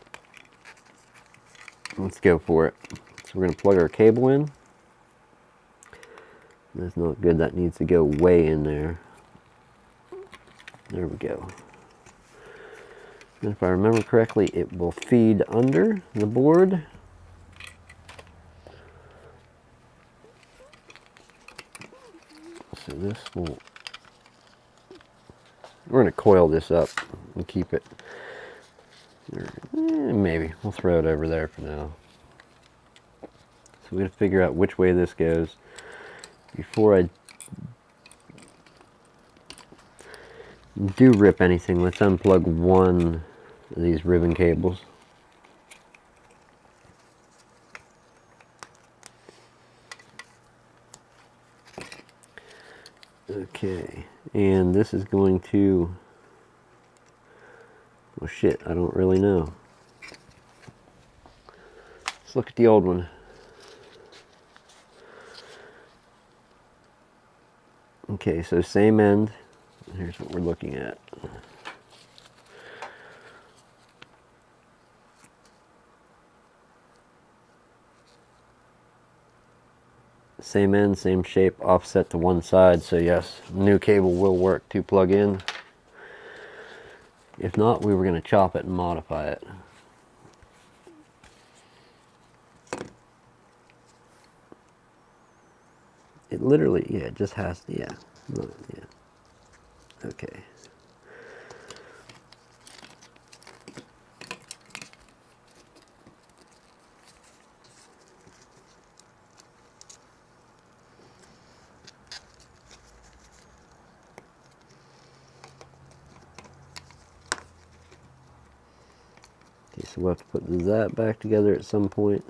let's go for it. So we're going to plug our cable in. That's not good. That needs to go way in there. There we go. And if I remember correctly, it will feed under the board. So this will, we're going to coil this up and keep it. Maybe we'll throw it over there for now. So we got to figure out which way this goes. Before I do rip anything, let's unplug one of these ribbon cables. Okay, and this is going to, well shit, I don't really know. Let's look at the old one. Okay, so same end. Here's what we're looking at. Same end, same shape, offset to one side. So yes, new cable will work to plug in. If not, we were going to chop it and modify it. It literally, yeah, it just has to, yeah. Yeah. Okay. so we'll have to put that back together at some point.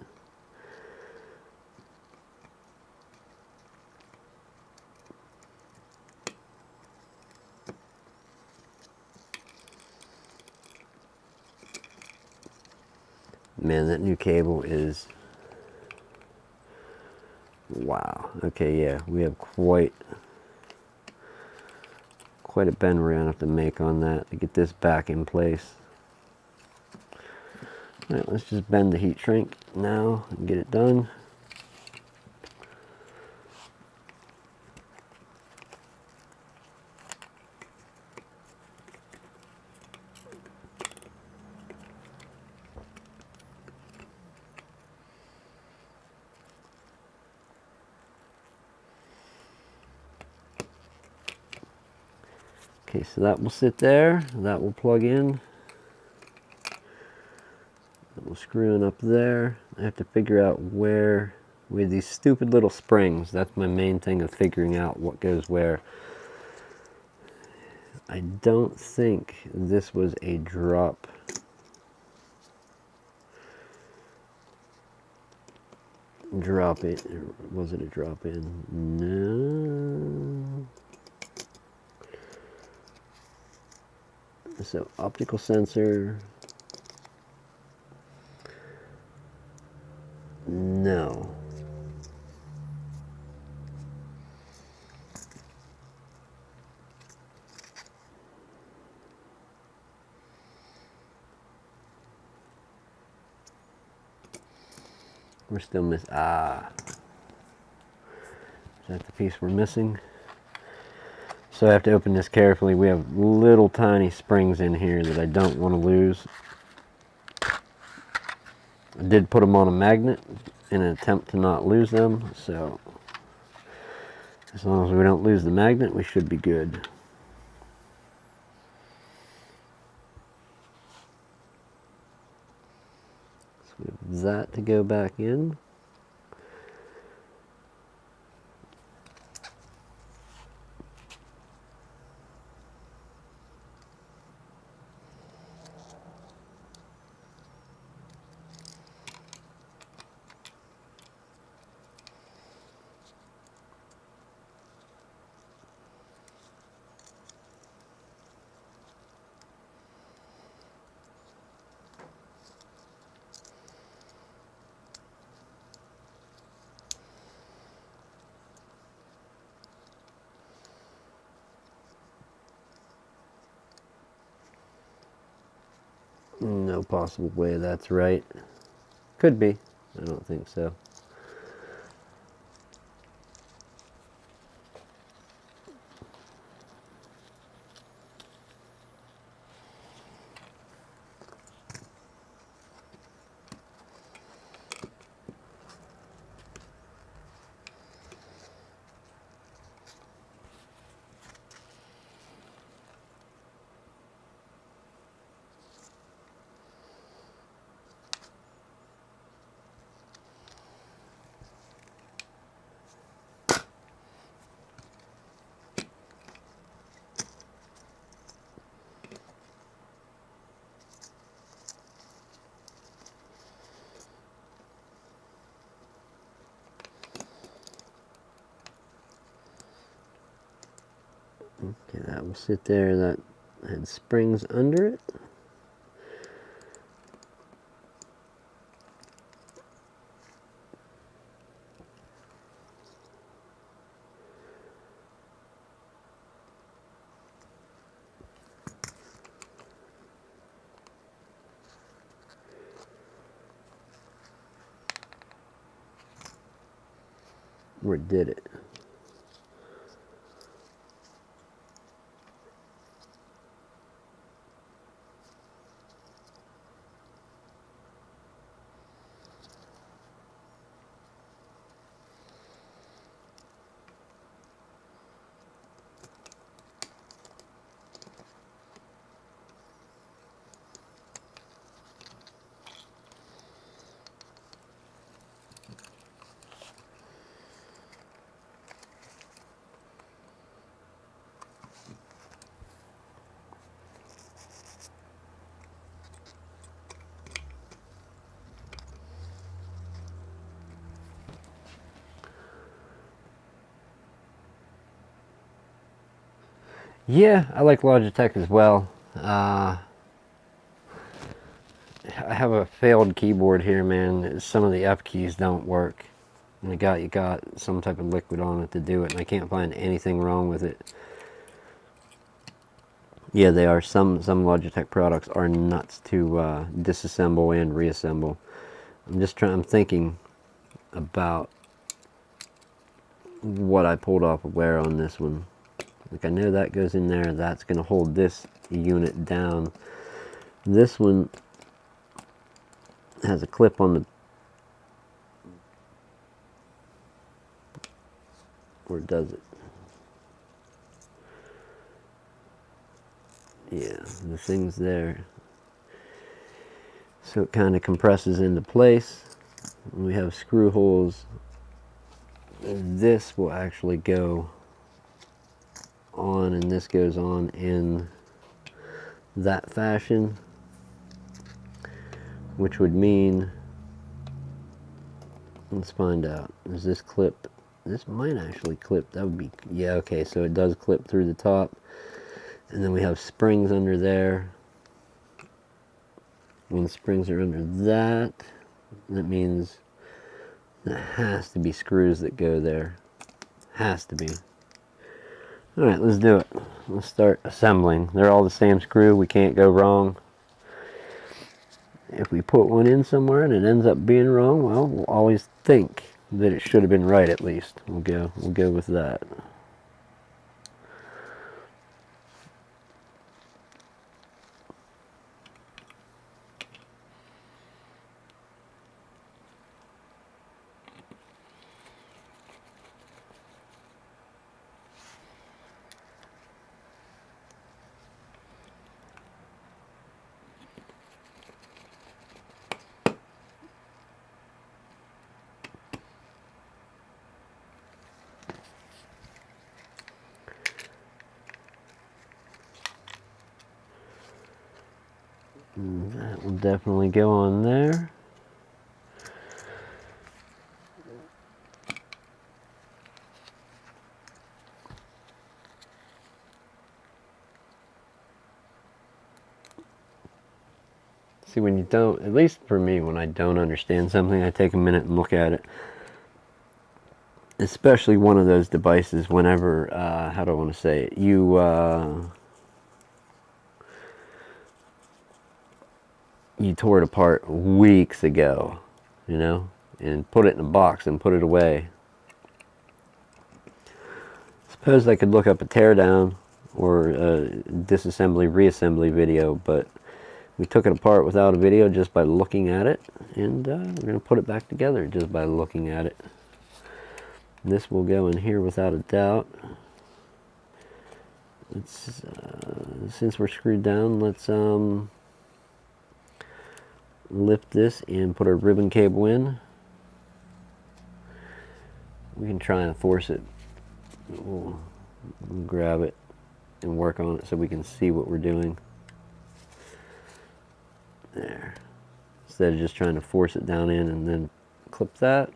Man, that new cable is, wow. Okay, yeah, we have quite a bend we're gonna have to make on that to get this back in place. All right, let's just bend the heat shrink now and get it done. Okay, so that will sit there. That will plug in. That will screw in up there. I have to figure out where, with these stupid little springs. That's my main thing of figuring out what goes where. I don't think this was a drop. Drop it. Was it a drop in? No. So optical sensor. No. We're still missing. Ah. Is that the piece we're missing? So I have to open this carefully. We have little tiny springs in here that I don't want to lose. I did put them on a magnet in an attempt to not lose them, so as long as we don't lose the magnet, we should be good. So we have that to go back in. No possible way that's right. Could be. I don't think so. Okay, that will sit there. That had springs under it. Where did it? Yeah, I like Logitech as well. I have a failed keyboard here, man. Some of the F keys don't work. And you got some type of liquid on it to do it, and I can't find anything wrong with it. Yeah, they are. Some Logitech products are nuts to disassemble and reassemble. I'm thinking about what I pulled off of where on this one. Like, I know that goes in there. That's going to hold this unit down. This one has a clip on the... Where does it? Yeah, the thing's there. So it kind of compresses into place. We have screw holes. This will actually go on, and this goes on in that fashion, which would mean, let's find out, is this clip? This might actually clip. That would be, yeah, okay, so it does clip through the top. And then we have springs under there. When the springs are under that, that means there has to be screws that go there. Has to be. Alright, let's do it. Let's start assembling. They're all the same screw. We can't go wrong. If we put one in somewhere and it ends up being wrong, well, we'll always think that it should have been right at least. We'll go with that. That will definitely go on there. See, when you don't, at least for me, when I don't understand something, I take a minute and look at it. Especially one of those devices, whenever, how do I want to say it? You tore it apart weeks ago, you know, and put it in a box and put it away. Suppose I could look up a teardown or a disassembly, reassembly video, but we took it apart without a video just by looking at it, and we're going to put it back together just by looking at it. This will go in here without a doubt. Let's, since we're screwed down, let's lift this and put our ribbon cable in. We can try and force it. We'll grab it and work on it so we can see what we're doing. There. Instead of just trying to force it down in and then clip that.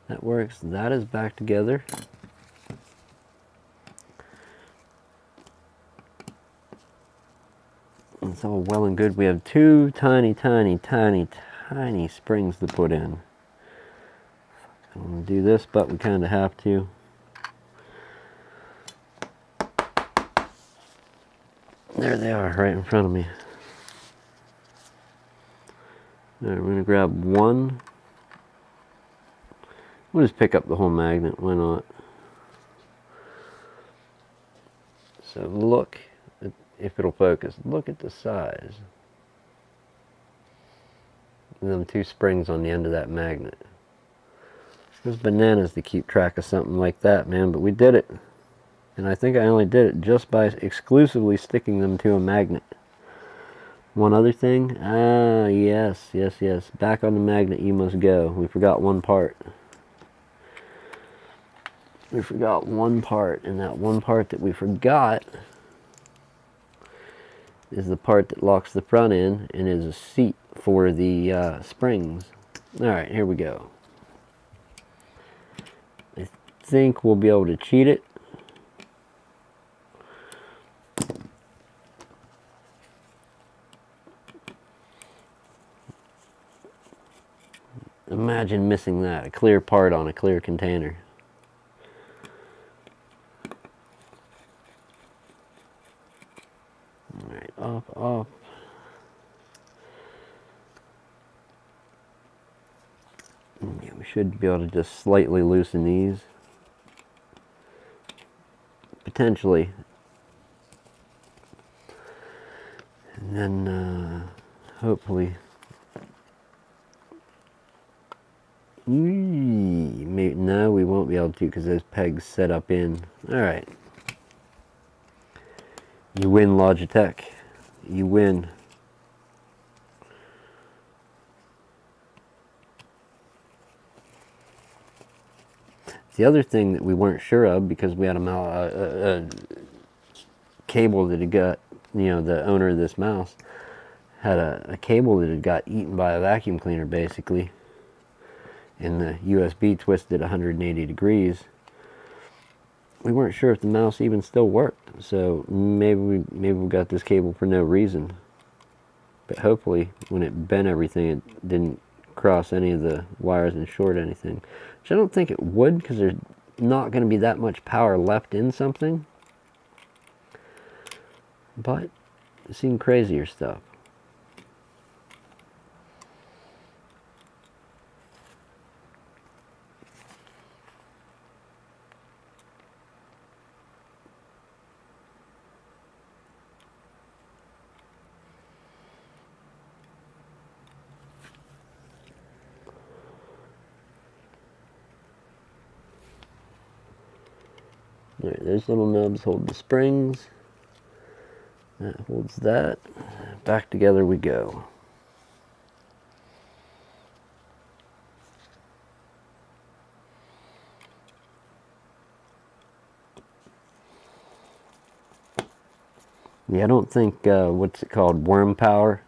That works. That is back together. It's all well and good. We have two tiny springs to put in. I don't want to do this, but we kind of have to. There they are, right in front of me. All right, we're going to grab one. We'll just pick up the whole magnet. Why not? So look, if it'll focus, look at the size. And them two springs on the end of that magnet. It's bananas to keep track of something like that, man, but we did it. And I think I only did it just by exclusively sticking them to a magnet. One other thing, yes. Back on the magnet you must go. We forgot one part. We forgot one part, and that one part that we forgot is the part that locks the front end and is a seat for the springs. Alright, here we go. I think we'll be able to cheat it. Imagine missing that, a clear part on a clear container. Alright, up. Yeah, we should be able to just slightly loosen these. Potentially. And then, hopefully... No, we won't be able to because those pegs set up in. Alright. You win, Logitech. You win. The other thing that we weren't sure of, because we had a cable that had got, the owner of this mouse had a cable that had got eaten by a vacuum cleaner, basically. And the USB twisted 180 degrees. We weren't sure if the mouse even still worked. So maybe we got this cable for no reason. But hopefully, when it bent everything, it didn't cross any of the wires and short anything. Which I don't think it would, because there's not going to be that much power left in something. But I've seen crazier stuff. Alright, those little nubs hold the springs. That holds that. Back together we go. Yeah, I don't think, what's it called, worm power?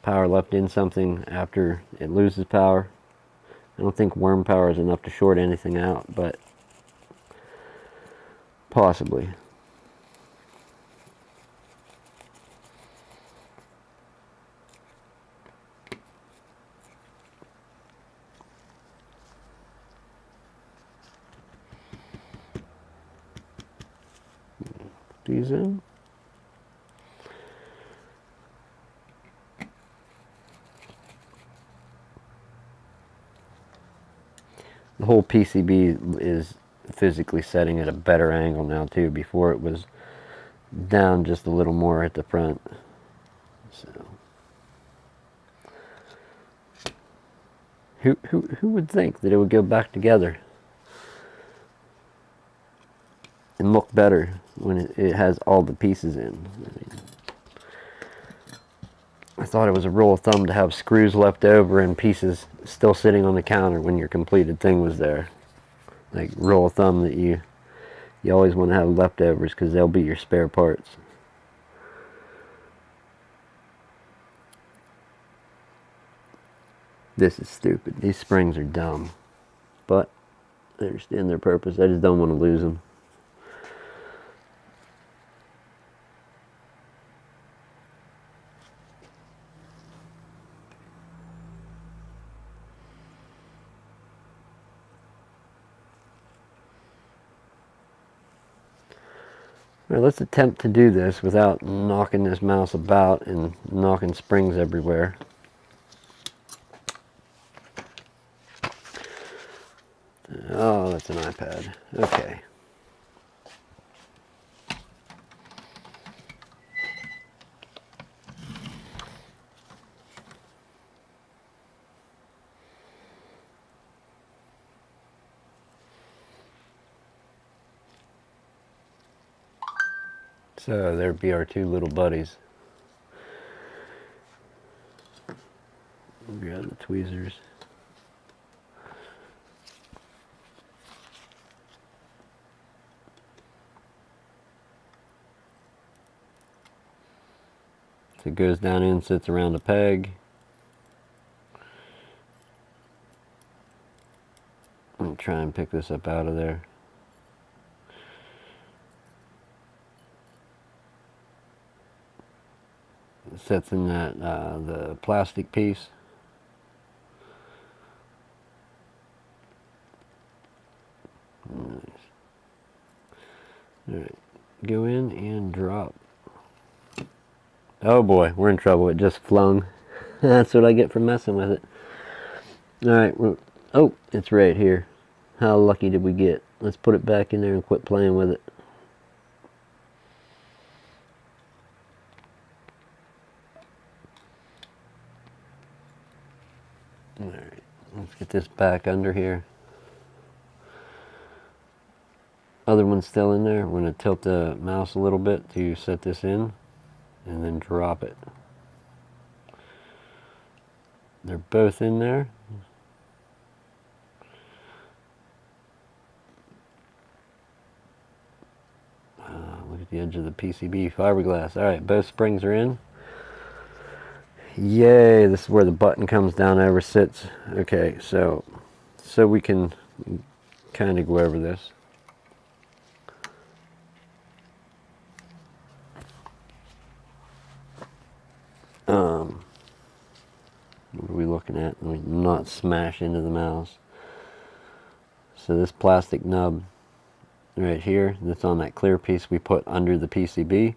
Power left in something after it loses power. I don't think worm power is enough to short anything out, but possibly. These in. The whole PCB is physically setting at a better angle now too. Before it was down just a little more at the front. So who would think that it would go back together and look better when it has all the pieces in? I thought it was a rule of thumb to have screws left over and pieces still sitting on the counter when your completed thing was there. Like, rule of thumb that you always want to have leftovers because they'll be your spare parts. This is stupid. These springs are dumb. But they understand their purpose. I just don't want to lose them. All right, let's attempt to do this without knocking this mouse about and knocking springs everywhere. Oh, that's an iPad. Okay. So there'd be our two little buddies. Grab the tweezers. So it goes down in, sits around a peg. I'm gonna try and pick this up out of there. It sits in that the plastic piece. Nice. Alright, go in and drop. Oh boy, we're in trouble. It just flung. That's what I get for messing with it. Alright, oh, it's right here. How lucky did we get? Let's put it back in there and quit playing with it. Alright, let's get this back under here. Other one's still in there. We're going to tilt the mouse a little bit to set this in and then drop it. They're both in there. Look at the edge of the PCB fiberglass. Alright, both springs are in. Yay, this is where the button comes down over, sits. Okay, so we can kind of go over this. What are we looking at? Let me not smash into the mouse. So this plastic nub right here, that's on that clear piece we put under the PCB.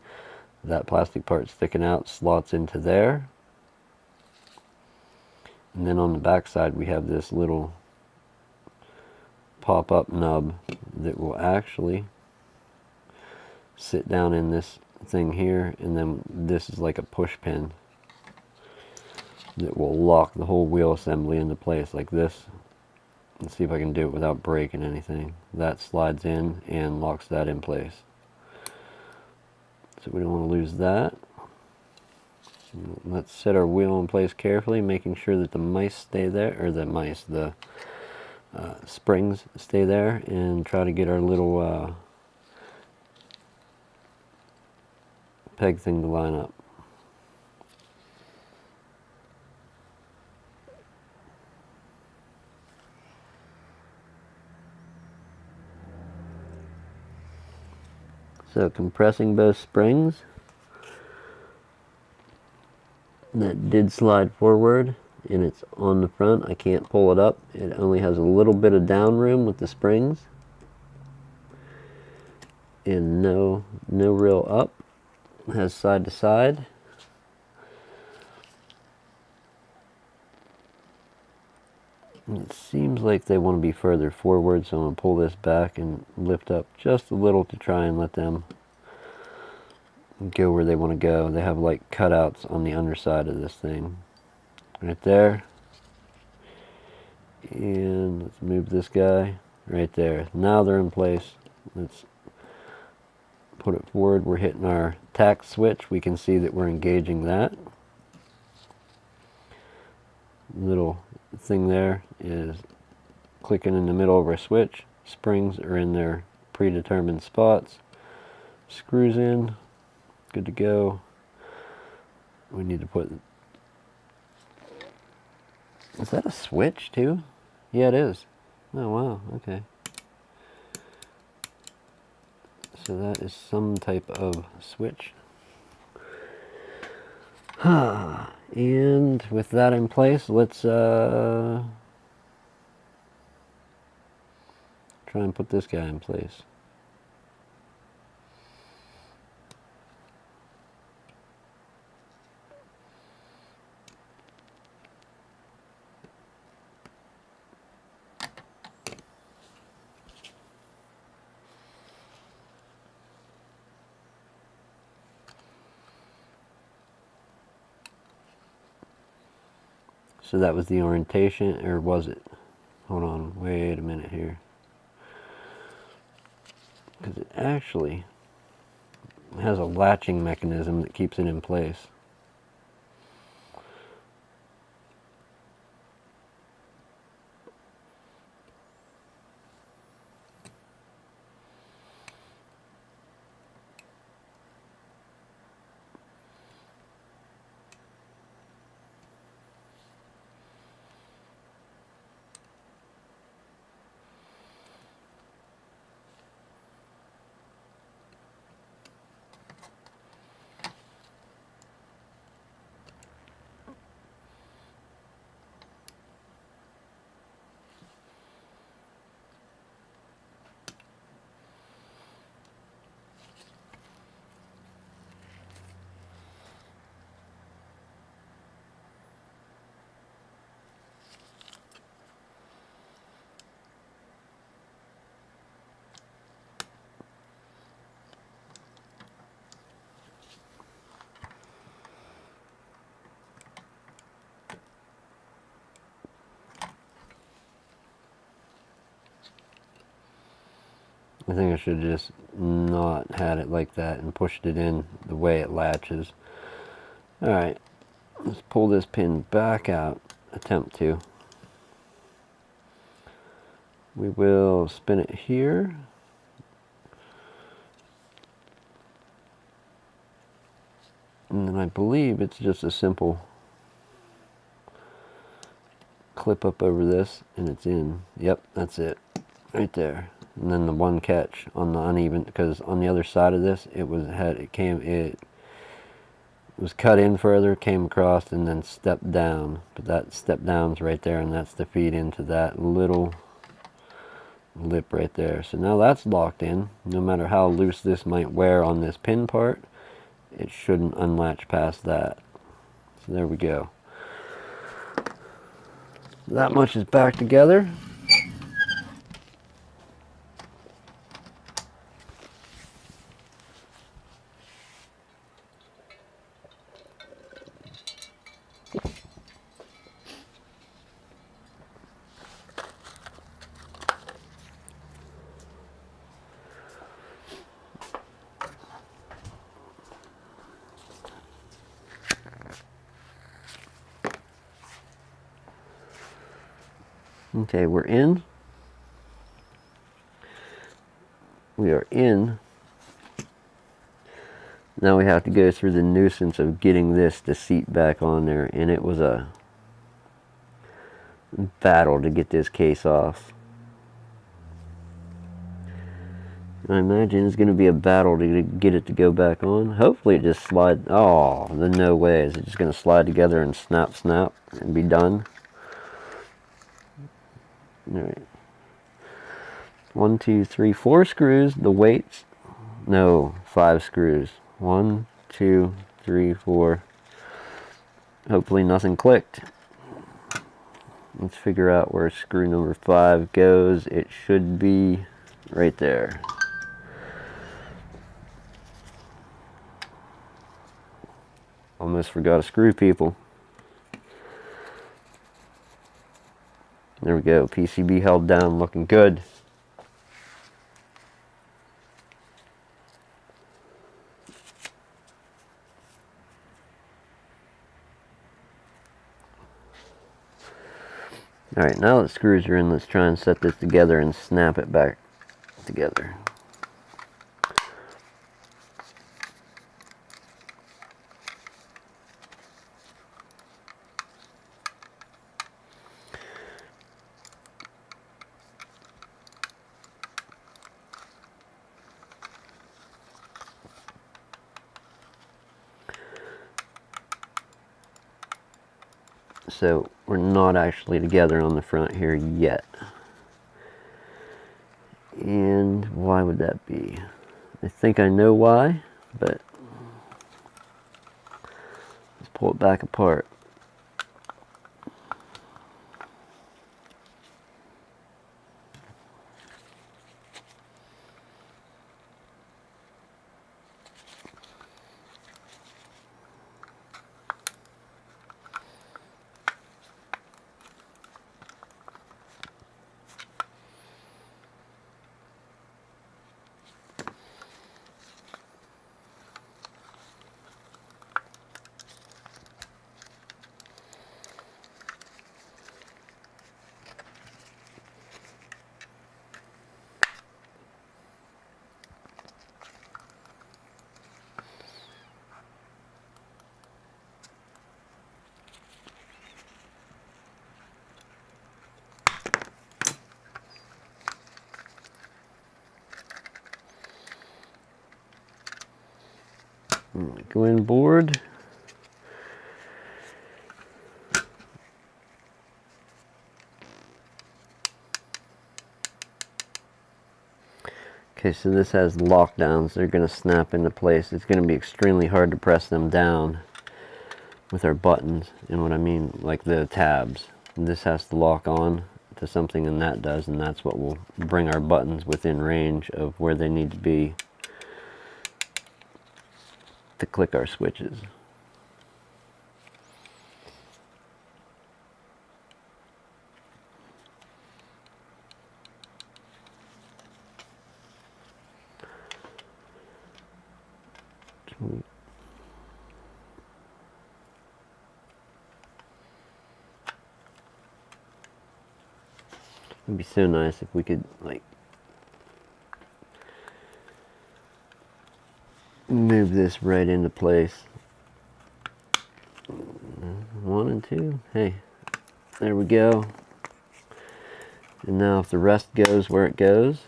That plastic part sticking out slots into there. And then on the back side we have this little pop-up nub that will actually sit down in this thing here, and then this is like a push pin that will lock the whole wheel assembly into place like this. Let's see if I can do it without breaking anything. That slides in and locks that in place. So we don't want to lose that. Let's set our wheel in place carefully, making sure that the mice stay there, or the springs stay there, and try to get our little peg thing to line up. So compressing both springs, that did slide forward and it's on the front. I can't pull it up. It only has a little bit of down room with the springs and no real up. It has side to side. It seems like they want to be further forward, so I'm going to pull this back and lift up just a little to try and let them go where they want to go. They have like cutouts on the underside of this thing. Right there. And let's move this guy right there. Now they're in place. Let's put it forward. We're hitting our tact switch. We can see that we're engaging that. Little thing there is clicking in the middle of our switch. Springs are in their predetermined spots. Screws in. Good to go. We need to put... Is that a switch too? Yeah, it is. Oh wow, okay. So that is some type of switch. And with that in place, let's try and put this guy in place. So that was the orientation, or was it? Hold on, wait a minute here. Because it actually has a latching mechanism that keeps it in place. I think I should have just not had it like that and pushed it in the way it latches. Alright, let's pull this pin back out, attempt to. We will spin it here. And then I believe it's just a simple clip up over this and it's in. Yep, that's it. Right there. And then the one catch on the uneven, because on the other side of this it was cut in further, came across and then stepped down. But that step down's right there, and that's the feed into that little lip right there. So now that's locked in. No matter how loose this might wear on this pin part, it shouldn't unlatch past that. So there we go. That much is back together. Okay, we're in. We are in. Now we have to go through the nuisance of getting this to seat back on there, and it was a battle to get this case off. I imagine it's going to be a battle to get it to go back on. Hopefully it just slides. Oh, no way. Is it just going to slide together and snap, snap, and be done? Alright. 1, 2, 3, 4 screws. The weights. No, 5 screws. 1, 2, 3, 4. Hopefully nothing clicked. Let's figure out where screw number 5 goes. It should be right there. Almost forgot a screw, people. There we go. PCB held down, looking good. Alright, now that screws are in, let's try and set this together and snap it back together. So we're not actually together on the front here yet. And why would that be? I think I know why, but let's pull it back apart. Go in board. Okay, so this has lockdowns. They're going to snap into place. It's going to be extremely hard to press them down with our buttons. And what I mean, like the tabs. And this has to lock on to something, and that does. And that's what will bring our buttons within range of where they need to be to click our switches. It'd be so nice if we could, like, move this right into place. 1 and 2. Hey, there we go. And now if the rest goes where it goes,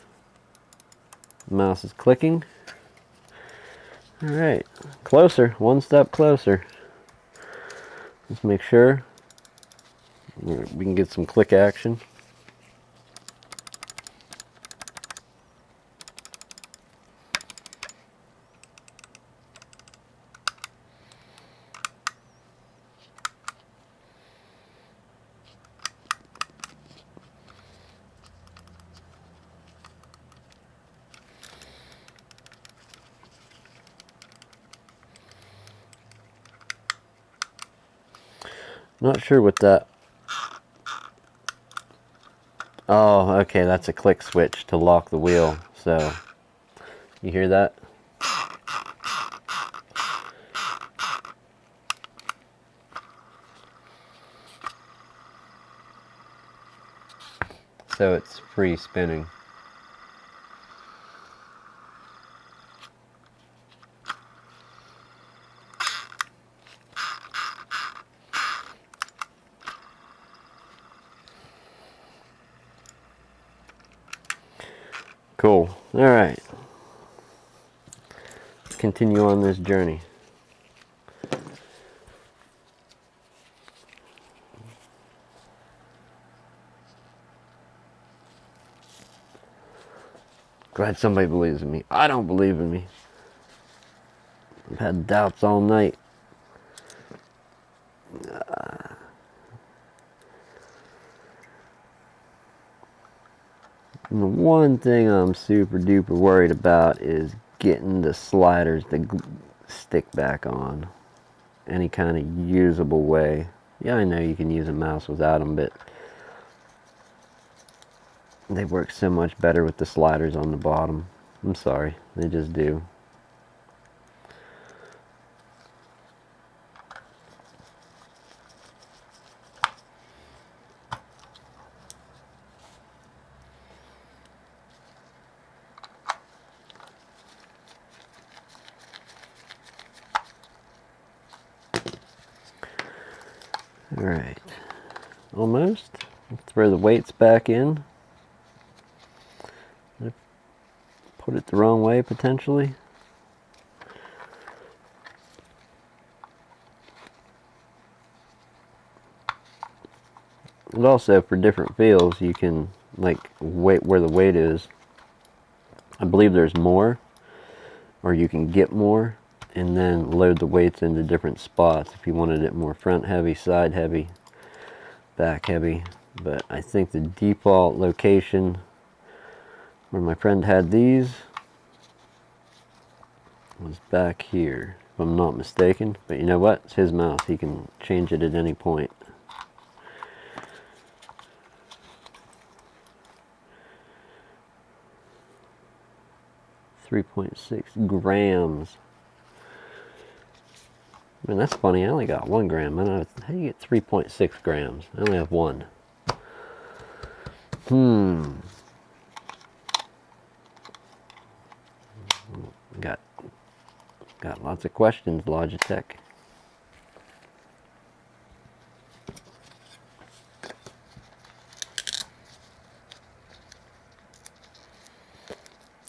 the mouse is clicking. Alright, closer, one step closer. Let's make sure we can get some click action. Not sure what that... Oh, okay, that's a click switch to lock the wheel. So, you hear that? So it's free spinning. Cool. Alright. Let's continue on this journey. Glad somebody believes in me. I don't believe in me. I've had doubts all night. And the one thing I'm super duper worried about is getting the sliders to stick back on. Any kind of usable way. Yeah, I know you can use a mouse without them, but they work so much better with the sliders on the bottom. I'm sorry, they just do. Alright, almost. Throw the weights back in. Put it the wrong way potentially. And also for different feels you can, like, weight where the weight is. I believe there's more, or you can get more and then load the weights into different spots if you wanted it more front heavy, side heavy, back heavy. But I think the default location where my friend had these was back here, if I'm not mistaken. But you know what? It's his mouse. He can change it at any point. .6 grams. Man, that's funny. I only got 1 gram. I don't know, how do you get 3.6 grams? I only have 1. Got lots of questions, Logitech.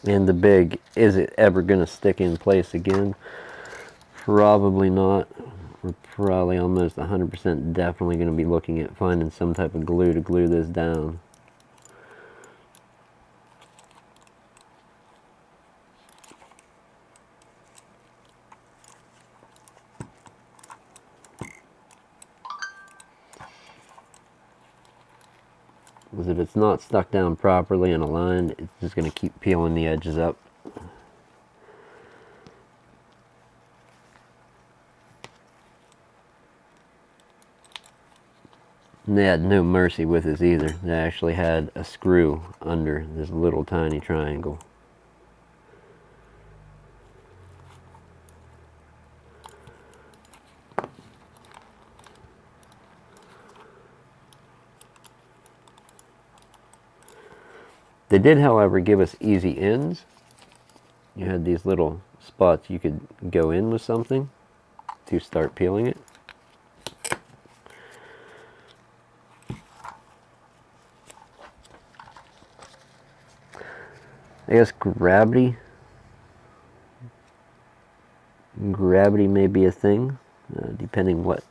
And the big, is it ever going to stick in place again? Probably not. We're probably almost 100% definitely going to be looking at finding some type of glue to glue this down. Because if it's not stuck down properly and aligned, it's just going to keep peeling the edges up. And they had no mercy with this either. They actually had a screw under this little tiny triangle. They did, however, give us easy ends. You had these little spots you could go in with something to start peeling it. I guess gravity may be a thing, depending what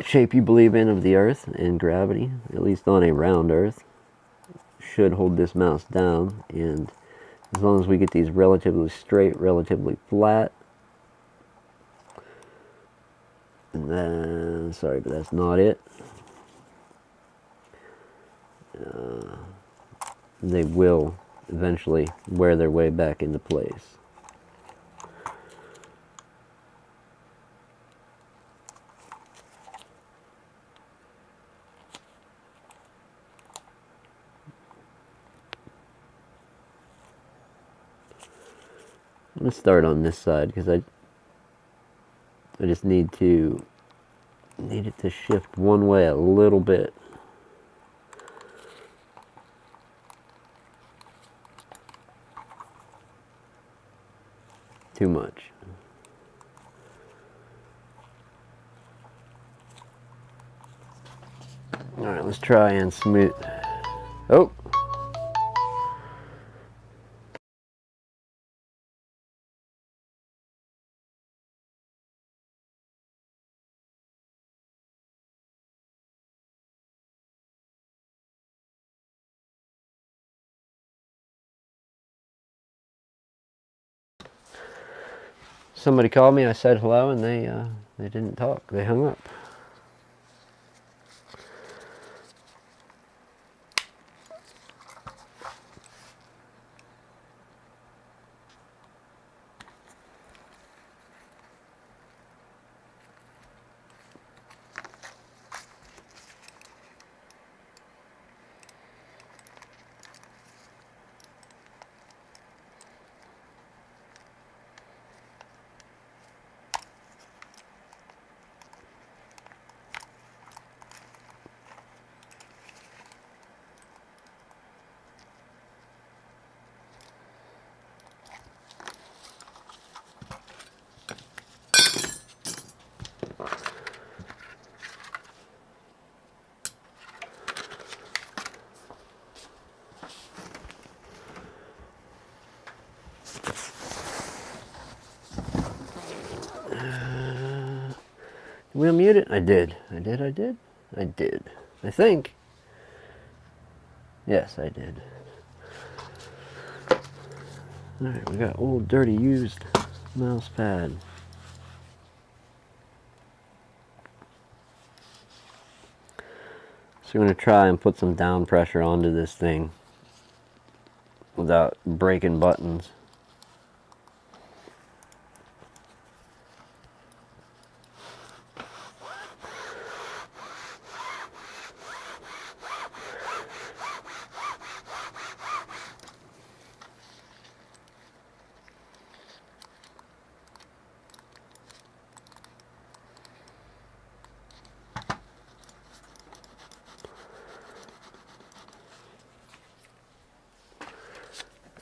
shape you believe in of the Earth, and gravity, at least on a round Earth, should hold this mouse down. And as long as we get these relatively straight, relatively flat, and then, sorry, but that's not it. They will eventually wear their way back into place. I'm going to start on this side because I just need it to shift one way a little bit. Too much. Alright, let's try and smooth. Oh! Somebody called me, I said hello, and they didn't talk. They hung up. Did we unmute it? I did. I think. Yes, I did. Alright, we got old dirty used mouse pad. So we're going to try and put some down pressure onto this thing without breaking buttons.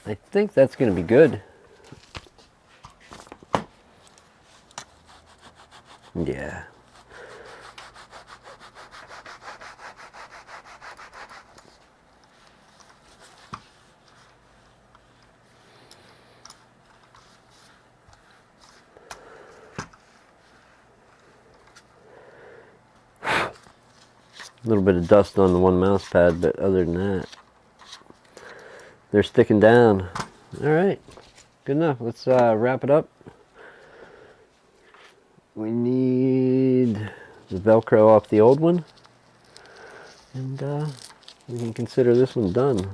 I think that's going to be good. Yeah. A little bit of dust on the one mouse pad, but other than that, they're sticking down. Alright, good enough. Let's wrap it up. We need the Velcro off the old one, and we can consider this one done.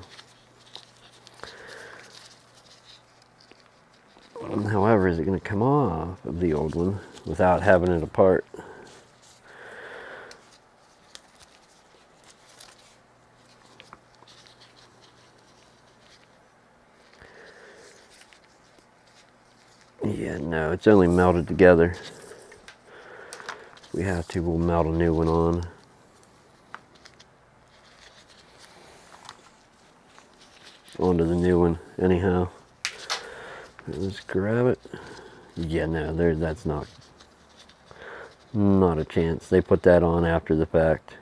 However, is it going to come off of the old one without having it apart? Yeah, no, it's only melted together. If we have to, we'll melt a new one on. onto the new one. Anyhow, let's grab it. Yeah, no, that's not a chance. They put that on after the fact.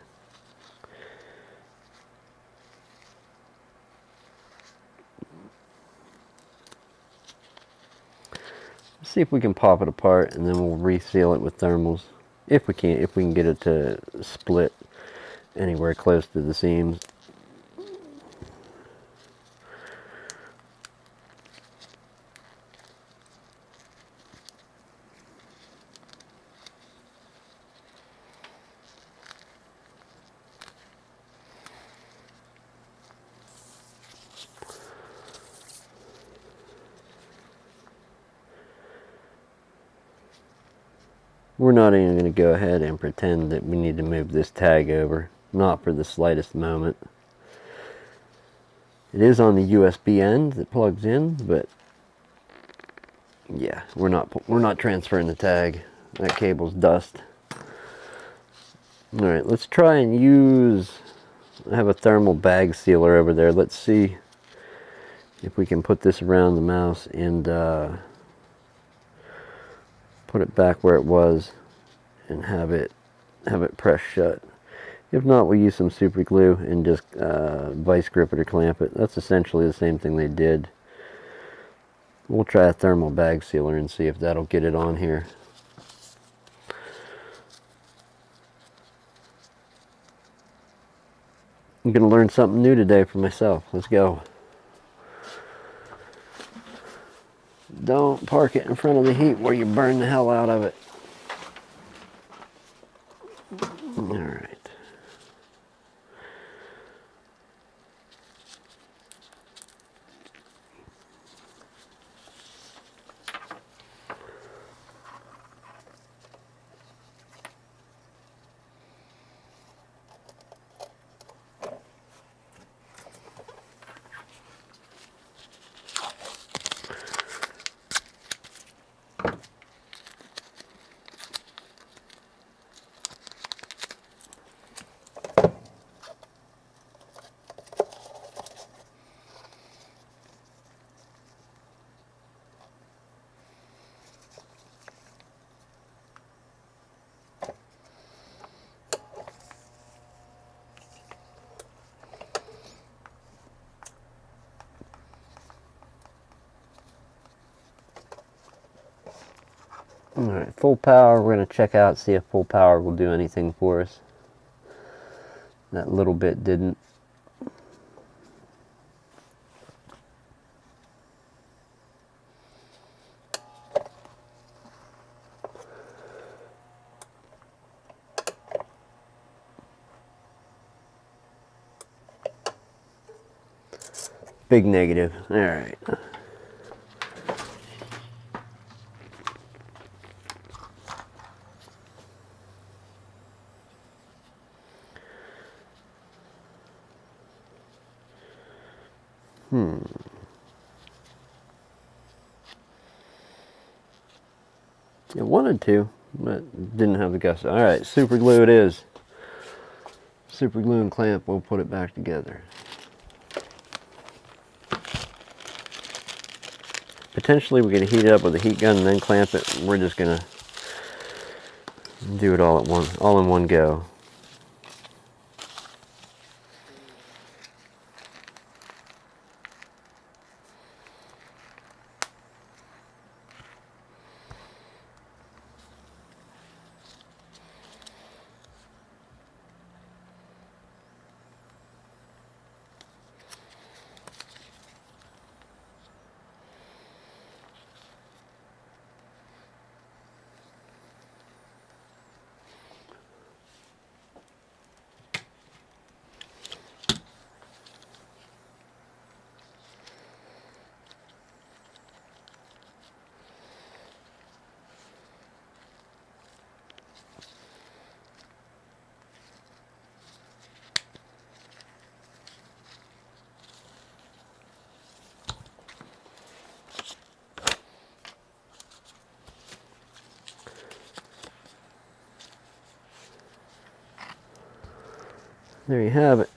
Let's see if we can pop it apart, and then we'll reseal it with thermals. If we can get it to split anywhere close to the seams. We're not even going to go ahead and pretend that we need to move this tag over. Not for the slightest moment. It is on the USB end that plugs in, but yeah, we're not transferring the tag. That cable's dust. All right, let's try and use. I have a thermal bag sealer over there. Let's see if we can put this around the mouse and put it back where it was and have it pressed shut. If not, we'll use some super glue and just vice grip it or clamp it. That's essentially the same thing they did. We'll try a thermal bag sealer and see if that'll get it on here. I'm going to learn something new today for myself. Let's go. Don't park it in front of the heat where you burn the hell out of it. All right. Alright, full power. We're going to check out, see if full power will do anything for us. That little bit didn't. Big negative. Alright. It wanted to, but didn't have the guts. Alright, super glue it is. Super glue and clamp, we'll put it back together. Potentially we're going to heat it up with a heat gun and then clamp it. We're just going to do it all in one go. There you have it.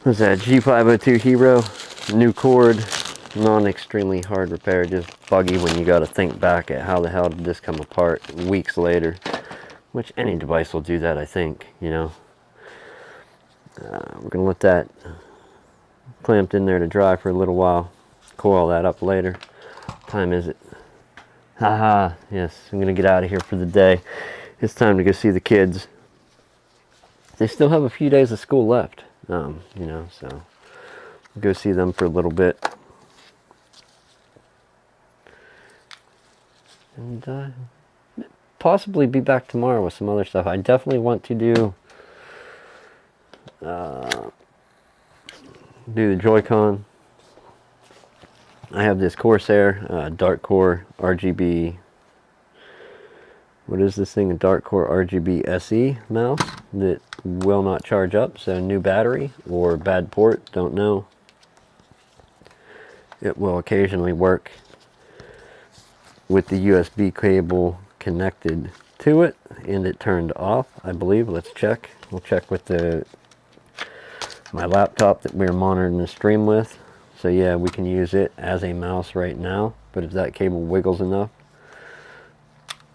This is a G502 Hero, new cord, non-extremely hard repair, just buggy when you got to think back at how the hell did this come apart weeks later, which any device will do that, I think, you know. We're going to let that clamped in there to dry for a little while, coil that up later. What time is it? Haha, yes, I'm going to get out of here for the day. It's time to go see the kids. They still have a few days of school left, you know, so go see them for a little bit. And possibly be back tomorrow with some other stuff. I definitely want to do the Joy-Con. I have this Corsair Dark Core RGB. What is this thing? A Dark Core RGB SE mouse that will not charge up. So new battery or bad port, don't know. It will occasionally work with the USB cable connected to it and it turned off, I believe. Let's check. We'll check with my laptop that we're monitoring the stream with. So yeah, we can use it as a mouse right now, but if that cable wiggles enough,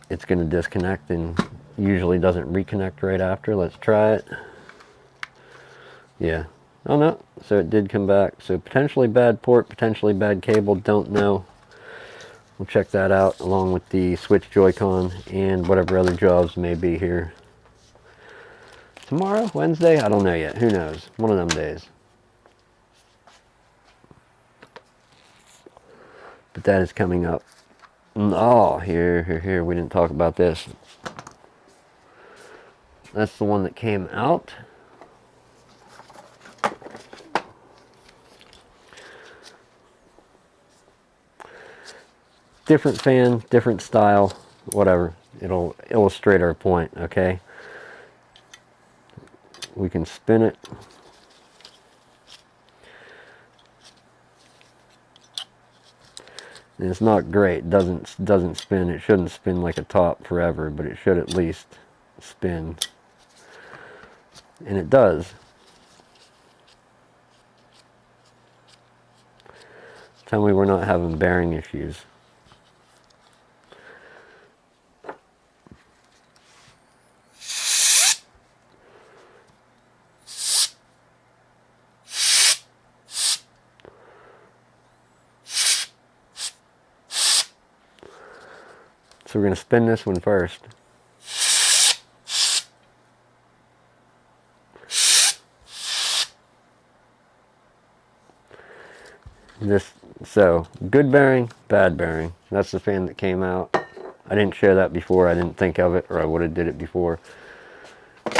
it's going to disconnect and usually doesn't reconnect right after. Let's try it. Yeah. Oh no, so it did come back. So potentially bad port, potentially bad cable, don't know. We'll check that out along with the Switch Joy-Con and whatever other jobs may be here. Tomorrow? Wednesday? I don't know yet. Who knows? One of them days. But that is coming up. Oh, here. We didn't talk about this. That's the one that came out. Different fan, different style, whatever. It'll illustrate our point, okay? We can spin it. And it's not great. Doesn't spin. It shouldn't spin like a top forever, but it should at least spin. And it does. Tell me we're not having bearing issues. So we're going to spin this one first. So good bearing, bad bearing. That's the fan that came out. I didn't share that before. I didn't think of it, or I would have did it before.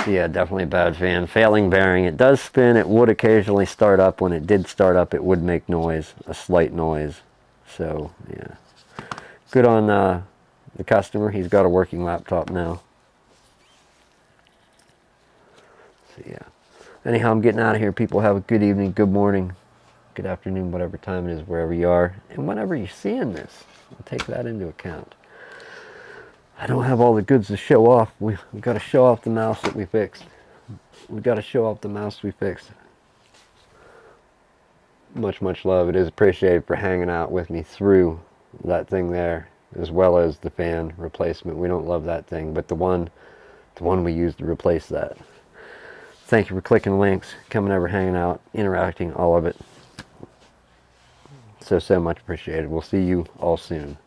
So yeah, definitely a bad fan. Failing bearing. It does spin. It would occasionally start up. When it did start up, it would make noise, a slight noise. So yeah, good on the customer. He's got a working laptop now. So yeah. Anyhow, I'm getting out of here. People have a good evening, good morning, good afternoon, whatever time it is, wherever you are. And whenever you're seeing this, I'll take that into account. I don't have all the goods to show off. We've got to show off the mouse that we fixed. We've got to show off the mouse we fixed. Much love. It is appreciated for hanging out with me through that thing there, as well as the fan replacement. We don't love that thing, but the one we used to replace that. Thank you for clicking links, coming over, hanging out, interacting, all of it. So much appreciated. We'll see you all soon.